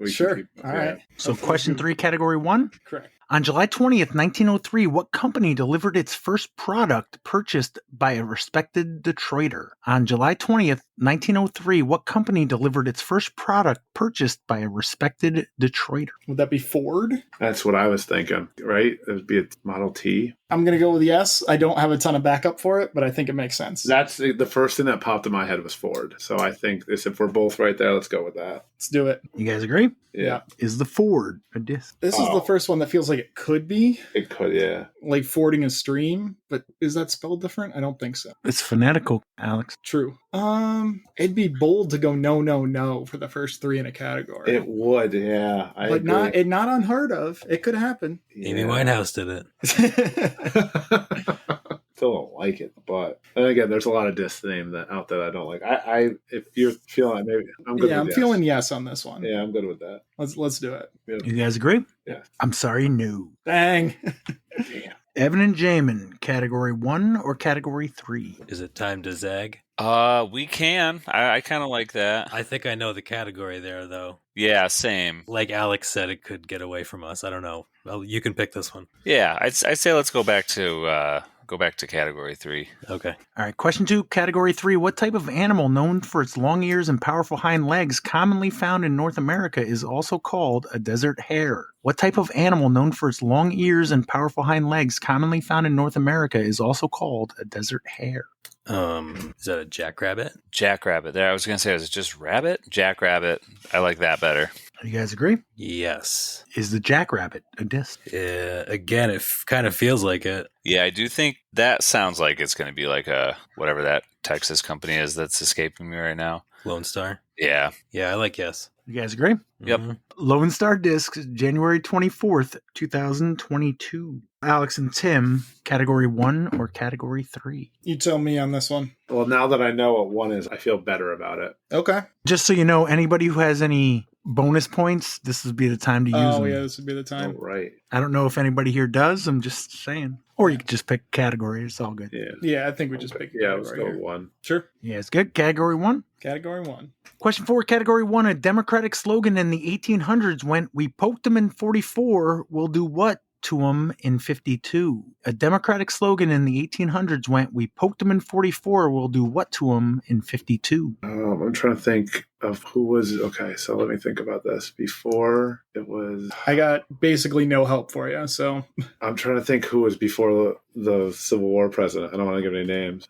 Sure. Keep, all right. So question 3, Category 1? Correct. On July 20th, 1903, what company delivered its first product purchased by a respected Detroiter? On July 20th, 1903, what company delivered its first product purchased by a respected Detroiter? Would that be Ford? That's what I was thinking, right? It would be a Model T. I'm going to go with yes. I don't have a ton of backup for it, but I think it makes sense. That's the first thing that popped in my head was Ford. So I think if we're both right there, let's go with that. Let's do it. You guys agree? Yeah. Is the Ford a disc? This is the first one that feels like it could be. It could, yeah. Like fording a stream, but is that spelled different? I don't think so. It's phonetical, Alex. True. It'd be bold to go no for the first 3 in a category. It would, yeah. I but agree. not unheard of. It could happen. Amy Winehouse did it. Still don't like it, but then again, there's a lot of disc name out there that I don't like. If you're feeling like maybe I'm good. Yeah, with I'm feeling yes on this one. Yeah, I'm good with that. Let's do it. Yeah. You guys agree? Yeah. I'm sorry, no. Dang. Damn. Evan and Jaimen, Category 1 or Category 3? Is it time to zag? We can. I kind of like that. I think I know the category there, though. Yeah, same. Like Alex said, it could get away from us. I don't know. Well, you can pick this one. Yeah, I'd say let's go back to Category 3. Okay. All right, question 2, Category 3. What type of animal known for its long ears and powerful hind legs commonly found in North America is also called a desert hare? What type of animal known for its long ears and powerful hind legs commonly found in North America is also called a desert hare? Is that a jackrabbit? Jackrabbit. There, I was gonna say, is it just rabbit? Jackrabbit. I like that better. You guys agree? Yes. Is the jackrabbit a disc? Again, it kind of feels like it. Yeah, I do think that sounds like it's going to be like a whatever that Texas company is that's escaping me right now. Lone Star? Yeah. Yeah, I like yes. You guys agree? Yep. Mm-hmm. Lone Star Discs, January 24th, 2022. Alex and Tim, Category 1 or Category 3? You tell me on this one. Well, now that I know what one is, I feel better about it. Okay. Just so you know, anybody who has any bonus points, this would be the time to use them. Oh, yeah, this would be the time. Oh, right. I don't know if anybody here does. I'm just saying. Or you could just pick category. It's all good. Yeah. Yeah, I think we just pick Yeah, let's category go here. 1. Sure. Yeah, it's good. Category 1. Category 1. Question 4, Category 1. A Democratic slogan in the 1800s went, "We poked them in 44, we'll do what to them in 52." A Democratic slogan in the 1800s went, "We poked them in 44, we'll do what to them in 52." I'm trying to think. of who was okay. So let me think about this. Before it was, I got basically no help for you. So I'm trying to think who was before the Civil War president. I don't want to give any names.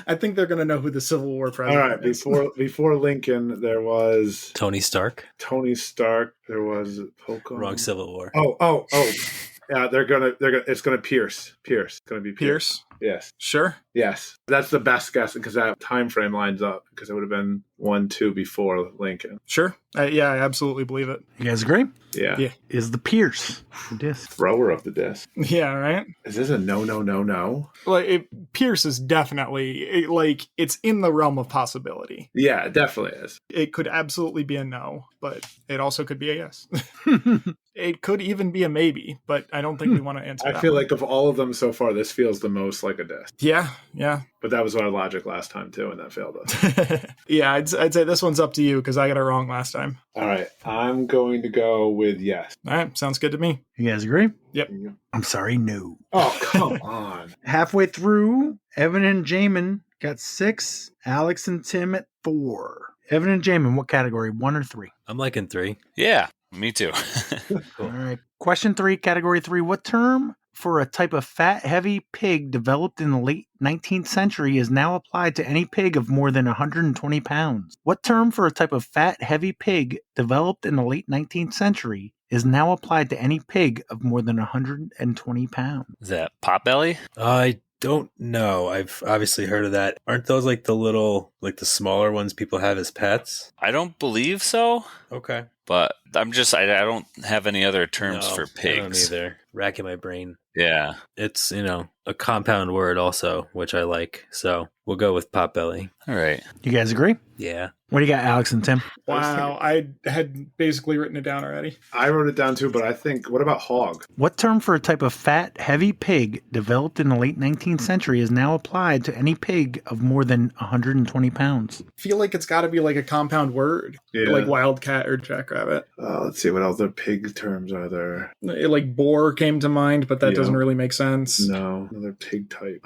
I think they're going to know who the Civil War president is. Before Lincoln, there was Tony Stark. There was Poco. Wrong Civil War. Oh. Yeah, it's gonna Pierce. It's gonna be Pierce. Yes. Sure. Yes. That's the best guess because that time frame lines up because it would have been 1-2 before Lincoln. Sure. Yeah, I absolutely believe it. You guys agree? Yeah. Is the Pierce the disc? Thrower of the disc. Yeah, right? Is this a no? Like, Pierce is definitely, it's in the realm of possibility. Yeah, it definitely is. It could absolutely be a no, but it also could be a yes. It could even be a maybe, but I don't think we want to answer that. I feel like of all of them so far, this feels the most like a disc. Yeah. But that was our logic last time, too, and that failed us. Yeah, I'd say this one's up to you because I got it wrong last time. All right. I'm going to go with yes. All right. Sounds good to me. You guys agree? Yep. I'm sorry, no. Oh, come on. Halfway through, Evan and Jaimen got 6, Alex and Tim at 4. Evan and Jaimen, what category, 1 or 3? I'm liking 3. Yeah, me too. Cool. All right. Question 3, category 3. What term for a type of fat, heavy pig developed in the late 19th century is now applied to any pig of more than 120 pounds? What term for a type of fat, heavy pig developed in the late 19th century is now applied to any pig of more than 120 pounds? Is that potbelly? I don't know. I've obviously heard of that. Aren't those like the little, like the smaller ones people have as pets? I don't believe so. Okay. But I don't have any other terms for pigs. I don't either. Racking my brain. Yeah. It's, a compound word also, which I like. So we'll go with potbelly. All right. You guys agree? Yeah. What do you got, Alex and Tim? Wow, I had basically written it down already. I wrote it down too, but I think, what about hog? What term for a type of fat, heavy pig developed in the late 19th century is now applied to any pig of more than 120 pounds? I feel like it's got to be like a compound word, like wildcat or jackrabbit. Let's see, what other pig terms are there? Like boar came to mind, but that doesn't really make sense. No, another pig type.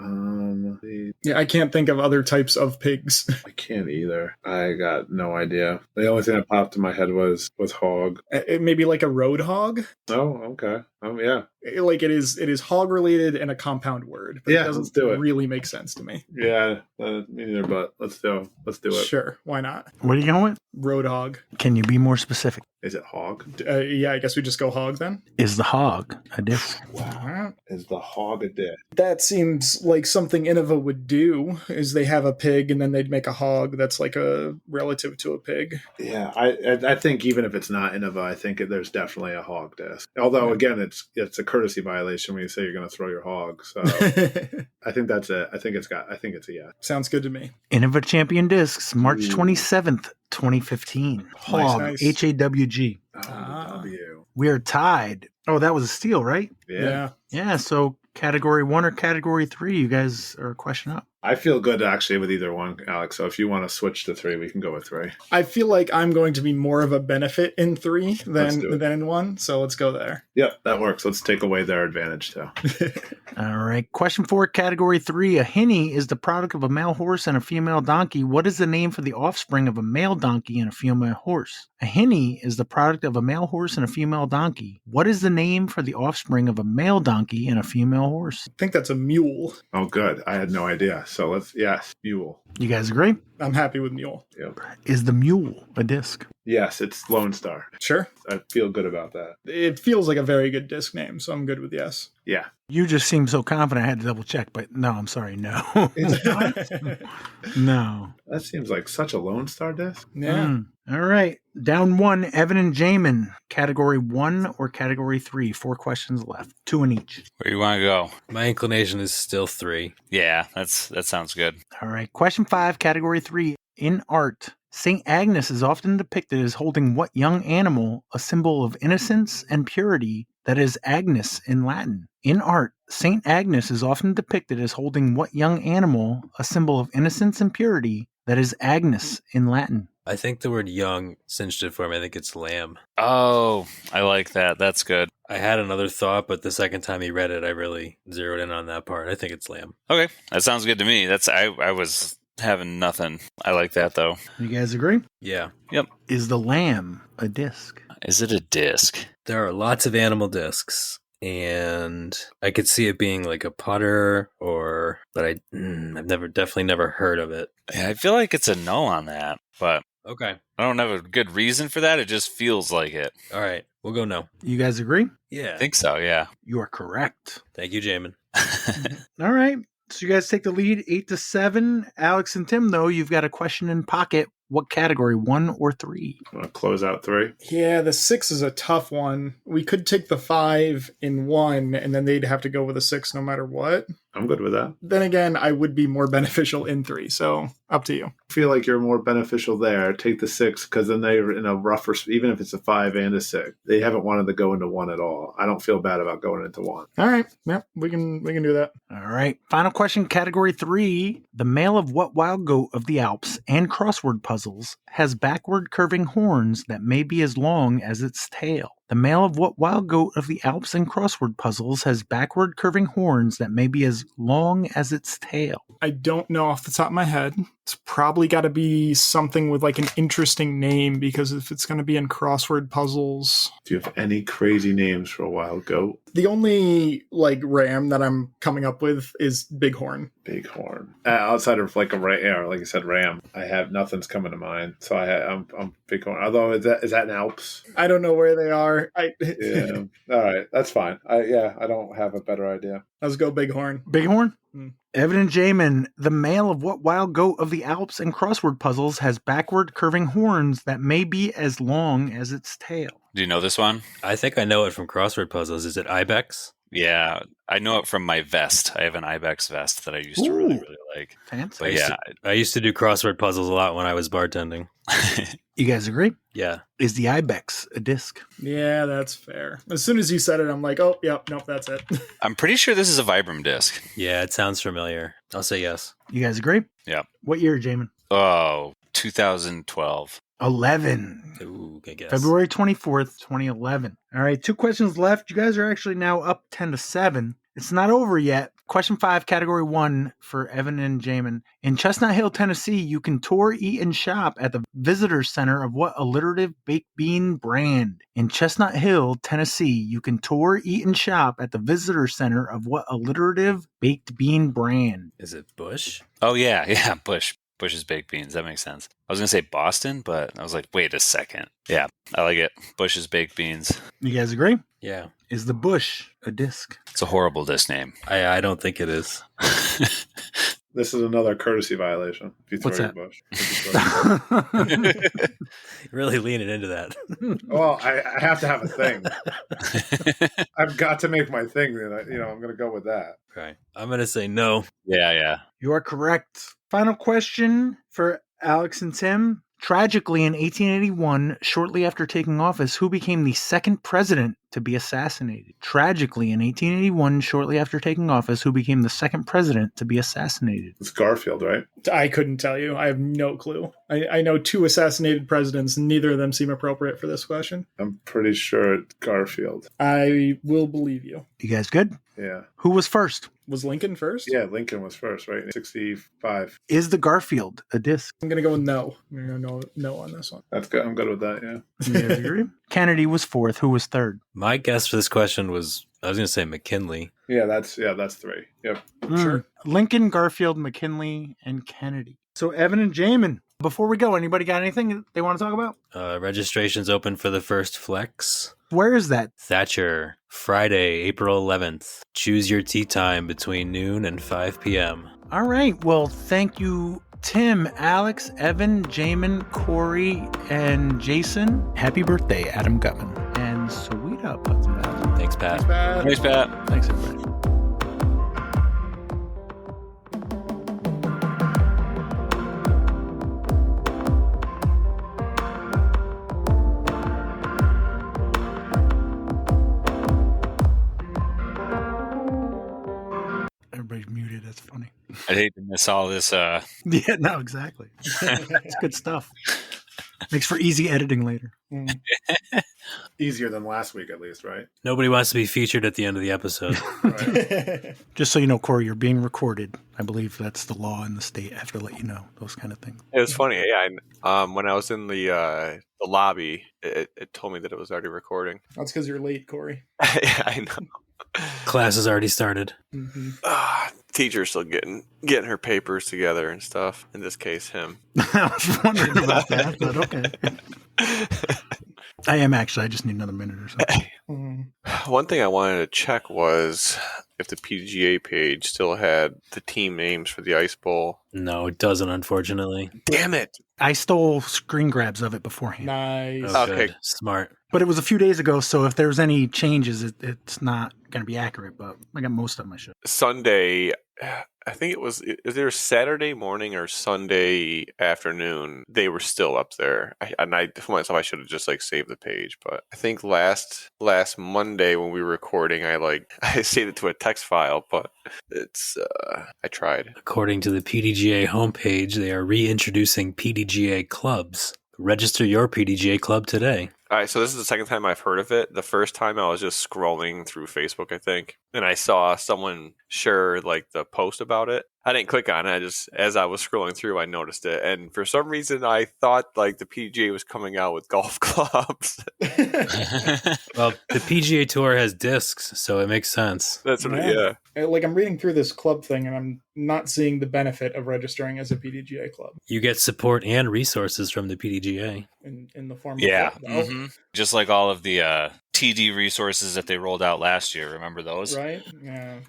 Yeah, I can't think of other types of pigs. I can't either. I got no idea. The only thing that popped in my head was hog. Maybe like a road hog. Oh, okay. Oh, yeah. Like it is hog related and a compound word. But yeah, it doesn't let's do it. Really make sense to me. Yeah, me neither. But let's do it. Sure, why not? What are you going with? Road hog. Can you be more specific? Is it hog? Yeah, I guess we just go hog then. Is the hog a disc? Wow. Is the hog a disc? That seems like something Innova would do. Is they have a pig and then they'd make a hog that's like a relative to a pig. Yeah, I think even if it's not Innova, I think there's definitely a hog disc. Although again, it's a courtesy violation when you say you're going to throw your hog. So I think that's it. I think it's a yes. Sounds good to me. Innova Champion Discs, March 27th, 2015. Hog, Nice. HAWG. W. We are tied. Oh, that was a steal, right? Yeah. Yeah, so category 1 or category 3, you guys are a question up. I feel good actually with either one, Alex. So if you want to switch to 3, we can go with 3. I feel like I'm going to be more of a benefit in 3 than in 1, so let's go there. Yep, that works. Let's take away their advantage too. All right. Question 4, category 3. A hinny is the product of a male horse and a female donkey. What is the name for the offspring of a male donkey and a female horse? A hinny is the product of a male horse and a female donkey. What is the name for the offspring of a male donkey and a female horse? I think that's a mule. Oh, good. I had no idea. So mule. You guys agree? I'm happy with mule. Yep. Is the mule a disc? Yes, it's Lone Star. Sure. I feel good about that. It feels like a very good disc name, so I'm good with yes. Yeah. You just seem so confident I had to double check, but no, I'm sorry, no. It's not? No. That seems like such a Lone Star disc. Yeah. All right. Down 1, Evan and Jaimen. Category 1 or category 3? 4 questions left. 2 in each. Where do you want to go? My inclination is still 3. Yeah, that sounds good. All right. Question 5, category 3. In art, St. Agnes is often depicted as holding what young animal, a symbol of innocence and purity, that is Agnes in Latin? In art, St. Agnes is often depicted as holding what young animal, a symbol of innocence and purity, that is Agnes in Latin? I think the word young cinched it for me. I think it's lamb. Oh, I like that. That's good. I had another thought, but the second time he read it, I really zeroed in on that part. I think it's lamb. Okay, that sounds good to me. I was having nothing. I like that, though. You guys agree? Yeah. Yep. Is the lamb a disc? Is it a disc? There are lots of animal discs, and I could see it being like a putter, but I've definitely never heard of it. Yeah, I feel like it's a no on that, but Okay. I don't have a good reason for that. It just feels like it. All right. We'll go no. You guys agree? Yeah. I think so, yeah. You are correct. Thank you, Jaimen. All right. So you guys take the lead 8-7. Alex and Tim, though, you've got a question in pocket. What category, 1 or 3? Want to close out 3? Yeah, the 6 is a tough one. We could take the 5 in 1, and then they'd have to go with a 6 no matter what. I'm good with that. Then again, I would be more beneficial in 3, so up to you. I feel like you're more beneficial there. Take the 6 because then they're in a rougher, even if it's a 5 and a 6, they haven't wanted to go into 1 at all. I don't feel bad about going into 1. All right. Yep, we can do that. All right. Final question, category 3. The male of what wild goat of the Alps and crossword puzzles has backward curving horns that may be as long as its tail? The male of what wild goat of the Alps and crossword puzzles has backward curving horns that may be as long as its tail? I don't know off the top of my head. It's probably got to be something with like an interesting name, because if it's going to be in crossword puzzles. Do you have any crazy names for a wild goat? The only like ram that I'm coming up with is Bighorn. Bighorn. Outside of like a like you said, ram, I have nothing's coming to mind. So I'm Bighorn. Although is that in Alps? I don't know where they are. Yeah. All right, that's fine. I don't have a better idea. Let's go Bighorn. Bighorn? Evan and Jaimen, the male of what wild goat of the Alps and crossword puzzles has backward curving horns that may be as long as its tail? Do you know this one? I think I know it from crossword puzzles. Is it ibex? Yeah, I know it from my vest. I have an ibex vest that I used to really, really like. Fancy. But yeah, I used to do crossword puzzles a lot when I was bartending. You guys agree? Yeah. Is the ibex a disc? Yeah, that's fair. As soon as you said it, I'm like, oh, yep, nope, that's it. I'm pretty sure this is a Vibram disc. Yeah, it sounds familiar. I'll say yes. You guys agree? Yeah. What year, Jaimen? Oh, 2012. 11. Ooh, good guess. February 24th, 2011. All right, 2 questions left. You guys are actually now up 10-7. It's not over yet. Question 5, category 1 for Evan and Jaimen. In Chestnut Hill, Tennessee, you can tour, eat, and shop at the visitor center of what alliterative baked bean brand? In Chestnut Hill, Tennessee, you can tour, eat, and shop at the visitor center of what alliterative baked bean brand? Is it Bush? Oh, yeah, Bush. Bush's baked beans. That makes sense. I was going to say Boston, but I was like, wait a second. Yeah, I like it. Bush's baked beans. You guys agree? Yeah. Is the Bush a disc? It's a horrible disc name. I don't think it is. This is another courtesy violation. If you throw What's your that? Bush. Really leaning into that. Well, I have to have a thing. I've got to make my thing. Then I'm going to go with that. Okay. I'm going to say no. Yeah. You are correct. Final question for Alex and Tim. Tragically, in 1881, shortly after taking office, who became the second president to be assassinated? Tragically, in 1881, shortly after taking office, who became the second president to be assassinated? It's Garfield, right? I couldn't tell you. I have no clue. I know 2 assassinated presidents. Neither of them seem appropriate for this question. I'm pretty sure it's Garfield. I will believe you. You guys good? Yeah. Who was first? Was Lincoln first? Yeah, Lincoln was first, right? 65. Is the Garfield a disc? I'm going to go with no. I'm going to go no on this one. That's good. I'm good with that, yeah. You guys agree? Kennedy was fourth. Who was third? My guess for this question was, I was going to say McKinley. Yeah, that's 3. Yep. Sure. Lincoln, Garfield, McKinley, and Kennedy. So Evan and Jaimen, before we go, anybody got anything they want to talk about? Registration's open for the first Flex. Where is that? Thatcher, Friday, April 11th. Choose your tea time between noon and 5 p.m. All right. Well, thank you, Tim, Alex, Evan, Jaimen, Corey, and Jason. Happy birthday, Adam Gutman. And sweet up, Hudson. Thanks, Pat. Thanks, Pat. Thanks, everybody. Everybody's muted. That's funny. I'd hate to miss all this. Yeah, no, exactly. It's good stuff. Makes for easy editing later. Easier than last week, at least, right? Nobody wants to be featured at the end of the episode. Right. Just so you know, Corey, you're being recorded. I believe that's the law in the state. I have to let you know those kind of things. It was funny. When I was in the lobby, it told me that it was already recording. That's because you're late, Corey. Yeah, I know. Class has already started. Mm-hmm. Teacher's still getting her papers together and stuff. In this case, him. I was wondering about that, but okay. I am actually. I just need another minute or so. One thing I wanted to check was if the PGA page still had the team names for the Ice Bowl. No, it doesn't, unfortunately. Damn it. I stole screen grabs of it beforehand. Nice. Oh, Okay. good. Smart. But it was a few days ago, so if there's any changes, it's not going to be accurate, but I got most of my shit. Sunday, I think it was either Saturday morning or Sunday afternoon, they were still up there. I for myself, I should have just saved the page, but I think last Monday when we were recording, I saved it to a text file, but it's I tried. According to the PDGA homepage, they are reintroducing PDGA clubs. Register your PDGA club today. All right, so this is the second time I've heard of it. The first time I was just scrolling through Facebook, I think, and I saw someone share the post about it. I didn't click on it. As I was scrolling through, I noticed it, and for some reason, I thought the PGA was coming out with golf clubs. Well, the PGA Tour has discs, so it makes sense. That's what. Yeah. I'm reading through this club thing, and I'm not seeing the benefit of registering as a PDGA club. You get support and resources from the PDGA. In the form Yeah. of golf. Mm-hmm. Just like all of the TD resources that they rolled out last year. Remember those? Right? Yeah.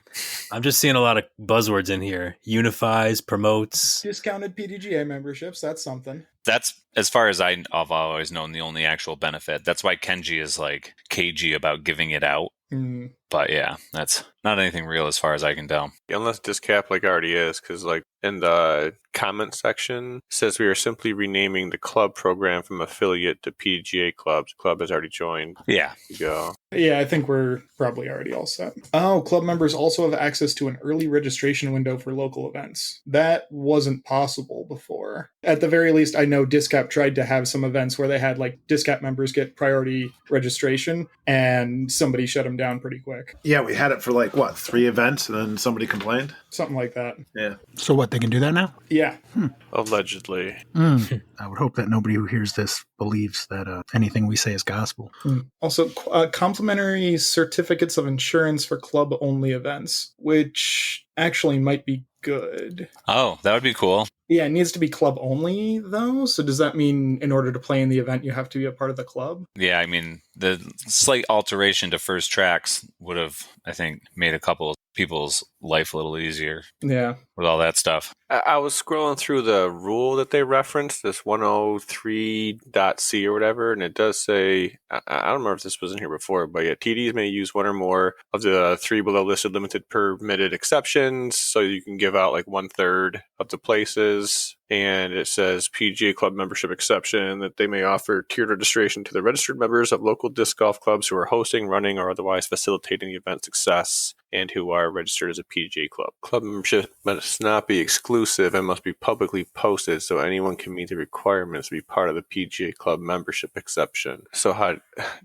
I'm just seeing a lot of buzzwords in here. Unifies, promotes. Discounted PDGA memberships, that's something. That's, as far as I've always known, the only actual benefit. That's why Kenji is cagey about giving it out. Mm. But yeah, that's not anything real as far as I can tell. Unless DisCap already is, because in the comment section it says we are simply renaming the club program from affiliate to PGA clubs. Club has already joined. Yeah. There you go. Yeah, I think we're probably already all set. Oh, club members also have access to an early registration window for local events. That wasn't possible before. At the very least, I know DisCap tried to have some events where they had DisCap members get priority registration, and somebody shut them down pretty quick. Yeah, we had it for 3 events, and then somebody complained. Something like that. Yeah. So what, they can do that now? Yeah. Allegedly. I would hope that nobody who hears this believes that anything we say is gospel. Also, complimentary certificates of insurance for club-only events, which actually might be good. Oh, that would be cool. Yeah, it needs to be club-only, though. So does that mean in order to play in the event, you have to be a part of the club? Yeah, I mean, the slight alteration to first tracks would have, I think, made a couple of people's life a little easier. Yeah. With all that stuff. I was scrolling through the rule that they referenced, this 103.c or whatever, and it does say, I don't remember if this was in here before, but yeah, TDs may use one or more of the 3 below listed limited permitted exceptions, so you can give out 1/3 of the places. And it says PGA club membership exception that they may offer tiered registration to the registered members of local disc golf clubs who are hosting, running, or otherwise facilitating the event success and who are registered as a PGA club. Club membership must not be exclusive and must be publicly posted so anyone can meet the requirements to be part of the PGA club membership exception. So how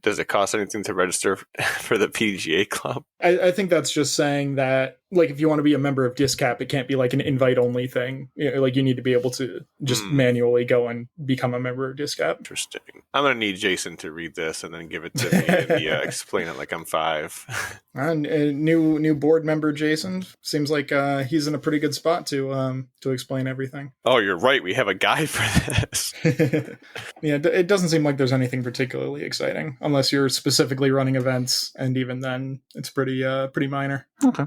does it cost anything to register for the PGA club? I think that's just saying that if you want to be a member of DisCap, it can't be an invite-only thing. You need to be able to just manually go and become a member of DisCap. Interesting. I'm going to need Jason to read this and then give it to me and explain it like I'm 5. And new board member Jason seems like he's in a pretty good spot to explain everything. Oh, you're right. We have a guide for this. Yeah, it doesn't seem like there's anything particularly exciting unless you're specifically running events, and even then, it's pretty minor. Okay.